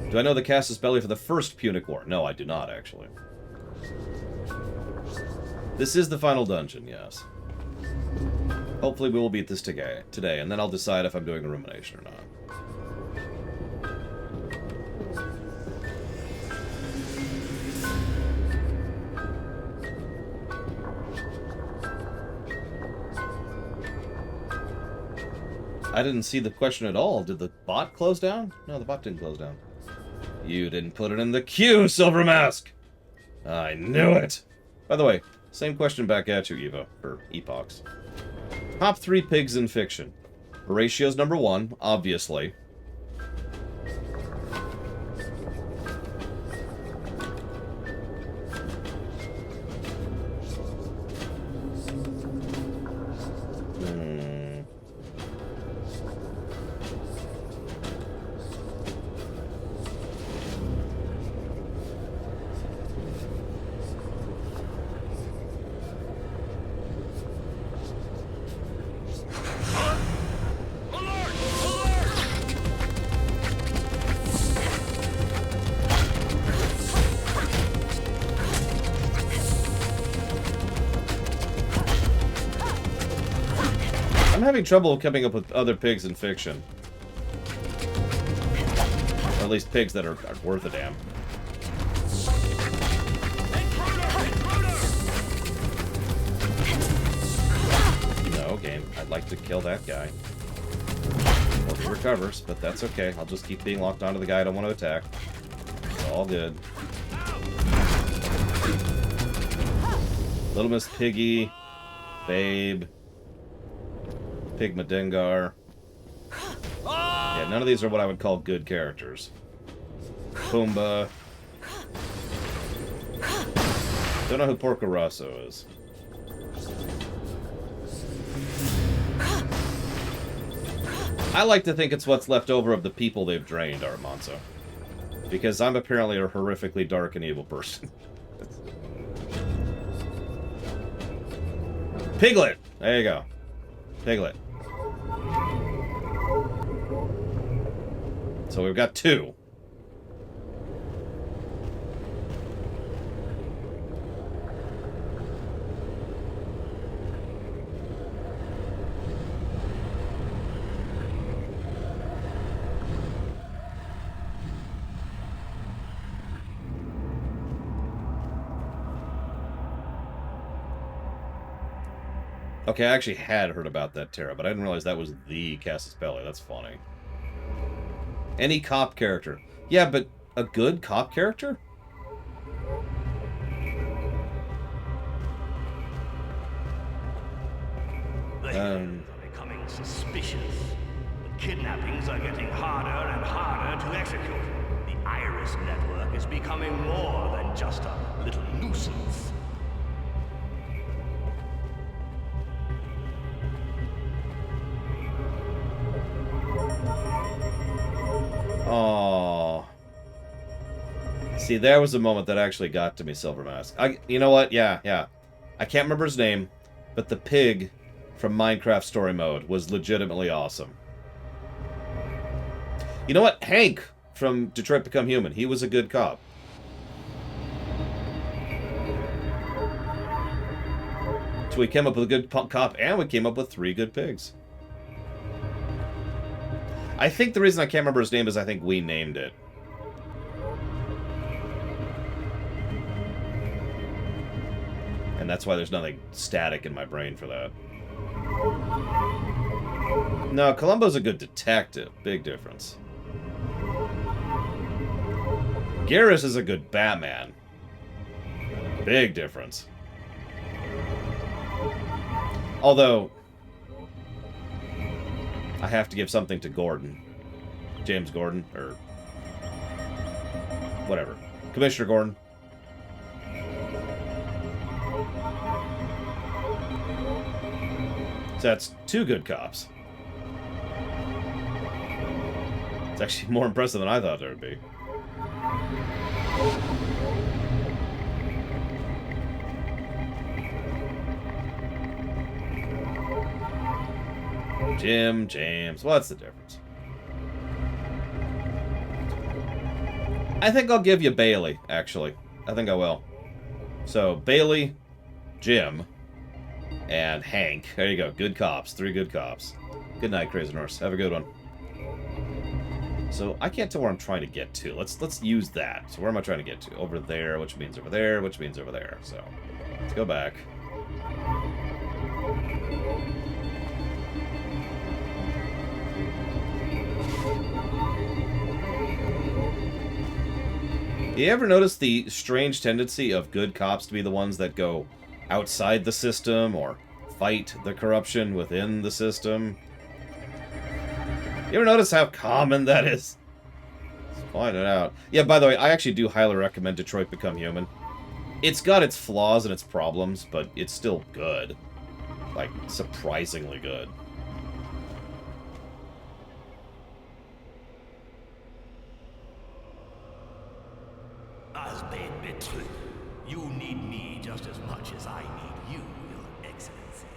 Speaker 2: Do I know the casus belli for the first Punic War? No, I do not, actually. This is the final dungeon, yes. Hopefully we will beat this today, and then I'll decide if I'm doing a rumination or not. I didn't see the question at all. Did the bot close down? No, the bot didn't close down. You didn't put it in the queue, Silver Mask! I knew it! By the way, same question back at you, Eva, or Epochs. Top 3 pigs in fiction. Horatio's number 1, obviously. I'm having trouble coming up with other pigs in fiction. Or at least pigs that are worth a damn. No, game. I'd like to kill that guy. Hope he recovers, but that's okay. I'll just keep being locked onto the guy I don't want to attack. It's all good. Little Miss Piggy. Babe. Pigma Dengar. Yeah, none of these are what I would call good characters. Pumbaa. Don't know who Porco Rosso is. I like to think it's what's left over of the people they've drained, Armanzo. Because I'm apparently a horrifically dark and evil person. Piglet! There you go. Piglet. So we've got 2. Okay, I actually had heard about that Terra, but I didn't realize that was the casus belli. That's funny. Any cop character. Yeah, but a good cop character?
Speaker 3: The Hills are becoming suspicious. The kidnappings are getting harder and harder to execute. The Iris network is becoming more than just a little nuisance.
Speaker 2: Aww. See, there was a moment that actually got to me, Silver Mask. You know what? Yeah. I can't remember his name, but the pig from Minecraft Story Mode was legitimately awesome. You know what? Hank from Detroit Become Human. He was a good cop. To we came up with a good cop, and we came up with 3 good pigs. I think the reason I can't remember his name is I think we named it. And that's why there's nothing static in my brain for that. No, Columbo's a good detective. Big difference. Garrus is a good Batman. Big difference. Although, I have to give something to Gordon. James Gordon, or whatever. Commissioner Gordon. So that's 2 good cops. It's actually more impressive than I thought there would be. Jim, James, what's the difference? I think I'll give you Bailey, actually. I think I will. So, Bailey, Jim, and Hank. There you go. Good cops. 3 good cops. Good night, Crazy Norse. Have a good one. So, I can't tell where I'm trying to get to. Let's use that. So, where am I trying to get to? Over there, which means over there, which means over there. So, let's go back. You ever notice the strange tendency of good cops to be the ones that go outside the system or fight the corruption within the system? You ever notice how common that is? Let's find it out. Yeah, by the way, I actually do highly recommend Detroit Become Human. It's got its flaws and its problems, but it's still good. Like, surprisingly good.
Speaker 12: As been betrayed, you need me just as much as I need you, Your Excellency.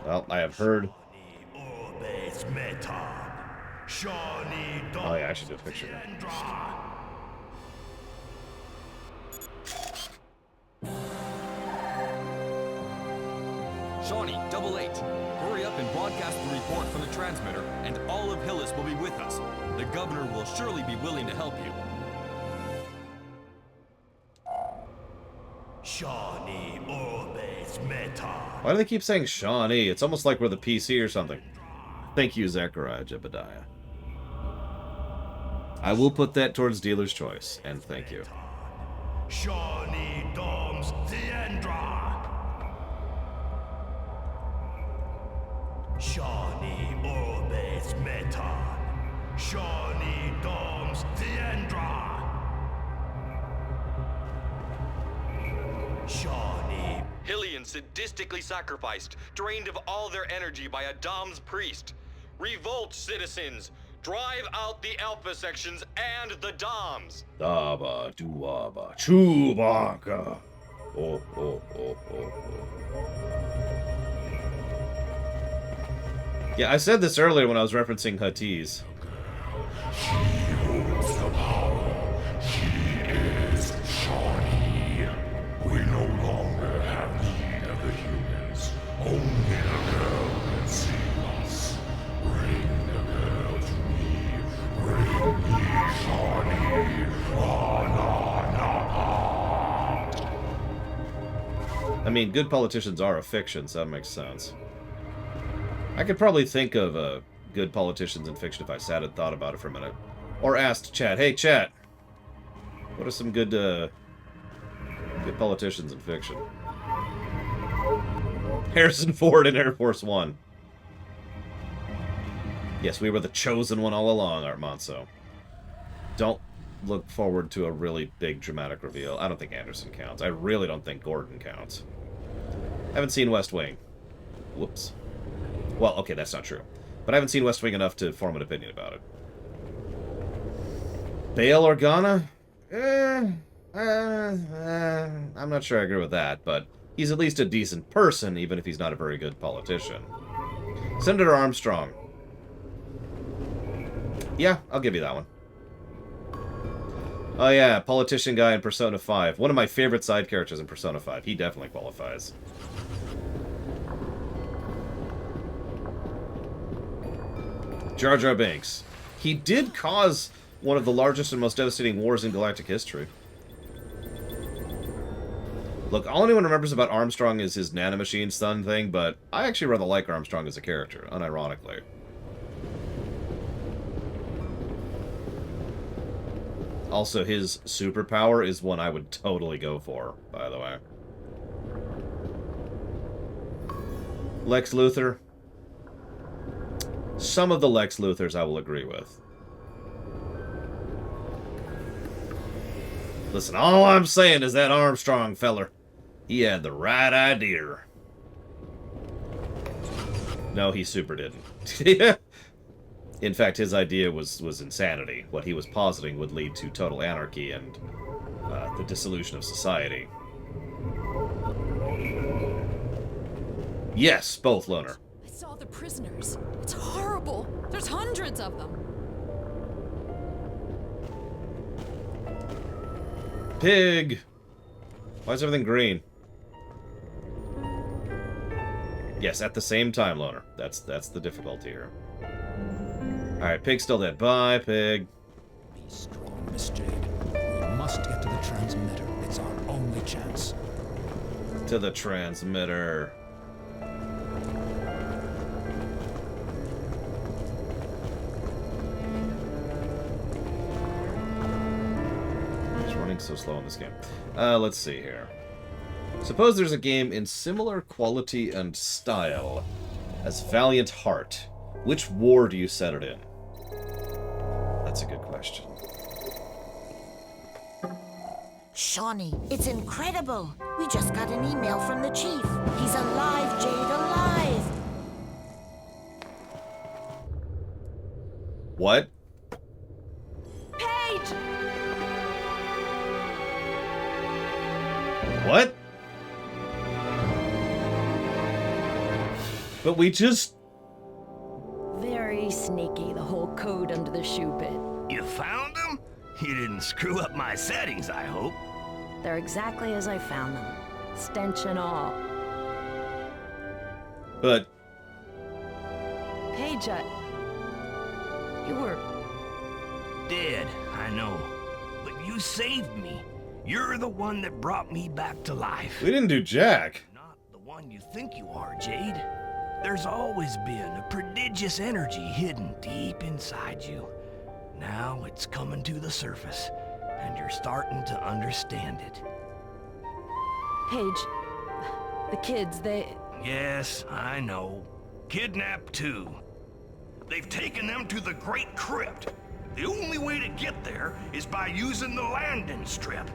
Speaker 2: Well, I have heard. Oh yeah, I should do a picture.
Speaker 6: Shawnee, 88. Hurry up and broadcast the report from the transmitter, and all of Hillis will be with us. The governor will surely be willing to help you.
Speaker 12: Shawnee obeys Meta.
Speaker 2: Why do they keep saying Shawnee? It's almost like we're the PC or something. Thank you, Zechariah Jebediah. I will put that towards dealer's choice, and thank you.
Speaker 12: Shawnee Doms Theandra. Shawnee obeys Meta. Shawnee Doms Theandra. Shawnee.
Speaker 6: Hillian sadistically sacrificed, drained of all their energy by a Dom's priest. Revolt, citizens! Drive out the Alpha sections and the Doms!
Speaker 2: Daba, duaba, Chewbacca. Oh, oh, oh, oh, oh. Yeah, I said this earlier when I was referencing Huttese.
Speaker 4: She holds the power. She is Shawnee. We no longer have need of the humans. Only the girl can save us. Bring the girl to me. Bring me Shawnee.
Speaker 2: I mean, good politicians are a fiction, so that makes sense. I could probably think of good politicians in fiction if I sat and thought about it for a minute. Or asked chat, hey chat, what are some good politicians in fiction? Harrison Ford in Air Force One. Yes, we were the chosen one all along, Armanso. Don't look forward to a really big dramatic reveal. I don't think Anderson counts. I really don't think Gordon counts. Haven't seen West Wing. Whoops. Well, okay, that's not true. But I haven't seen West Wing enough to form an opinion about it. Bail Organa? I'm not sure I agree with that, but he's at least a decent person, even if he's not a very good politician. Senator Armstrong. Yeah, I'll give you that one. Oh yeah, politician guy in Persona 5. One of my favorite side characters in Persona 5. He definitely qualifies. Jar Jar Binks. He did cause one of the largest and most devastating wars in galactic history. Look, all anyone remembers about Armstrong is his nanomachine stun thing, but I actually rather like Armstrong as a character, unironically. Also, his superpower is one I would totally go for, by the way. Lex Luthor. Some of the Lex Luthors I will agree with. Listen, all I'm saying is that Armstrong feller, he had the right idea. No, he super didn't. In fact, his idea was insanity. What he was positing would lead to total anarchy and the dissolution of society. Yes, both, Loner.
Speaker 5: I saw the prisoners. It's horrible. There's hundreds of them.
Speaker 2: Pig! Why is everything green? Yes, at the same time, Loner. That's the difficulty here. Alright, Pig's still dead. Bye, Pig.
Speaker 1: Be strong, Miss Jade. We must get to the transmitter. It's our only chance.
Speaker 2: To the transmitter. It's running so slow in this game. Let's see here. Suppose there's a game in similar quality and style as Valiant Heart. Which war do you set it in? That's a good question.
Speaker 15: Shawnee, it's incredible. We just got an email from the chief. He's alive, Jade, alive.
Speaker 2: What?
Speaker 14: Paige!
Speaker 2: What? But we just...
Speaker 8: Very sneaky, the whole code under the shoe bit.
Speaker 12: You found them? You didn't screw up my settings, I hope.
Speaker 8: They're exactly as I found them. Stench and all.
Speaker 2: But...
Speaker 8: Paige, you were...
Speaker 12: Dead, I know. But you saved me. You're the one that brought me back to life.
Speaker 2: We didn't do Jack.
Speaker 12: Not the one you think you are, Jade. There's always been a prodigious energy hidden deep inside you. Now it's coming to the surface, and you're starting to understand it.
Speaker 8: Paige, the kids, they...
Speaker 12: Yes, I know. Kidnapped too. They've taken them to the Great Crypt. The only way to get there is by using the landing strip.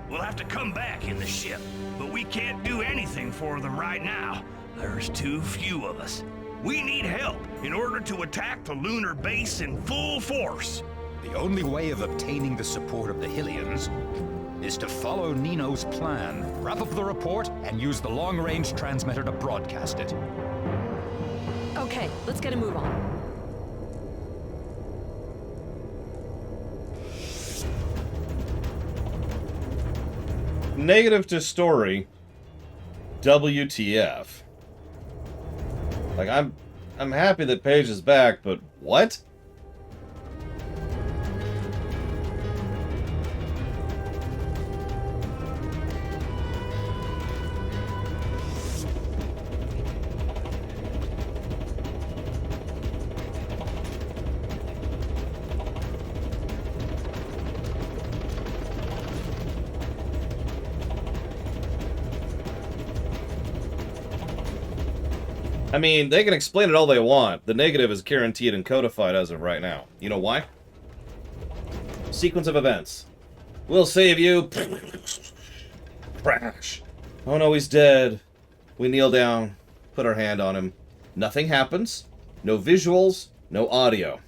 Speaker 12: We'll have to come back in the ship, but we can't do anything for them right now. There's too few of us. We need help in order to attack the lunar base in full force.
Speaker 9: The only way of obtaining the support of the Hylians is to follow Nino's plan. Wrap up the report and use the long-range transmitter to broadcast it.
Speaker 5: Okay, let's get a move on.
Speaker 2: Negative to story. WTF. Like, I'm happy that Paige is back, but what? I mean, they can explain it all they want. The negative is guaranteed and codified as of right now. You know why? Sequence of events. We'll save you. Crash. Oh no, he's dead. We kneel down, put our hand on him. Nothing happens. No visuals, no audio.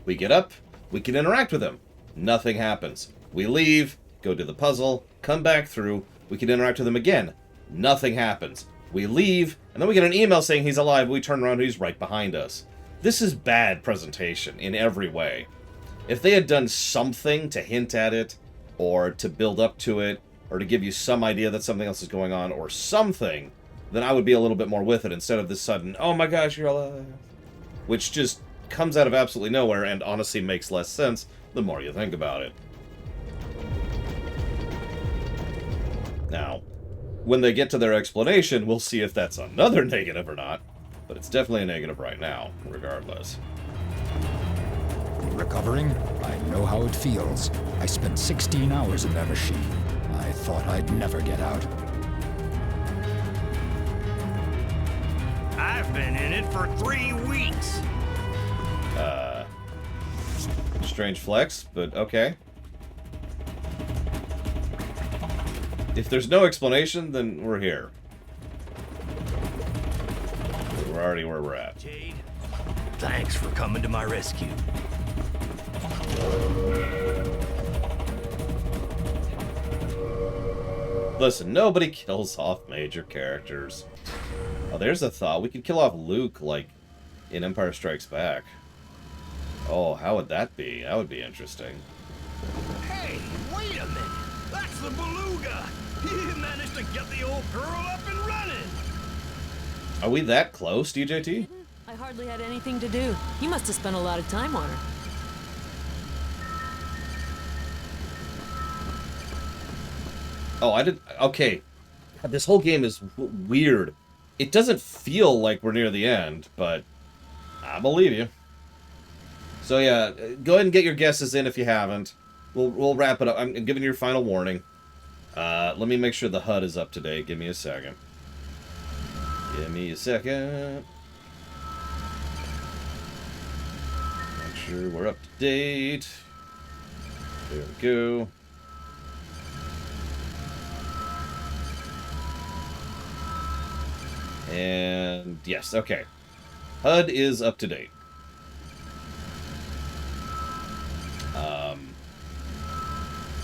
Speaker 2: We get up, we can interact with him. Nothing happens. We leave, go do the puzzle, come back through, we can interact with him again. Nothing happens. We leave, and then we get an email saying he's alive, we turn around and he's right behind us. This is bad presentation in every way. If they had done something to hint at it, or to build up to it, or to give you some idea that something else is going on, or something, then I would be a little bit more with it, instead of this sudden, oh my gosh, you're alive. Which just comes out of absolutely nowhere, and honestly makes less sense the more you think about it. Now, when they get to their explanation, we'll see if that's another negative or not, but it's definitely a negative right now, regardless.
Speaker 1: Recovering? I know how it feels. I spent 16 hours in that machine. I thought I'd never get out.
Speaker 12: I've been in it for 3 weeks.
Speaker 2: Strange flex, but okay. If there's no explanation, then we're here. We're already where we're at.
Speaker 12: Jade, thanks for coming to my rescue.
Speaker 2: Listen, nobody kills off major characters. Oh, there's a thought. We could kill off Luke, like, in Empire Strikes Back. Oh, how would that be? That would be interesting.
Speaker 12: Hey, wait a minute. That's the beluga. He managed to get the old girl up and running.
Speaker 2: Are we that close, DJT?
Speaker 5: I hardly had anything to do. You must have spent a lot of time on her.
Speaker 2: Oh, I did... Okay. This whole game is weird. It doesn't feel like we're near the end, but I believe you. So yeah, go ahead and get your guesses in if you haven't. We'll wrap it up. I'm giving you your final warning. Let me make sure the HUD is up to date. Give me a second. Give me a second. Make sure we're up to date. There we go. And yes, okay. HUD is up to date.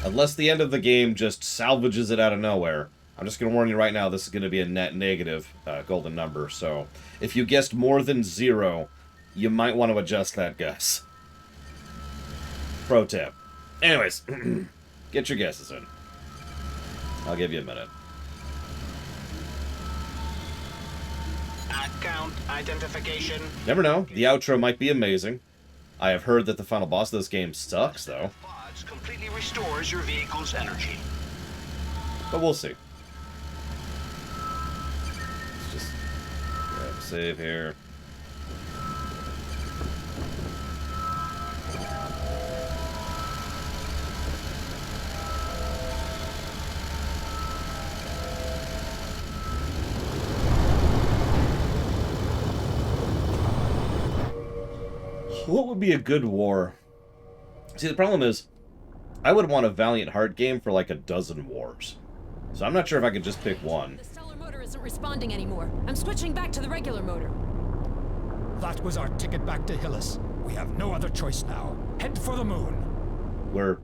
Speaker 2: Unless the end of the game just salvages it out of nowhere. I'm just going to warn you right now, this is going to be a net negative golden number. So if you guessed more than 0, you might want to adjust that guess. Pro tip. Anyways, get your guesses in. I'll give you a minute.
Speaker 13: Account identification.
Speaker 2: Never know. The outro might be amazing. I have heard that the final boss of this game sucks, though.
Speaker 13: Pods completely restores your vehicle's energy.
Speaker 2: But we'll see. Let's just grab a save here. What would be a good war? See, the problem is, I would want a Valiant Heart game for like a dozen wars. So I'm not sure if I could just pick one.
Speaker 5: The stellar motor isn't responding anymore. I'm switching back to the regular motor.
Speaker 1: That was our ticket back to Hillis. We have no other choice now. Head for the moon.
Speaker 2: We're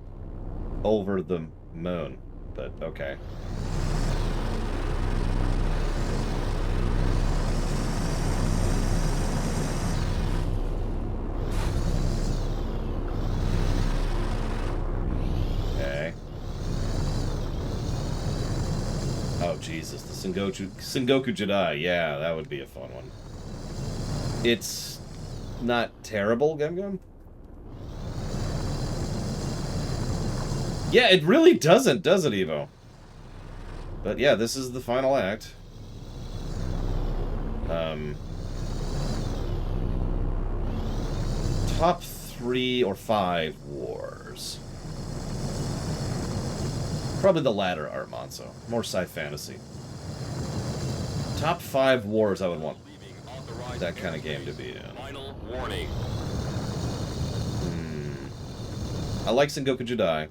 Speaker 2: over the moon, but okay. Oh, Jesus. The Sengoku Jedi. Yeah, that would be a fun one. It's not terrible, Gum Gum. Yeah, it really doesn't, does it, Evo? But yeah, this is the final act. Top 3 or 5 wars. Probably the latter, Armanzo. More sci fantasy. Top 5 wars I would want that kind of game to be in.
Speaker 6: Final warning.
Speaker 2: I like Sengoku Jedi.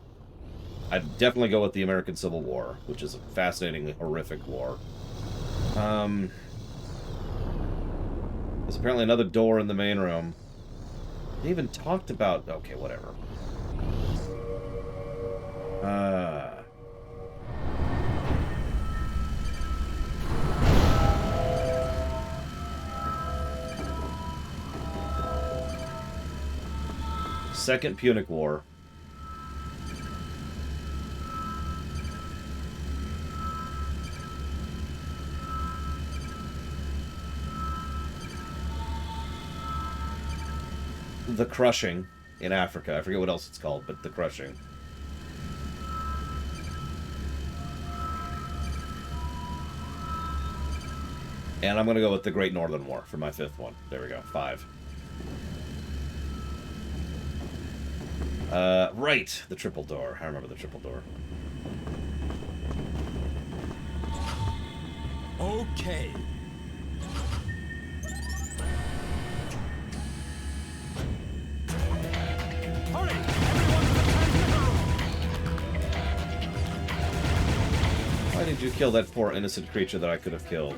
Speaker 2: I'd definitely go with the American Civil War, which is a fascinatingly horrific war. The There's apparently another door in the main room. They even talked about... Okay, whatever. Second Punic War. The Crushing in Africa. I forget what else it's called, but the Crushing. And I'm going to go with the Great Northern War for my 5th one. There we go. 5. Right. The triple door. I remember the triple door.
Speaker 1: Okay. Hurry! Everyone to the transmitter room!
Speaker 2: Why did you kill that poor innocent creature that I could have killed?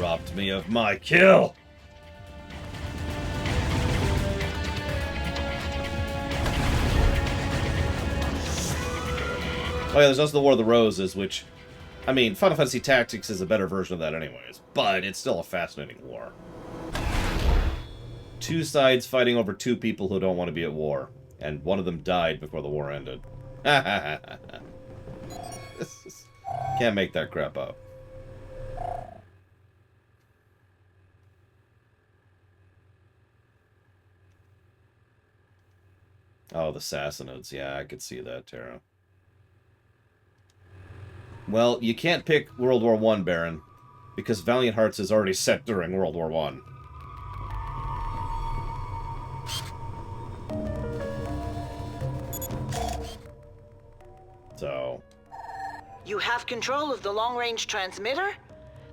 Speaker 2: Robbed me of my kill! Oh yeah, there's also the War of the Roses, which, I mean, Final Fantasy Tactics is a better version of that anyways, but it's still a fascinating war. 2 sides fighting over 2 people who don't want to be at war, and one of them died before the war ended. Can't make that crap up. Oh, the Sassanids. Yeah, I could see that, Tara. Well, you can't pick World War I, Baron, because Valiant Hearts is already set during World War I. So...
Speaker 10: You have control of the long-range transmitter?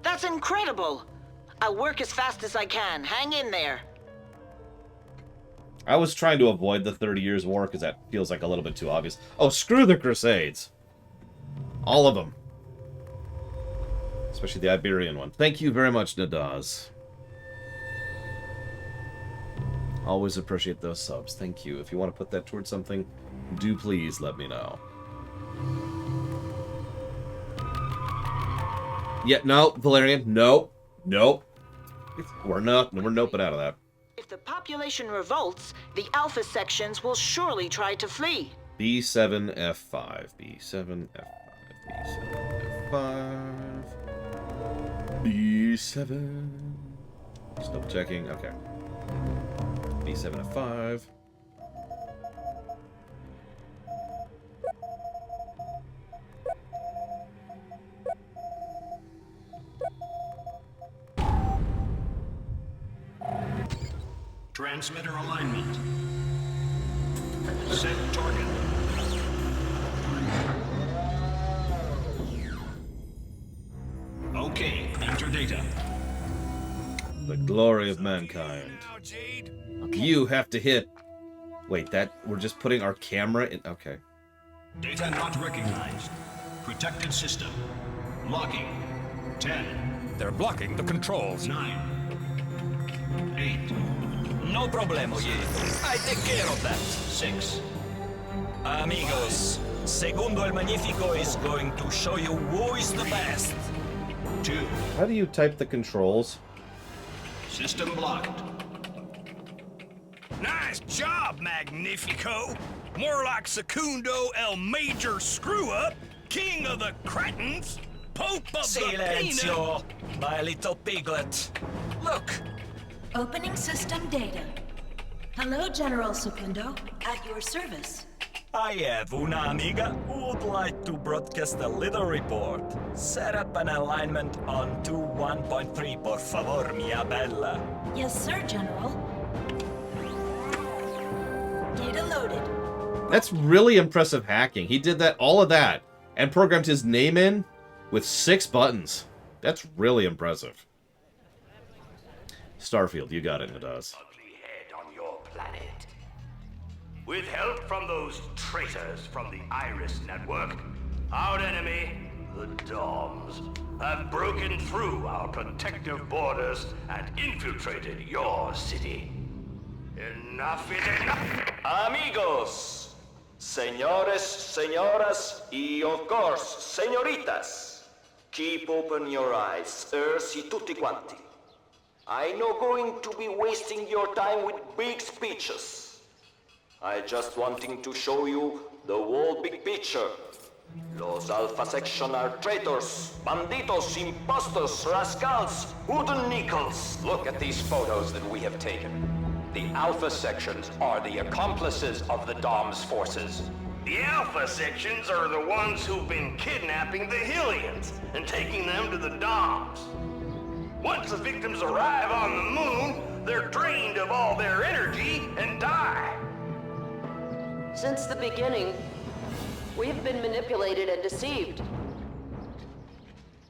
Speaker 10: That's incredible! I'll work as fast as I can. Hang in there.
Speaker 2: I was trying to avoid the 30 Years' War, because that feels like a little bit too obvious. Oh, screw the Crusades! All of them. Especially the Iberian one. Thank you very much, Nadaz. Always appreciate those subs. Thank you. If you want to put that towards something, do please let me know. Yeah, no, Valerian, no. Nope. We're noping out of that.
Speaker 10: If the population revolts, the Alpha sections will surely try to flee.
Speaker 2: B7F5. B7F5. B7F5. B7. Just double checking. Okay. B7F5.
Speaker 12: Transmitter alignment. Set target. Okay, enter data.
Speaker 2: The glory of mankind. You have to hit... Wait, that... We're just putting our camera in... Okay.
Speaker 12: Data not recognized. Protected system. Locking. 10.
Speaker 9: They're blocking the controls.
Speaker 12: 9. 8.
Speaker 16: No problemo, I take care of that.
Speaker 12: 6.
Speaker 16: Amigos, Segundo el Magnifico is going to show you who is the best.
Speaker 12: 2.
Speaker 2: How do you type the controls?
Speaker 12: System blocked.
Speaker 17: Nice job, Magnifico. More like Secundo el Major Screw-Up, King of the Cretins, Pope of
Speaker 16: Silencio, my little piglet. Look.
Speaker 18: Opening system data. Hello, General Secundo. At your service.
Speaker 16: I have una amiga who would like to broadcast a little report. Set up an alignment on 2.1.3, por favor, mia bella.
Speaker 18: Yes, sir, General. Data loaded.
Speaker 2: That's really impressive hacking. He did that, all of that, and programmed his name in with 6 buttons. That's really impressive. Starfield, you got it, Nadaz.
Speaker 3: On your planet. With help from those traitors from the Iris Network, our enemy,
Speaker 12: The Doms have broken through our protective borders and infiltrated your city. Enough is enough!
Speaker 13: Amigos, señores, señoras, y of course, señoritas. Keep open your eyes, sirs y tutti quanti. I'm not going to be wasting your time with big speeches. I just wanting to show you the whole big picture. Los Alpha Section are traitors, banditos, imposters, rascals, wooden nickels. Look at these photos that we have taken. The Alpha Sections are the accomplices of the Dom's forces.
Speaker 12: The Alpha Sections are the ones who've been kidnapping the Hylians and taking them to the Doms. Once the victims arrive on the moon, they're drained of all their energy and die.
Speaker 5: Since the beginning, we've been manipulated and deceived.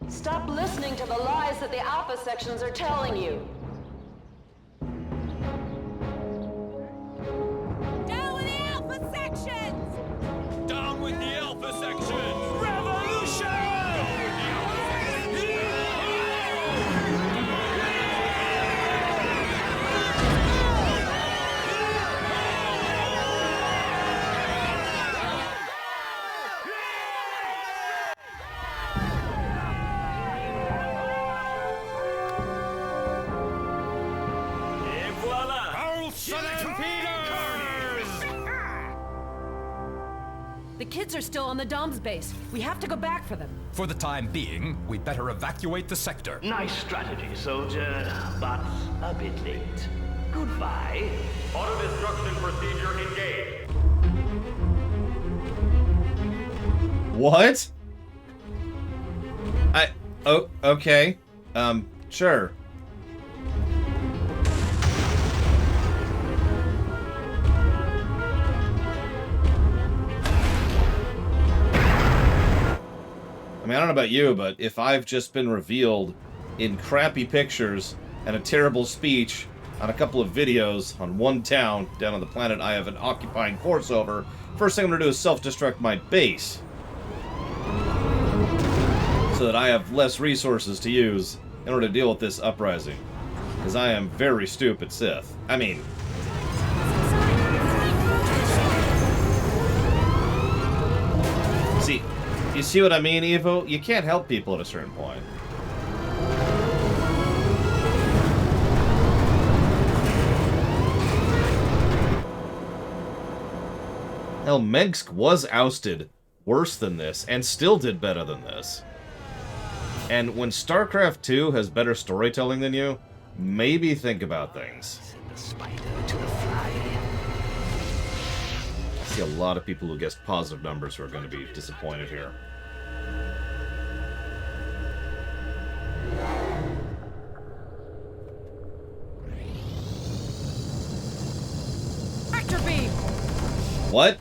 Speaker 5: Stop listening to the lies that the Alpha Sections are telling you.
Speaker 14: Down with the Alpha Sections!
Speaker 16: Down with the Alpha Section!
Speaker 17: Revolution!
Speaker 16: Et voila!
Speaker 17: Carlson and Peters!
Speaker 5: The kids are still on the Dom's base. We have to go back for them.
Speaker 9: For the time being, we'd better evacuate the sector.
Speaker 12: Nice strategy, soldier, but a bit late. Goodbye.
Speaker 6: Auto destruction procedure engaged.
Speaker 2: What? Oh, okay. Sure. I mean, I don't know about you, but if I've just been revealed in crappy pictures and a terrible speech on a couple of videos on one town down on the planet I have an occupying force over, first thing I'm going to do is self-destruct my base. So that I have less resources to use in order to deal with this uprising. Because I am very stupid Sith. I mean... See, you see what I mean, Evo? You can't help people at a certain point. Hell, Mengsk was ousted worse than this, and still did better than this. And when StarCraft 2 has better storytelling than you, maybe think about things.
Speaker 12: Send the spider to the fly.
Speaker 2: I see a lot of people who guessed positive numbers who are going to be disappointed here.
Speaker 5: Tractor beam!
Speaker 2: What?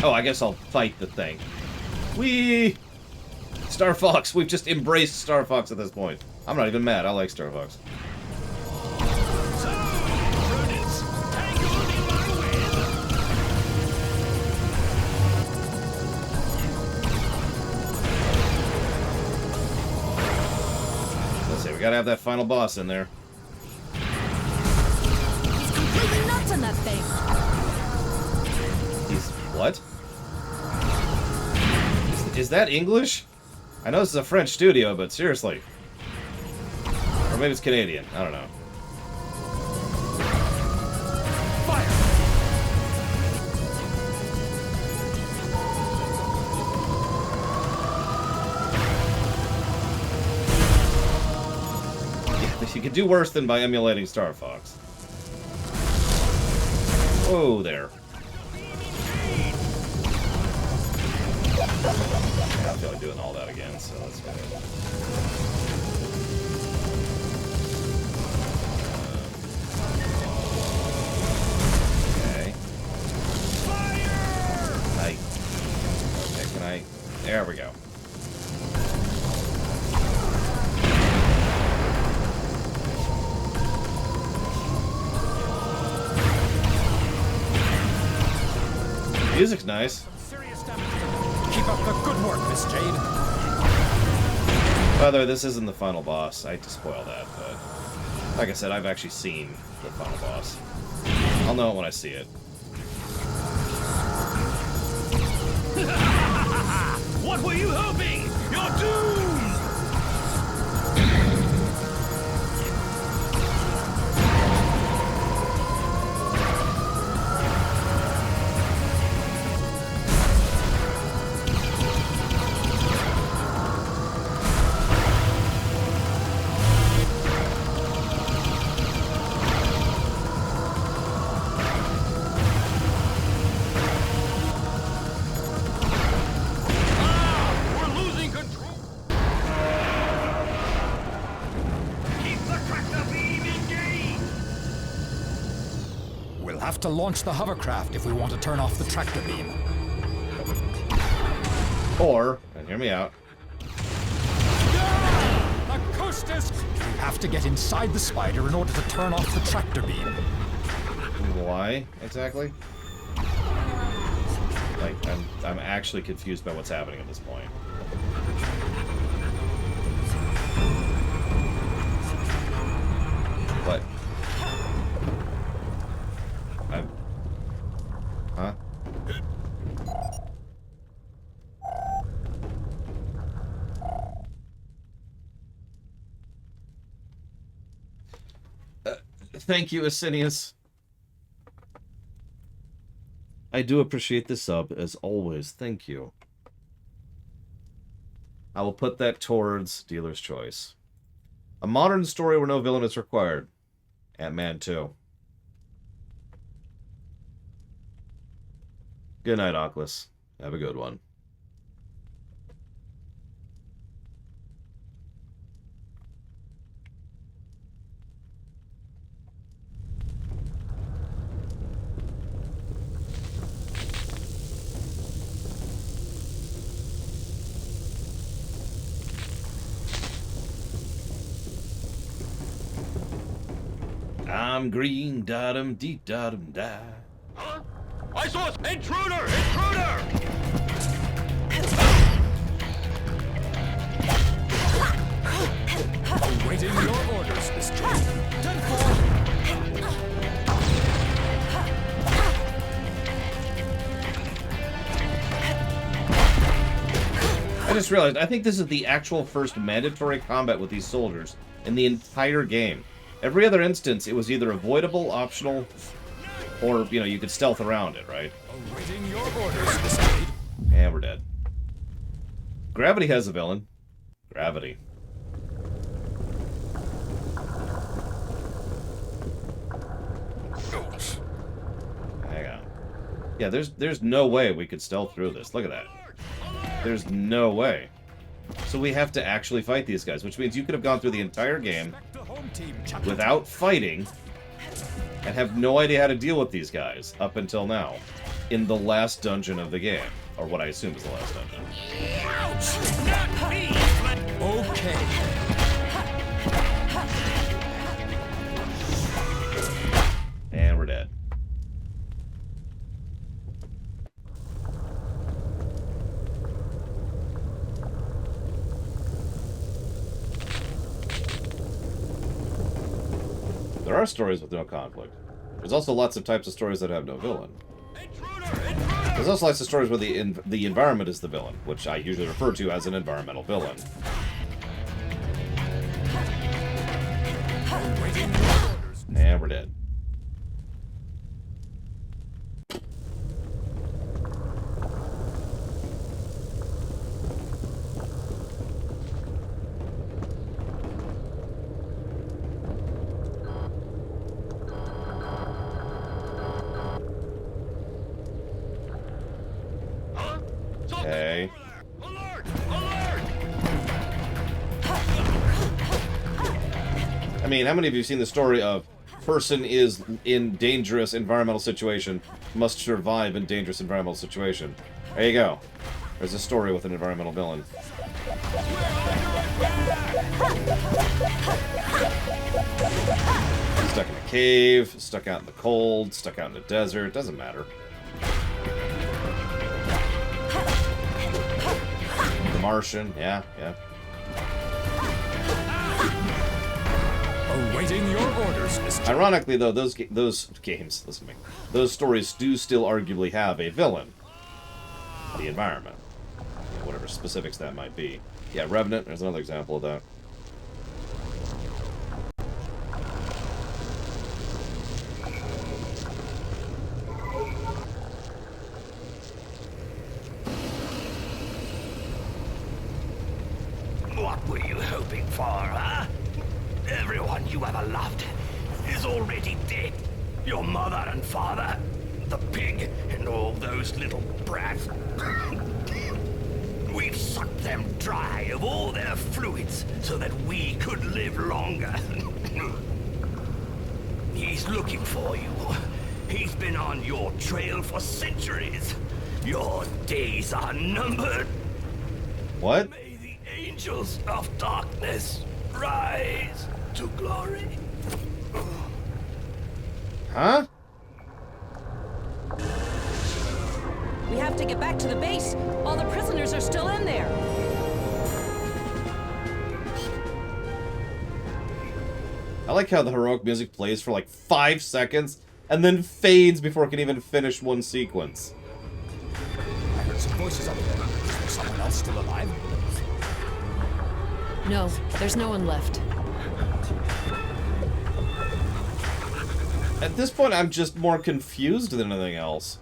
Speaker 2: Oh, I guess I'll fight the thing. Whee! Star Fox, we've just embraced Star Fox at this point. I'm not even mad, I like Star Fox. Let's see, we gotta have that final boss in there.
Speaker 5: He's completely nuts on that thing!
Speaker 2: He's... what? Is that English? I know this is a French studio, but seriously. Or maybe it's Canadian. I don't know.
Speaker 17: Fire!
Speaker 2: Yeah, you could do worse than by emulating Star Fox. Whoa there. I feel like doing all that again, so let's go. Okay. Can I? There we go. Music's nice.
Speaker 17: Serious damage.
Speaker 9: Keep up the good work, Miss Jade.
Speaker 2: By the way, this isn't the final boss. I hate to spoil that, but like I said, I've actually seen the final boss. I'll know it when I see it.
Speaker 17: What were you hoping? You're doomed!
Speaker 1: Have to launch the hovercraft if we want to turn off the tractor beam.
Speaker 2: Or, and hear me out.
Speaker 1: Acoustics! We have to get inside the spider in order to turn off the tractor beam.
Speaker 2: Why exactly? Like, I'm actually confused by what's happening at this point. What? Huh? Thank you, Asinius. I do appreciate the sub, as always. Thank you. I will put that towards Dealer's Choice. A modern story where no villain is required. Ant-Man 2. Good night, Oculus. Have a good one. I'm green, da-dum, dee, da-dum, da.
Speaker 3: Huh? I saw an intruder! Intruder!
Speaker 1: Awaiting your orders, Miss Jade. 10-4.
Speaker 2: I just realized, I think this is the actual first mandatory combat with these soldiers in the entire game. Every other instance, it was either avoidable, optional, or, you know, you could stealth around it, right?
Speaker 1: Awaiting your orders, Miss Jade.
Speaker 2: And we're dead. Gravity has a villain. Gravity. Hang on. Yeah, there's no way we could stealth through this. Look at that. There's no way. So we have to actually fight these guys, which means you could have gone through the entire game without fighting and have no idea how to deal with these guys up until now in the last dungeon of the game, or what I assume is the last dungeon.
Speaker 1: Okay.
Speaker 2: And we're dead. There are stories with no conflict. There's also lots of types of stories that have no villain. There's also lots of stories where the environment is the villain, which I usually refer to as an environmental villain. And we're dead. Okay. I mean, how many of you have seen the story of person is in dangerous environmental situation, must survive in dangerous environmental situation? There you go. There's a story with an environmental villain. Stuck in a cave, stuck out in the cold, stuck out in the desert, doesn't matter. Martian. Yeah, yeah.
Speaker 1: Awaiting your orders, Mr.
Speaker 2: Ironically, though, those games, listen to me, those stories do still arguably have a villain. The environment. Whatever specifics that might be. Yeah, Revenant, there's another example of that.
Speaker 17: What were you hoping for, huh? Everyone you ever loved is already dead. Your mother and father, the pig, and all those little brats. We've sucked them dry of all their fluids so that we could live longer. He's looking for you. He's been on your trail for centuries. Your days are numbered.
Speaker 2: What?
Speaker 17: May the angels of darkness rise to glory.
Speaker 2: Huh?
Speaker 5: We have to get back to the base. All the prisoners are still in there.
Speaker 2: I like how the heroic music plays for like 5 seconds and then fades before it can even finish one sequence.
Speaker 1: I heard some voices up there. Is there someone else still alive?
Speaker 5: No, there's no one left.
Speaker 2: At this point, I'm just more confused than anything else.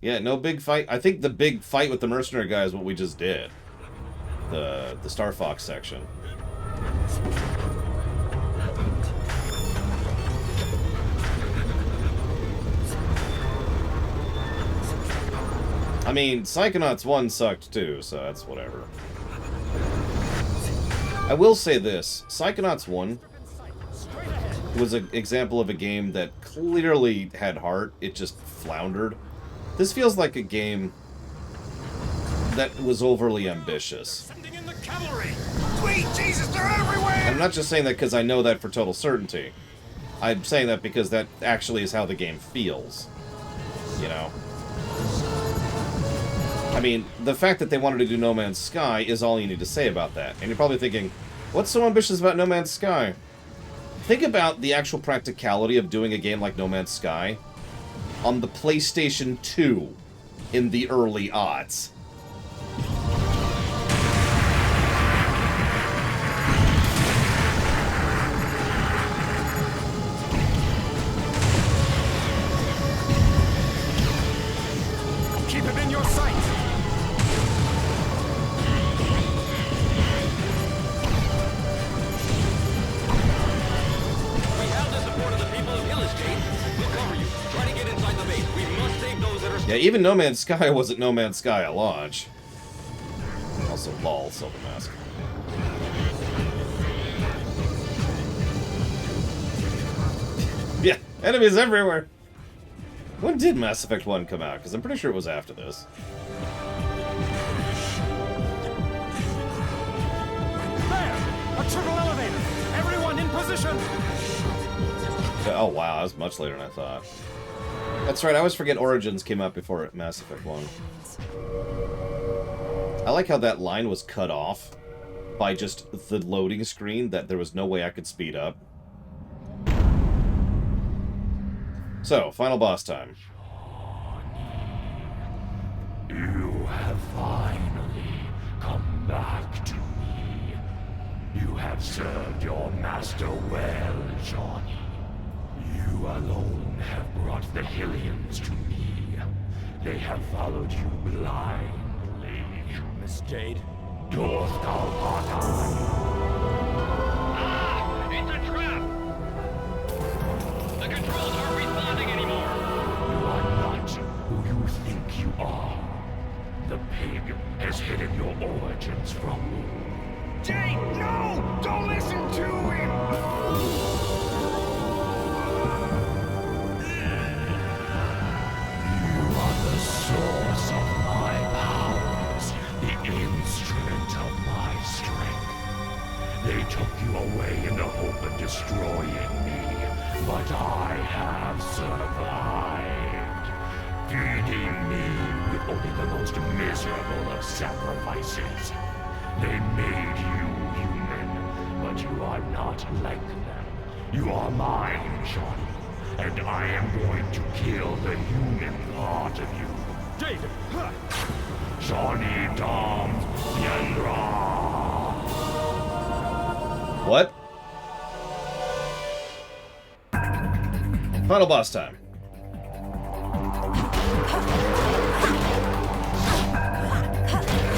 Speaker 2: Yeah, no big fight. I think the big fight with the mercenary guy is what we just did. The Star Fox section. I mean, Psychonauts 1 sucked too, so that's whatever. I will say this. Psychonauts 1 was an example of a game that clearly had heart. It just floundered. This feels like a game that was overly ambitious.
Speaker 17: Sweet Jesus, they're everywhere!
Speaker 2: And I'm not just saying that because I know that for total certainty. I'm saying that because that actually is how the game feels. You know? I mean, the fact that they wanted to do No Man's Sky is all you need to say about that. And you're probably thinking, what's so ambitious about No Man's Sky? Think about the actual practicality of doing a game like No Man's Sky on the PlayStation 2 in the early aughts.
Speaker 1: Keep him in your sight!
Speaker 6: We have the support of the people of Hillis, Jade. We'll cover you. Try to get inside the base. We must save those that are...
Speaker 2: Yeah, even No Man's Sky wasn't No Man's Sky at launch. Also, lol, Silver Mask. Yeah, enemies everywhere! When did Mass Effect 1 come out? Because I'm pretty sure it was after this.
Speaker 1: There! A triple elevator! Everyone in position!
Speaker 2: Oh wow, that was much later than I thought. That's right, I always forget Origins came out before Mass Effect 1. I like how that line was cut off by just the loading screen, that there was no way I could speed up. So, final boss time.
Speaker 4: You have finally come back to me. You have served your master well, Johnny. You alone have brought the Hylians to me. They have followed you blindly.
Speaker 1: Miss Jade.
Speaker 4: Dorthgalpatan.
Speaker 6: Ah! It's a trap! The controls aren't responding anymore!
Speaker 4: You are not who you think you are. The pig has hidden your origins from me.
Speaker 17: Jake, no! Don't listen to him!
Speaker 4: You are the source of my powers, the instrument of my strength. away in the hope of destroying me, but I have survived. Feeding me with only the most miserable of sacrifices. They made you human, but you are not like them. You are mine, Johnny, and I am going to kill the human part of you. David! Johnny Dom Yandra!
Speaker 2: What? Final boss time.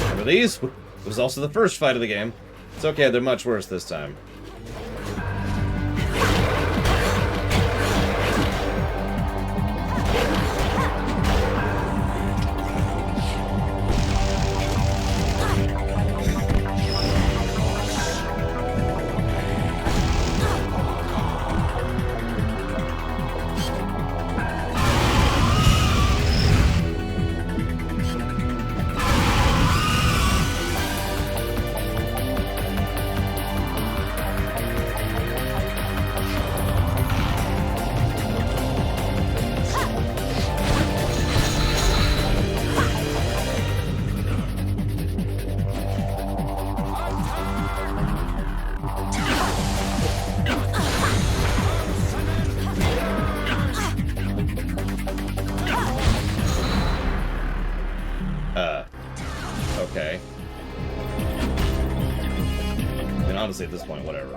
Speaker 2: Remember these? It was also the first fight of the game. It's okay, they're much worse this time. Okay. I mean, honestly, at this point, whatever.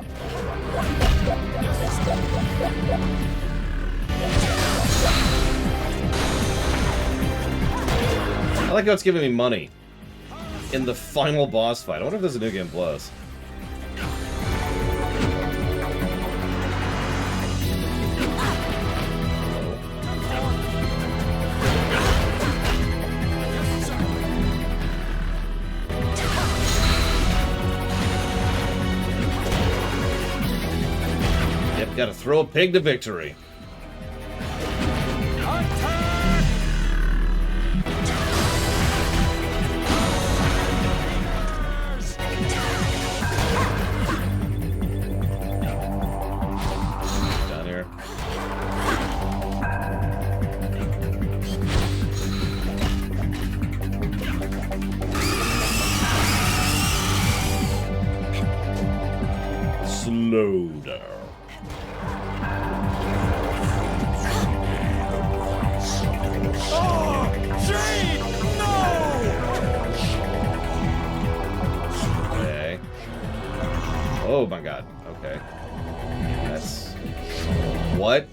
Speaker 2: I like how it's giving me money in the final boss fight. I wonder if there's a New Game Plus. Gotta throw a pig to victory. Down here. Slow down. Okay. Oh my god. Okay. That's... What?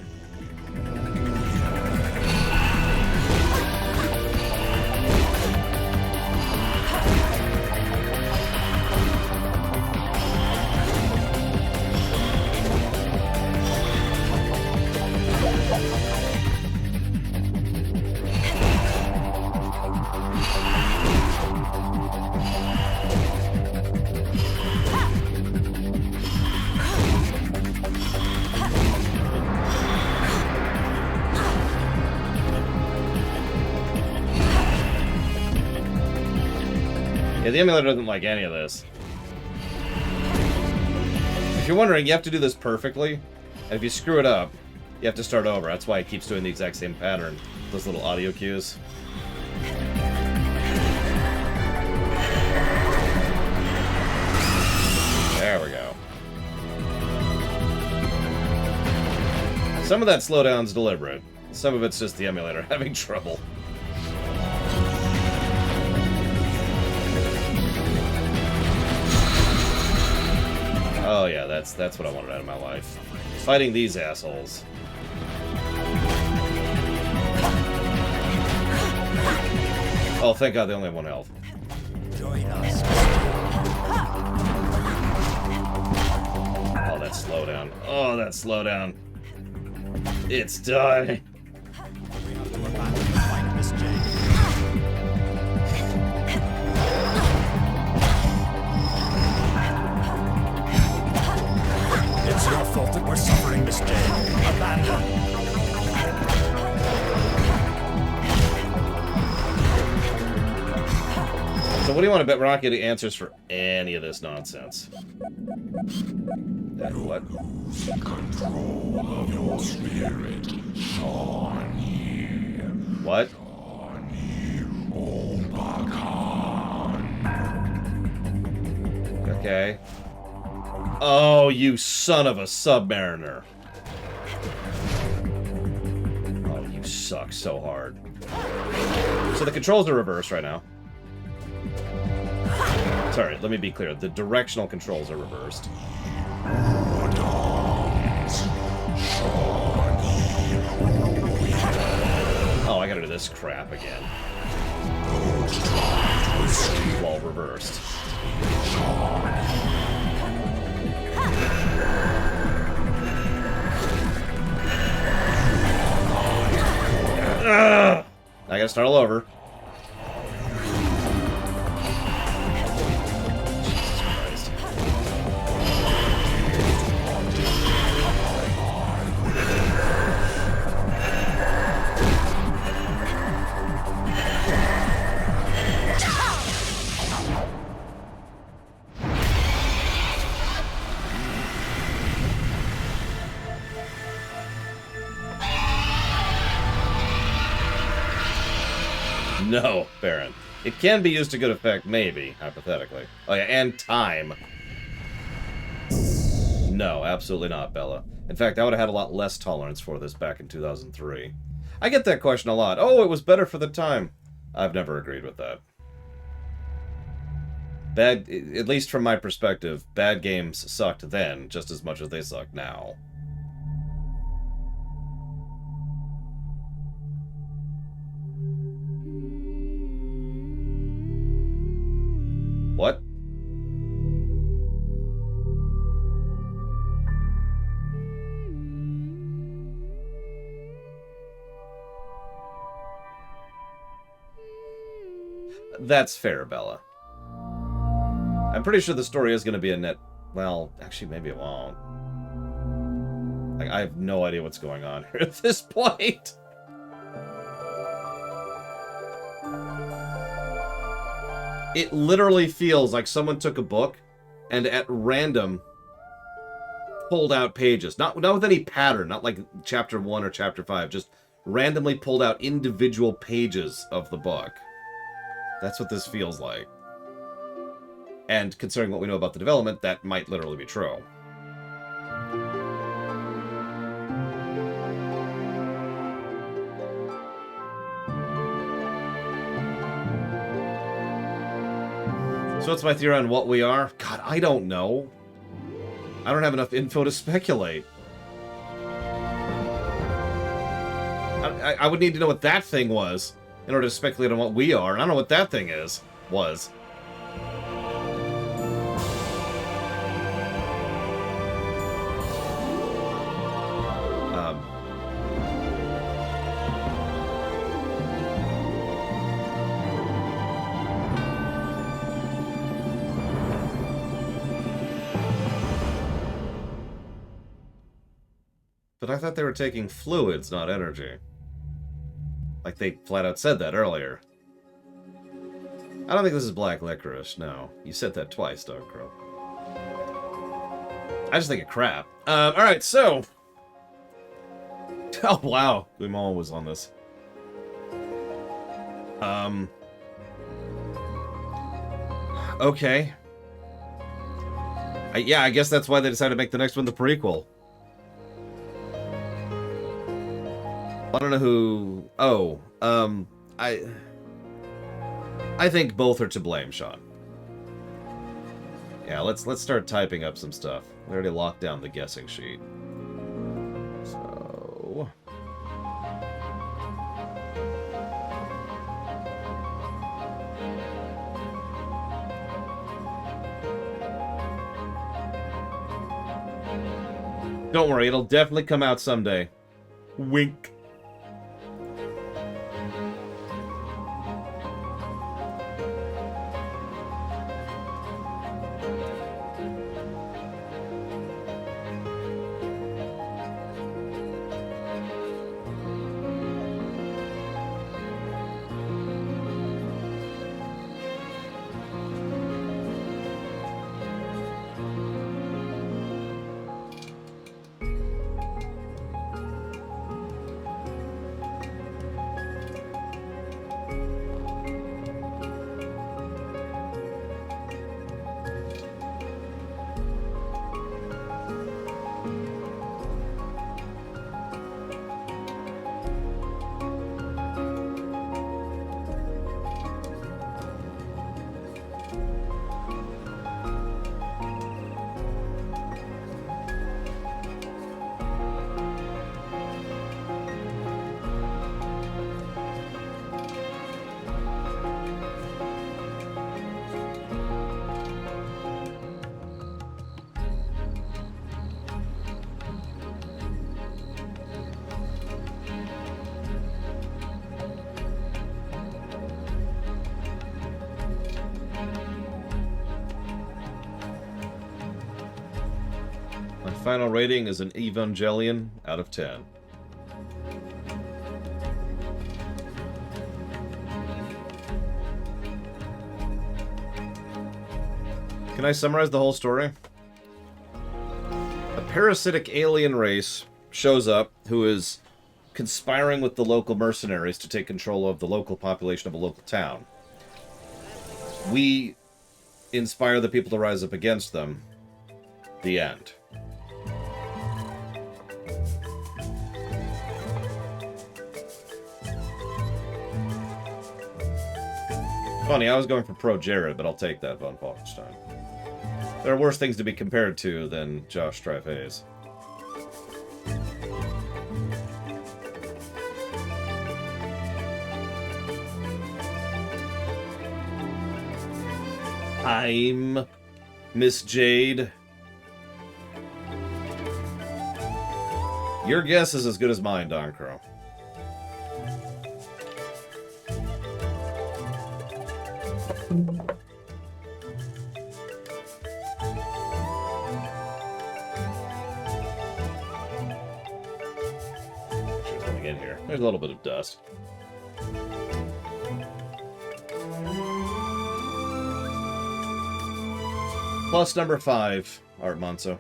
Speaker 2: Yeah, the emulator doesn't like any of this. If you're wondering, you have to do this perfectly, and if you screw it up, you have to start over. That's why it keeps doing the exact same pattern. Those little audio cues. There we go. Some of that slowdown's deliberate. Some of it's just the emulator having trouble. Oh yeah, that's what I wanted out of my life. Fighting these assholes. Oh, thank God they only have 1 health.
Speaker 11: Join us.
Speaker 2: Oh, that slowdown. Oh, that slowdown. It's done.
Speaker 11: We have to abandon the fight, Miss Jane. It's your fault that we're suffering, Miss Jane. Abandon.
Speaker 2: So So what do you want to bet? We're not getting answers for any of this nonsense. What?
Speaker 4: Control of your spirit, Shawnee.
Speaker 2: What? Okay. Oh, you son of a submariner. Oh, you suck so hard. So the controls are reversed right now. Sorry, let me be clear. The directional controls are reversed. Oh, I gotta do this crap again. While reversed. Ugh! I gotta start all over. No, Baron. It can be used to good effect, maybe, hypothetically. Oh yeah, and time. No, absolutely not, Bella. In fact, I would have had a lot less tolerance for this back in 2003. I get that question a lot. Oh, it was better for the time. I've never agreed with that. Bad, at least from my perspective, bad games sucked then just as much as they suck now. What? That's fair, Bella. I'm pretty sure the story is going to be a net... Well, actually, maybe it won't. Like, I have no idea what's going on here at this point. It literally feels like someone took a book and at random pulled out pages. Not with any pattern, not like chapter 1 or chapter 5, just randomly pulled out individual pages of the book. That's what this feels like. And considering what we know about the development, that might literally be true. So what's my theory on what we are? God, I don't know. I don't have enough info to speculate. I would need to know what that thing was in order to speculate on what we are. And I don't know what that thing was. But I thought they were taking fluids, not energy. Like they flat out said that earlier. I don't think this is black licorice, no. You said that twice, Dog Crow. I just think of crap. Alright, so... Oh, wow. Guimon was on this. Okay. Yeah, I guess that's why they decided to make the next one the prequel. I don't know who... Oh, I think both are to blame, Sean. Yeah, let's start typing up some stuff. We already locked down the guessing sheet. So... Don't worry, it'll definitely come out someday. Wink. My final rating is an Evangelion out of 10. Can I summarize the whole story? A parasitic alien race shows up who is conspiring with the local mercenaries to take control of the local population of a local town. We inspire the people to rise up against them. The end. Funny, I was going for pro Jared, but I'll take that Von Falkenstein. There are worse things to be compared to than Josh Strife Hayes. I'm Miss Jade. Your guess is as good as mine, Don Crow. There's nothing in here. There's a little bit of dust. Plus number 5, Art Monso.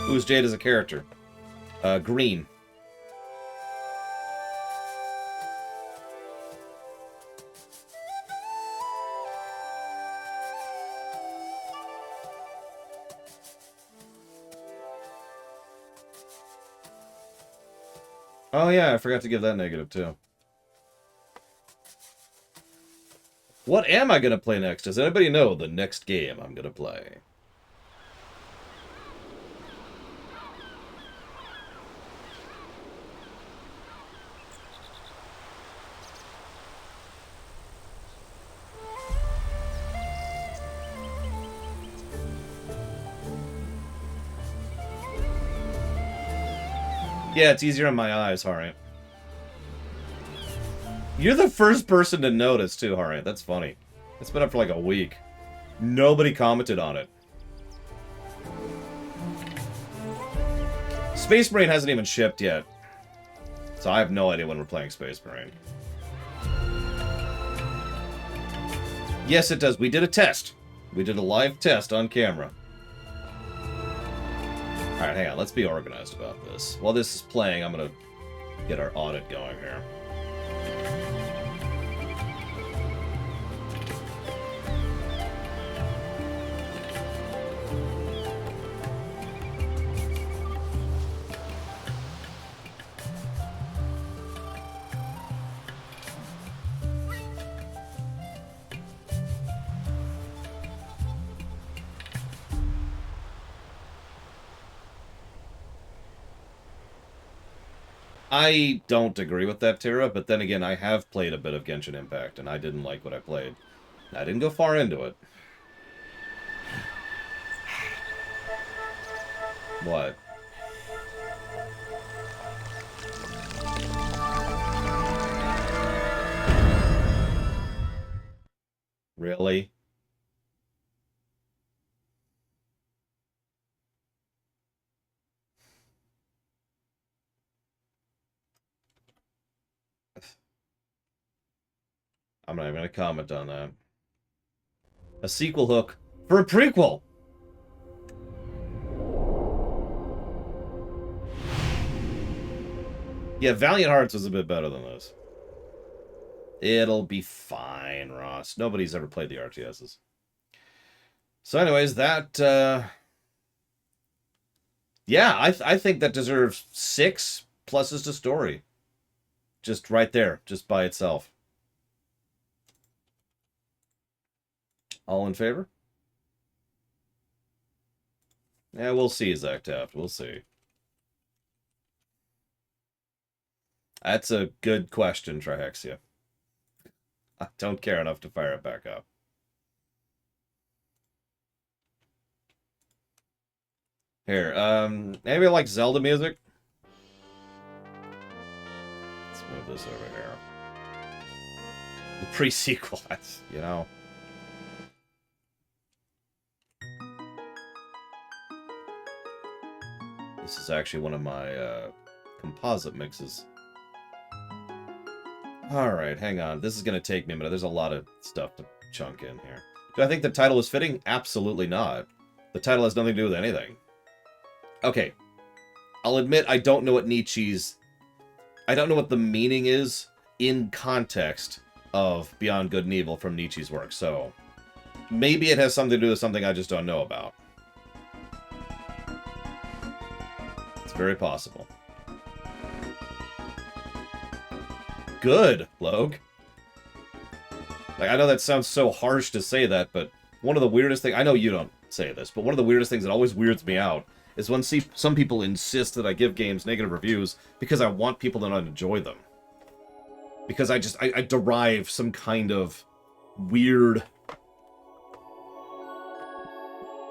Speaker 2: Who's Jade as a character? Green. Oh yeah, I forgot to give that negative too. What am I going to play next? Does anybody know the next game I'm going to play? Yeah, it's easier on my eyes, Harriet. You're the first person to notice, too, Harriet. That's funny. It's been up for like a week. Nobody commented on it. Space Marine hasn't even shipped yet. So I have no idea when we're playing Space Marine. Yes, it does. We did a test. We did a live test on camera. Alright, hang on. Let's be organized about this. While this is playing, I'm going to get our audit going here. I don't agree with that, Tara, but then again, I have played a bit of Genshin Impact, and I didn't like what I played. I didn't go far into it. What? Really? I'm not even going to comment on that. A sequel hook for a prequel! Yeah, Valiant Hearts was a bit better than this. It'll be fine, Ross. Nobody's ever played the RTSs. So anyways, that... yeah, I think that deserves 6 pluses to story. Just right there, just by itself. All in favor? Yeah, we'll see, Zach Taft. We'll see. That's a good question, Trihexia. I don't care enough to fire it back up. Here, anybody like Zelda music? Let's move this over here. The pre-sequel, that's, you know. This is actually one of my composite mixes. Alright, hang on. This is going to take me a minute. There's a lot of stuff to chunk in here. Do I think the title is fitting? Absolutely not. The title has nothing to do with anything. Okay. I'll admit I don't know what Nietzsche's... I don't know what the meaning is in context of Beyond Good and Evil from Nietzsche's work, so... maybe it has something to do with something I just don't know about. It's very possible. Good, Logue. Like, I know that sounds so harsh to say that, but one of the weirdest things... I know you don't say this, but one of the weirdest things that always weirds me out is when some people insist that I give games negative reviews because I want people to not enjoy them. Because I derive some kind of weird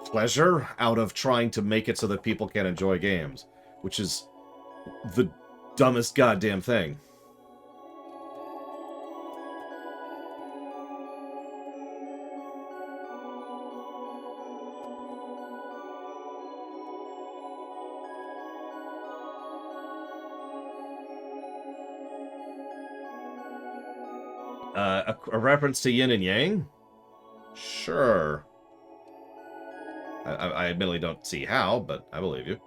Speaker 2: pleasure out of trying to make it so that people can enjoy games, which is the dumbest goddamn thing. A reference to yin and yang? Sure. I admittedly don't see how, but I believe you.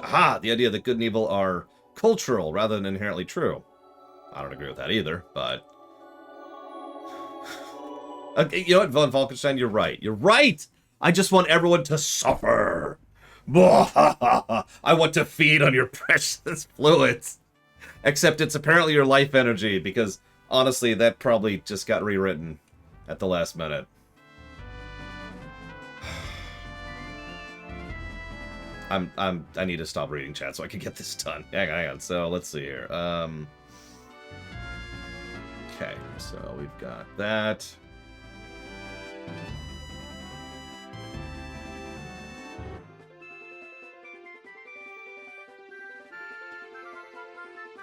Speaker 2: Aha! The idea that good and evil are cultural rather than inherently true. I don't agree with that either, but... you know what, Von Falkenstein? You're right. You're right! I just want everyone to suffer! I want to feed on your precious fluids! Except it's apparently your life energy, because, honestly, that probably just got rewritten at the last minute. I need to stop reading chat so I can get this done. Hang on. So, let's see here. Okay, so we've got that.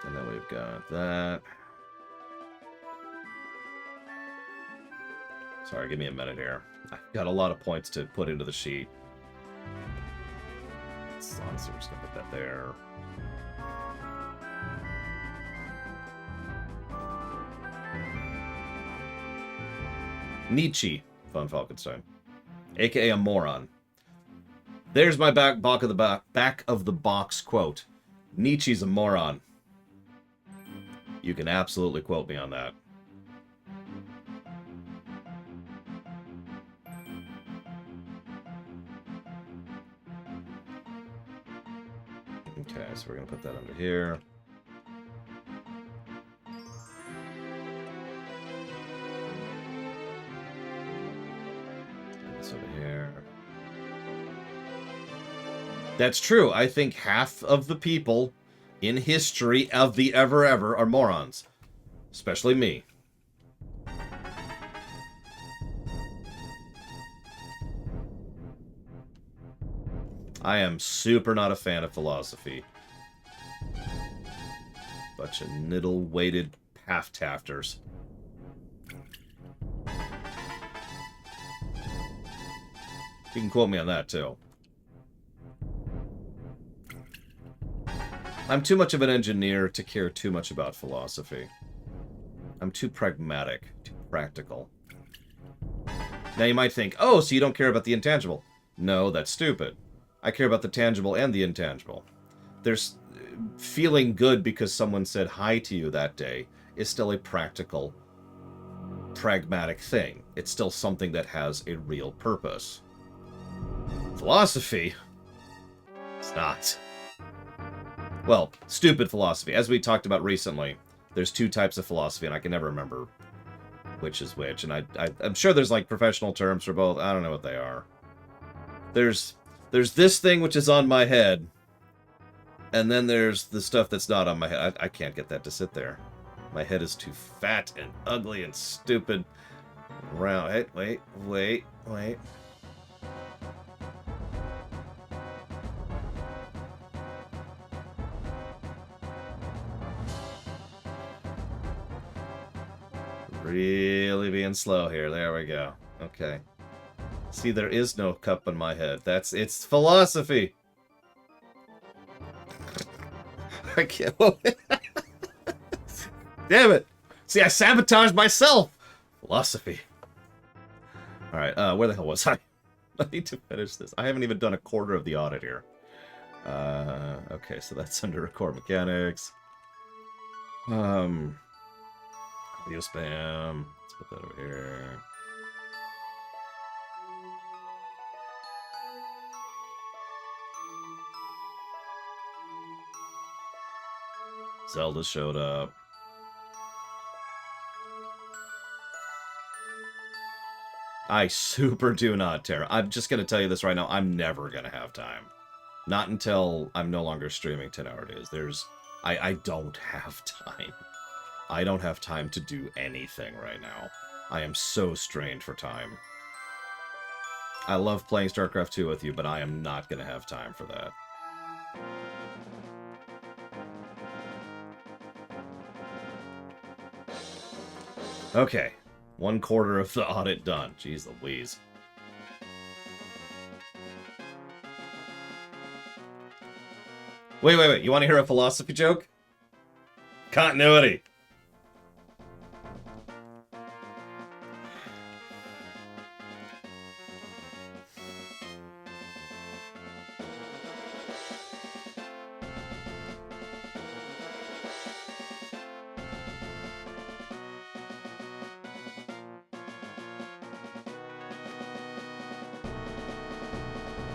Speaker 2: And then we've got that. Sorry, give me a minute here. I've got a lot of points to put into the sheet. So honestly, we're just gonna put that there. Nietzsche, Von Falkenstein, aka a moron. There's my back of the box quote. Nietzsche's a moron. You can absolutely quote me on that. Okay, so we're going to put that under here. This over here. That's true. I think half of the people in history of the ever are morons. Especially me. I am super not a fan of philosophy. Bunch of niddle-weighted half-tafters. You can quote me on that, too. I'm too much of an engineer to care too much about philosophy. I'm too pragmatic, too practical. Now you might think, oh, so you don't care about the intangible. No, that's stupid. I care about the tangible and the intangible. There's feeling good because someone said hi to you that day is still a practical, pragmatic thing. It's still something that has a real purpose. Philosophy? It's not. Well, stupid philosophy. As we talked about recently, there's two types of philosophy, and I can never remember which is which. And I'm sure there's, like, professional terms for both. I don't know what they are. There's this thing which is on my head, and then there's the stuff that's not on my head. I can't get that to sit there. My head is too fat and ugly and stupid. Round. Wait. Really being slow here. There we go. Okay. See, there is no cup in my head. It's philosophy. I can't. Damn it. See, I sabotaged myself. Philosophy. Alright, where the hell was I? I need to finish this. I haven't even done a quarter of the audit here. Okay, so that's under record mechanics. Audio spam. Let's put that over here. Zelda showed up. I super do not, Tara. I'm just going to tell you this right now. I'm never going to have time. Not until I'm no longer streaming 10-hour days. I don't have time. I don't have time to do anything right now. I am so strained for time. I love playing StarCraft 2 with you, but I am not going to have time for that. Okay. 1/4 of the audit done. Jeez Louise. Wait. You want to hear a philosophy joke? Continuity.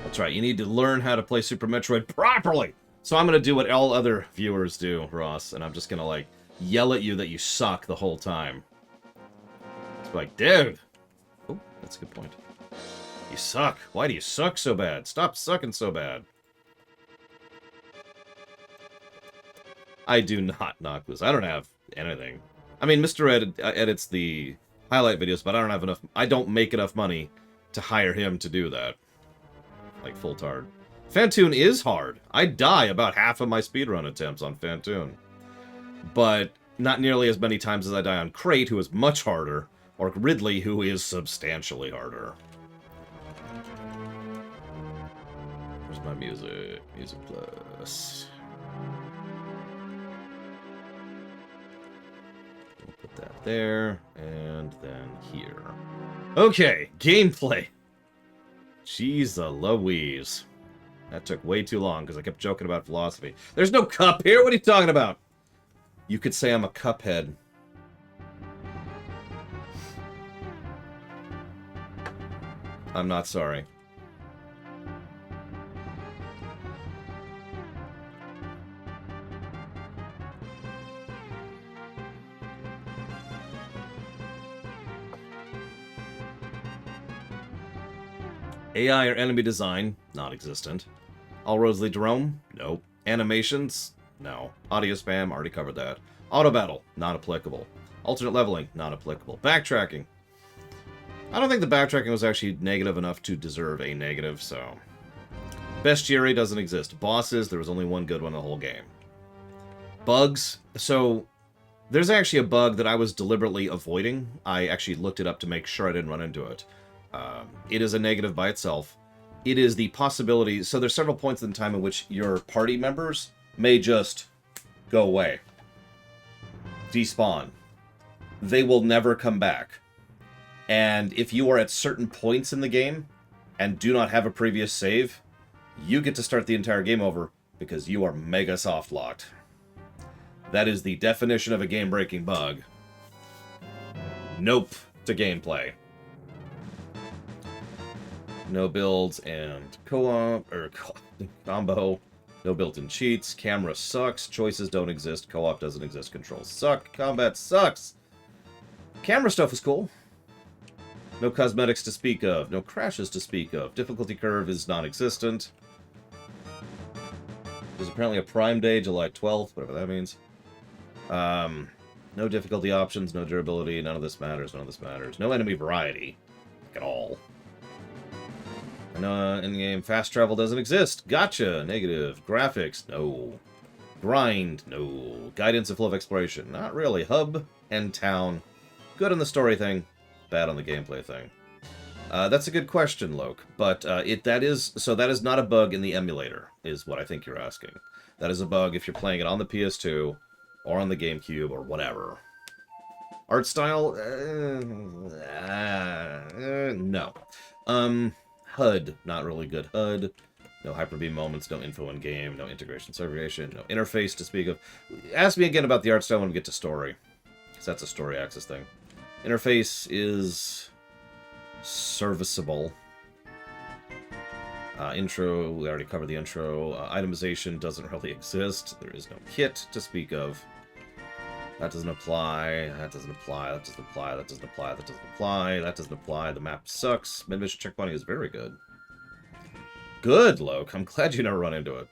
Speaker 2: That's right, you need to learn how to play Super Metroid properly! So I'm gonna do what all other viewers do, Ross, and I'm just gonna, like, yell at you that you suck the whole time. It's like, dude! Oh, that's a good point. You suck. Why do you suck so bad? Stop sucking so bad. I do not knock this. I don't have anything. I mean, Mr. edits the highlight videos, but I don't have enough... I don't make enough money to hire him to do that. Like, full tard. Fantoon is hard. I die about half of my speedrun attempts on Fantoon. But not nearly as many times as I die on Crate, who is much harder, or Ridley, who is substantially harder. Where's my music? Music Plus. We'll put that there, and then here. Okay, gameplay. Jeez Louise. That took way too long, because I kept joking about philosophy. There's no cup here! What are you talking about? You could say I'm a cuphead. I'm not sorry. AI or enemy design, non-existent. All roads lead to Rome? Nope. Animations? No. Audio spam, already covered that. Auto battle, not applicable. Alternate leveling, not applicable. Backtracking. I don't think the backtracking was actually negative enough to deserve a negative, so... Bestiary doesn't exist. Bosses, there was only one good one in the whole game. Bugs, so... There's actually a bug that I was deliberately avoiding. I actually looked it up to make sure I didn't run into it. It is a negative by itself. It is the possibility... So there's several points in time in which your party members may just go away. Despawn. They will never come back. And if you are at certain points in the game and do not have a previous save, you get to start the entire game over because you are mega soft locked. That is the definition of a game-breaking bug. Nope to gameplay. No builds and co-op, or combo. No built-in cheats. Camera sucks. Choices don't exist. Co-op doesn't exist. Controls suck. Combat sucks. Camera stuff is cool. No cosmetics to speak of. No crashes to speak of. Difficulty curve is non-existent. There's apparently a Prime Day, July 12th, whatever that means. No difficulty options, no durability, none of this matters, none of this matters. No enemy variety. Like, at all. In-game fast travel doesn't exist. Gotcha. Negative. Graphics. No. Grind. No. Guidance and flow of exploration. Not really. Hub and town. Good on the story thing, bad on the gameplay thing. That's a good question, Loke. But that is not a bug in the emulator, is what I think you're asking. That is a bug if you're playing it on the PS2 or on the GameCube or whatever. Art style? No. HUD, not really good HUD. No Hyper-V moments, no info in-game, no integration segregation, no interface to speak of. Ask me again about the art style when we get to story, because that's a story axis thing. Interface is serviceable. Intro, we already covered the intro. Itemization doesn't really exist. There is no kit to speak of. That doesn't apply. That doesn't apply. That doesn't apply. That doesn't apply. That doesn't apply. That doesn't apply. The map sucks. Mid-mission checkpointing is very good. Good, Loke. I'm glad you never run into it.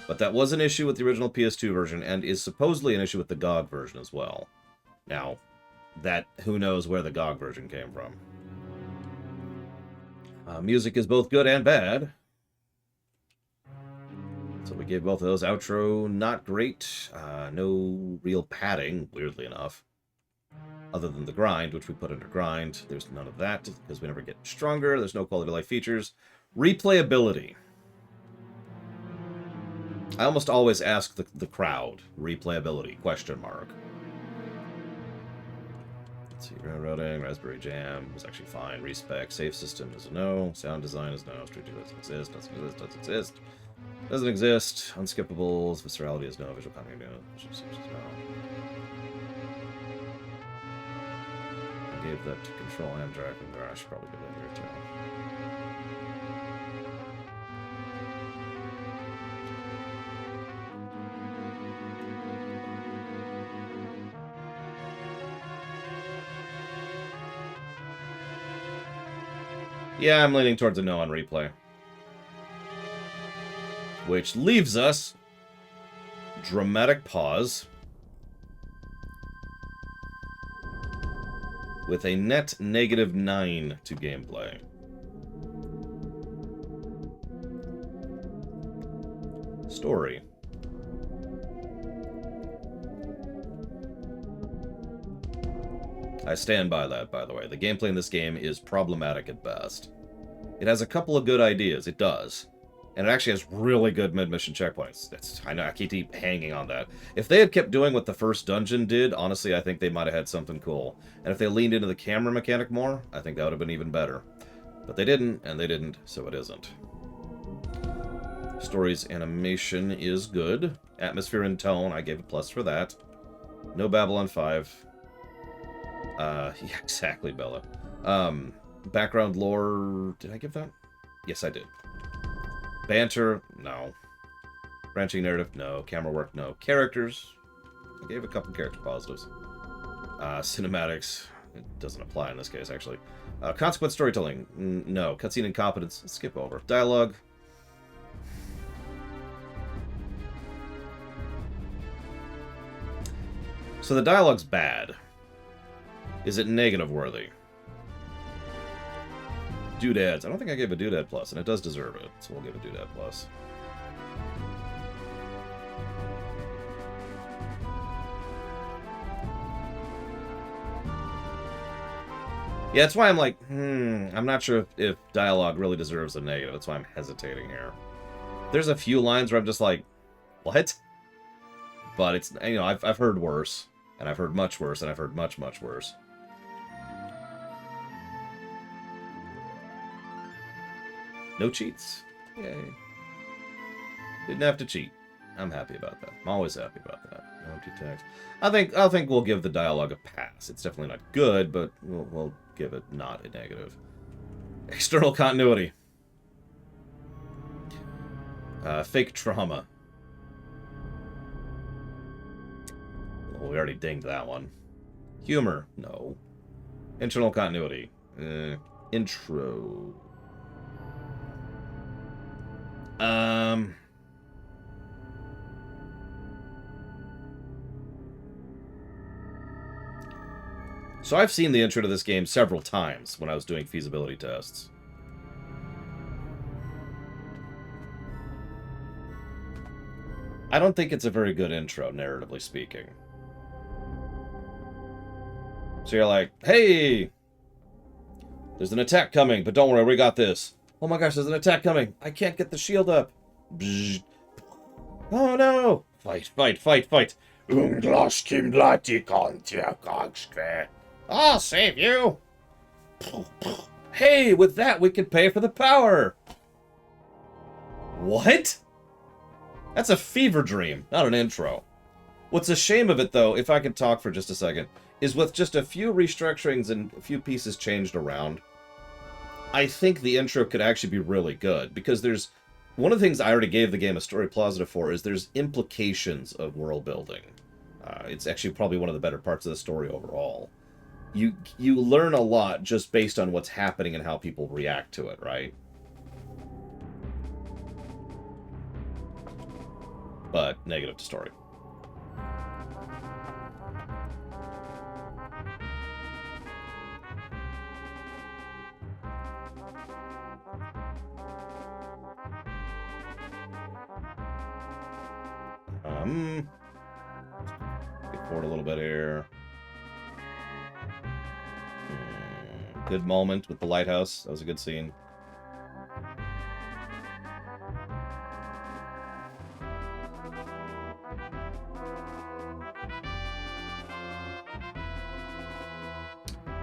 Speaker 2: But that was an issue with the original PS2 version, and is supposedly an issue with the GOG version as well. Now, who knows where the GOG version came from. Music is both good and bad. So we gave both of those. Outro, not great. No real padding, weirdly enough. Other than the grind, which we put under grind. There's none of that, because we never get stronger. There's no quality of life features. Replayability. I almost always ask the crowd. Replayability, question mark. Let's see, railroading, Raspberry Jam was actually fine. Respec, save system is a no. Sound design is no. Street view doesn't exist, doesn't exist, doesn't exist. Doesn't exist. Unskippables, viscerality is no. Visual continuity is no. I gave that to Control Amtrak, and I should probably give that here too. Yeah, I'm leaning towards a no on replay. Which leaves us... dramatic pause. With a net -9 to gameplay. Story. I stand by that, by the way. The gameplay in this game is problematic at best. It has a couple of good ideas, it does. And it actually has really good mid-mission checkpoints. I know, I keep hanging on that. If they had kept doing what the first dungeon did, honestly, I think they might have had something cool. And if they leaned into the camera mechanic more, I think that would have been even better. But they didn't, and they didn't, so it isn't. Story's animation is good. Atmosphere and tone, I gave a plus for that. No Babylon 5. Yeah, exactly, Bella. Background lore... Did I give that? Yes, I did. Banter? No. Branching narrative? No. Camera work? No. Characters? I gave a couple character positives. Cinematics? It doesn't apply in this case, actually. Consequence storytelling? No. Cutscene incompetence? Skip over. Dialogue? So the dialogue's bad. Is it negative worthy? Doodads. I don't think I gave a doodad plus, and it does deserve it, so we'll give a doodad plus. Yeah, that's why I'm like, I'm not sure if dialogue really deserves a negative. That's why I'm hesitating here. There's a few lines where I'm just like, what? But it's, you know, I've heard worse, and I've heard much worse, and I've heard much, much worse. No cheats. Yay. Didn't have to cheat. I'm happy about that. I'm always happy about that. No empty text. I think we'll give the dialogue a pass. It's definitely not good, but we'll give it not a negative. External continuity. Fake trauma. Well, we already dinged that one. Humor. No. Internal continuity. Intro. So I've seen the intro to this game several times when I was doing feasibility tests. I don't think it's a very good intro, narratively speaking. So you're like, hey, there's an attack coming, but don't worry, we got this. Oh my gosh, there's an attack coming. I can't get the shield up. Bzz. Oh no! Fight, fight, fight, fight. I'll save you. Hey, with that we can pay for the power. What? That's a fever dream, not an intro. What's a shame of it, though, if I could talk for just a second, is with just a few restructurings and a few pieces changed around, I think the intro could actually be really good, because there's... One of the things I already gave the game a story positive for is there's implications of world building. It's actually probably one of the better parts of the story overall. You learn a lot just based on what's happening and how people react to it, right? But negative to story. Get forward a little bit here. Good moment with the lighthouse. That was a good scene.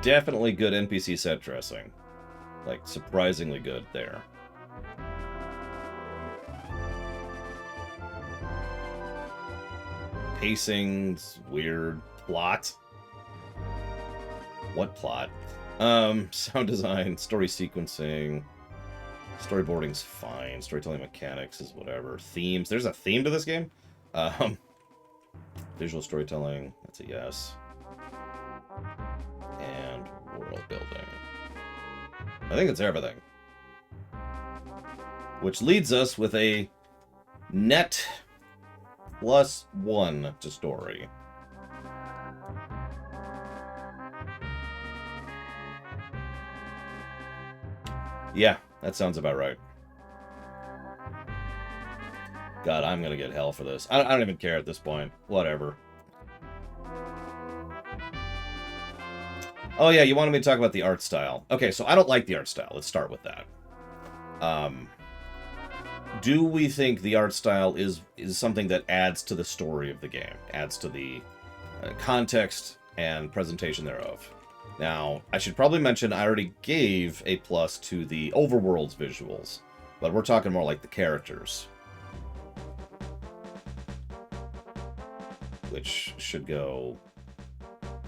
Speaker 2: Definitely good NPC set dressing. Like, surprisingly good there. Pacing's weird. Plot. What plot? Sound design, story sequencing, storyboarding's fine. Storytelling mechanics is whatever. Themes. There's a theme to this game? Visual storytelling, that's a yes. And world building. I think it's everything. Which leads us with a net +1 to story. Yeah, that sounds about right. God, I'm gonna get hell for this. I don't even care at this point. Whatever. Oh yeah, you wanted me to talk about the art style. Okay, so I don't like the art style. Let's start with that. Do we think the art style is something that adds to the story of the game? Adds to the context and presentation thereof? Now, I should probably mention I already gave a plus to the overworld's visuals, but we're talking more like the characters. Which should go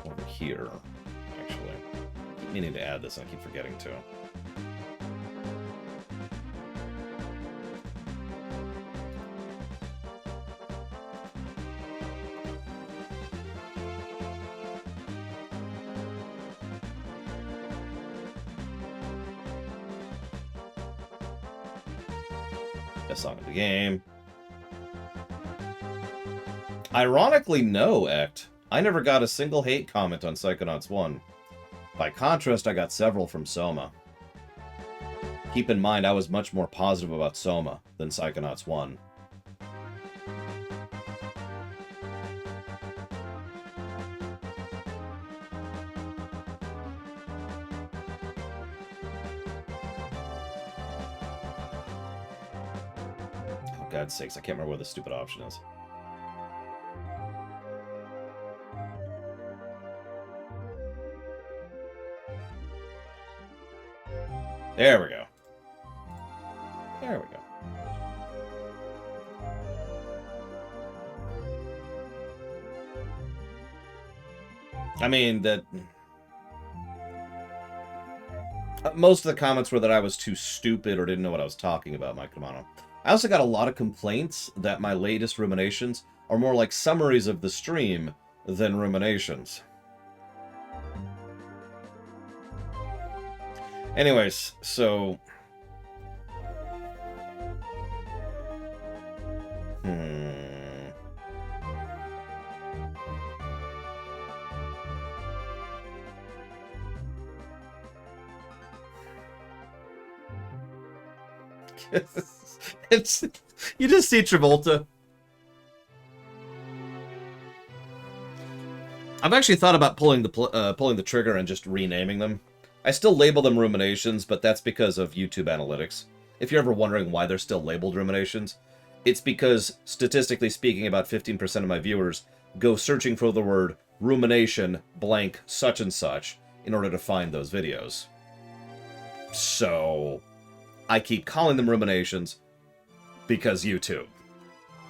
Speaker 2: over here, actually. I keep meaning to add this, and I keep forgetting to. Best song of the game. Ironically, no, Ect. I never got a single hate comment on Psychonauts 1. By contrast, I got several from Soma. Keep in mind, I was much more positive about Soma than Psychonauts 1. Oh, God's sakes, I can't remember what the stupid option is. There we go. There we go. I mean, that... most of the comments were that I was too stupid or didn't know what I was talking about, Mike Kamano. I also got a lot of complaints that my latest ruminations are more like summaries of the stream than ruminations. Anyways, so... it's... You just see Travolta. I've actually thought about pulling the trigger and just renaming them. I still label them ruminations, but that's because of YouTube analytics. If you're ever wondering why they're still labeled ruminations, it's because, statistically speaking, about 15% of my viewers go searching for the word rumination blank such and such in order to find those videos. So I keep calling them ruminations because YouTube.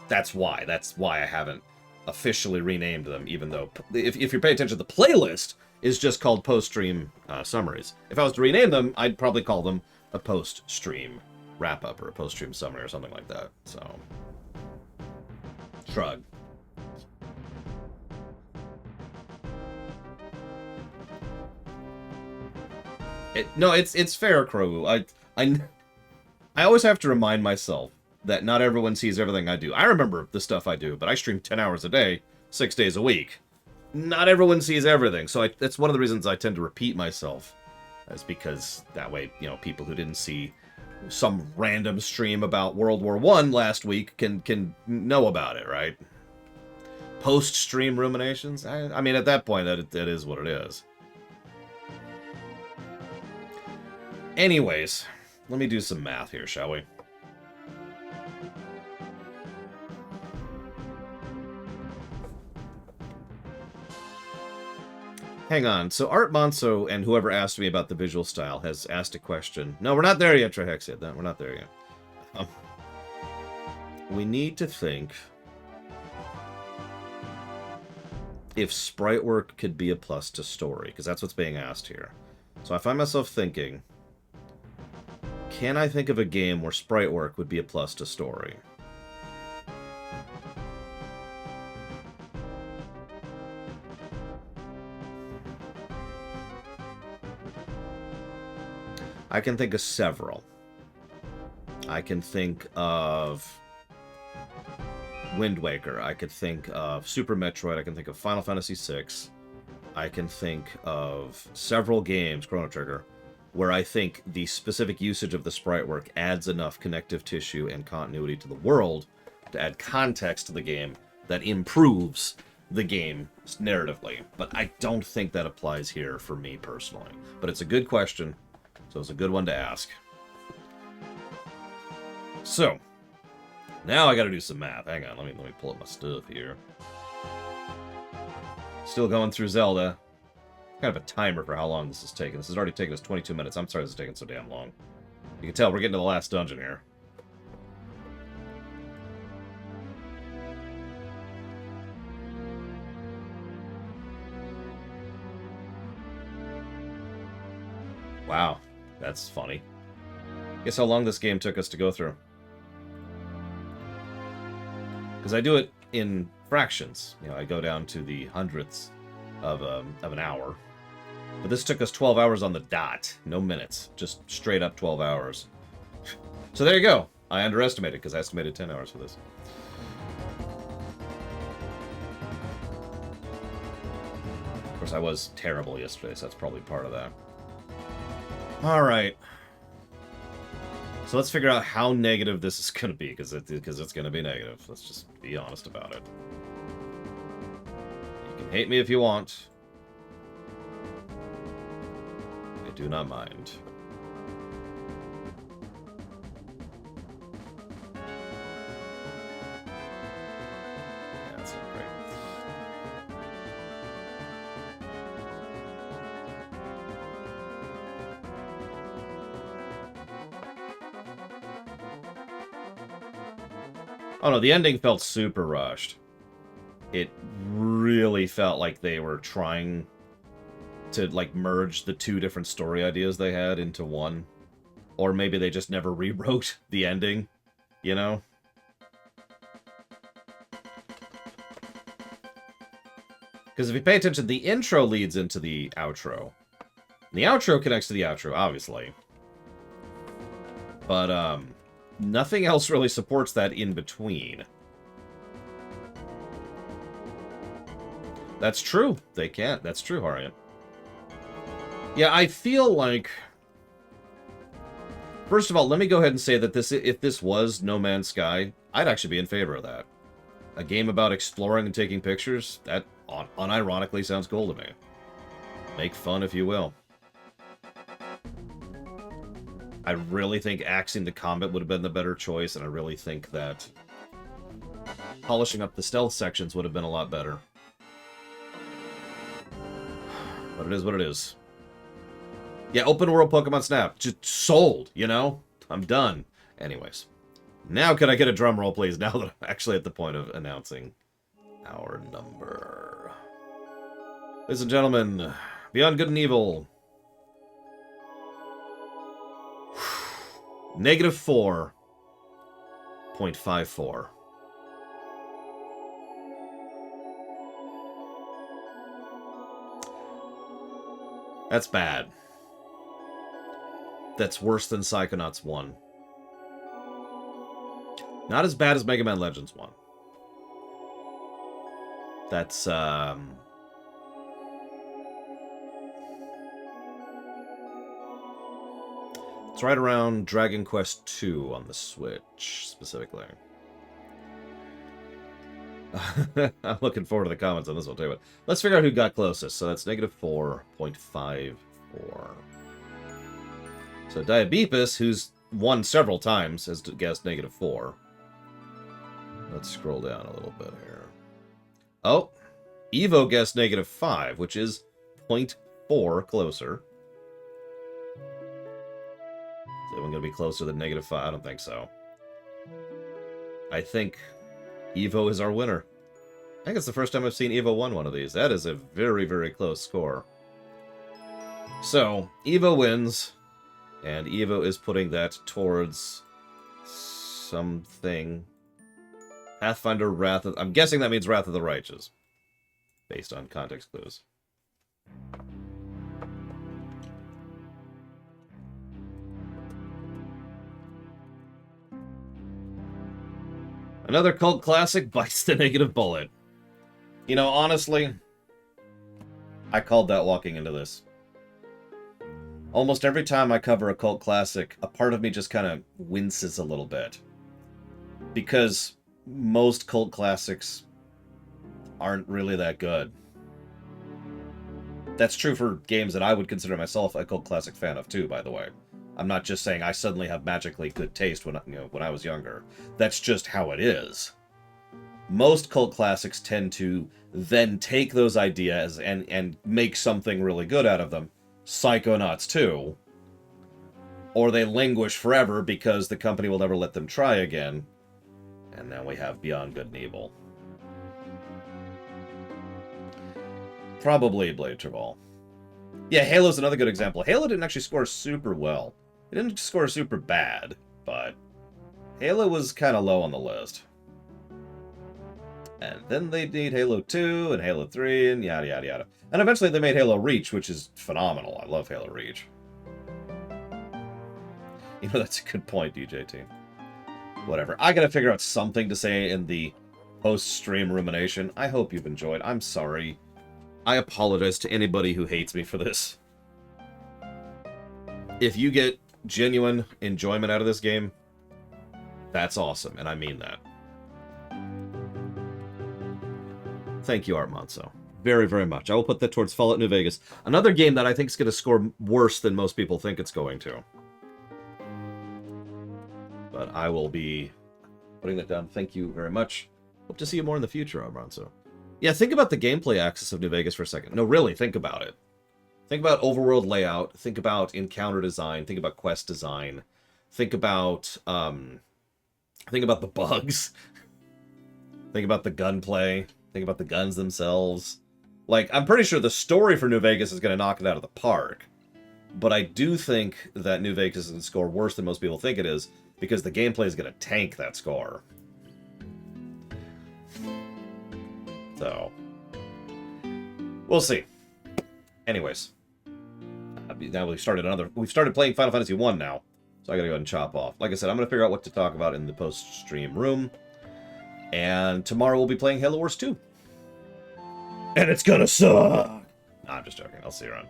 Speaker 2: That's why I haven't officially renamed them, even though if you pay attention, the playlist is just called post-stream summaries. If I was to rename them, I'd probably call them a post-stream wrap-up or a post-stream summary or something like that. So, shrug. It's fair, Crow. I always have to remind myself that not everyone sees everything I do. I remember the stuff I do, but I stream 10 hours a day, 6 days a week. Not everyone sees everything, so that's one of the reasons I tend to repeat myself. That's because that way, you know, people who didn't see some random stream about World War I last week can know about it, right? Post-stream ruminations? I mean, at that point, that is what it is. Anyways, let me do some math here, shall we? Hang on. So Art Monso and whoever asked me about the visual style has asked a question. No, we're not there yet, Trihexia. No, we're not there yet. We need to think if sprite work could be a plus to story, because that's what's being asked here. So I find myself thinking, can I think of a game where sprite work would be a plus to story? I can think of several. I can think of Wind Waker. I could think of Super Metroid. I can think of Final Fantasy VI. I can think of several games, Chrono Trigger, where I think the specific usage of the sprite work adds enough connective tissue and continuity to the world to add context to the game that improves the game narratively. But I don't think that applies here for me personally. But it's a good question. So it's a good one to ask. So, now I gotta do some math. Hang on, let me pull up my stuff here. Still going through Zelda. Kind of a timer for how long this is taking. This has already taken us 22 minutes. I'm sorry this is taking so damn long. You can tell we're getting to the last dungeon here. Wow. That's funny. Guess how long this game took us to go through. Because I do it in fractions. You know, I go down to the hundredths of an hour. But this took us 12 hours on the dot. No minutes. Just straight up 12 hours. So there you go. I underestimated because I estimated 10 hours for this. Of course, I was terrible yesterday, so that's probably part of that. Alright. So let's figure out how negative this is going to be, because it's going to be negative. Let's just be honest about it. You can hate me if you want. I do not mind. Yeah, that's not great. Oh no, the ending felt super rushed. It really felt like they were trying to, like, merge the two different story ideas they had into one. Or maybe they just never rewrote the ending, you know? Because if you pay attention, the intro leads into the outro. The outro connects to the outro, obviously. But, nothing else really supports that in between. That's true. They can't. That's true, Harriet. Yeah, I feel like... First of all, let me go ahead and say that if this was No Man's Sky, I'd actually be in favor of that. A game about exploring and taking pictures, unironically sounds cool to me. Make fun if you will. I really think axing the combat would have been the better choice, and I really think that polishing up the stealth sections would have been a lot better. But it is what it is. Yeah, open world Pokemon Snap. Just sold, you know? I'm done. Anyways. Now can I get a drum roll, please? Now that I'm actually at the point of announcing our number. Ladies and gentlemen, Beyond Good and Evil. Negative 4.54. That's bad. That's worse than Psychonauts 1. Not as bad as Mega Man Legends 1. That's, it's right around Dragon Quest 2 on the Switch, specifically. I'm looking forward to the comments on this one, too. But let's figure out who got closest. So that's negative 4.54. So Diabeepus, who's won several times, has guessed negative 4. Let's scroll down a little bit here. Oh, Evo guessed negative 5, which is 0.4 closer. Is anyone going to be closer than negative 5? I don't think so. I think Evo is our winner. I think it's the first time I've seen Evo win one of these. That is a very, very close score. So, Evo wins, and Evo is putting that towards something. Pathfinder Wrath of... I'm guessing that means Wrath of the Righteous, based on context clues. Another cult classic bites the negative bullet. You know, honestly, I called that walking into this. Almost every time I cover a cult classic, a part of me just kind of winces a little bit. Because most cult classics aren't really that good. That's true for games that I would consider myself a cult classic fan of too, by the way. I'm not just saying I suddenly have magically good taste when I was younger. That's just how it is. Most cult classics tend to then take those ideas and make something really good out of them. Psychonauts 2. Or they languish forever because the company will never let them try again. And now we have Beyond Good and Evil. Probably Blade Travell. Yeah, Halo's another good example. Halo didn't actually score super well. It didn't score super bad, but Halo was kind of low on the list. And then they made Halo 2 and Halo 3 and yada yada yada. And eventually they made Halo Reach, which is phenomenal. I love Halo Reach. You know, that's a good point, DJT. Whatever. I gotta figure out something to say in the post-stream rumination. I hope you've enjoyed. I'm sorry. I apologize to anybody who hates me for this. If you get genuine enjoyment out of this game, that's awesome, and I mean that. Thank you, Art Monso. Very, very much. I will put that towards Fallout New Vegas. Another game that I think is going to score worse than most people think it's going to. But I will be putting that down. Thank you very much. Hope to see you more in the future, Art Monso. Yeah, think about the gameplay axis of New Vegas for a second. No, really, think about it. Think about overworld layout. Think about encounter design. Think about quest design. Think about the bugs. Think about the gunplay. Think about the guns themselves. Like, I'm pretty sure the story for New Vegas is going to knock it out of the park. But I do think that New Vegas is going to score worse than most people think it is, because the gameplay is going to tank that score. So, we'll see. Anyways, now we've started playing Final Fantasy 1 now, so I gotta go ahead and chop off. Like I said, I'm gonna figure out what to talk about in the post-stream room, and tomorrow we'll be playing Halo Wars 2. And it's gonna suck! Nah, I'm just joking. I'll see you around.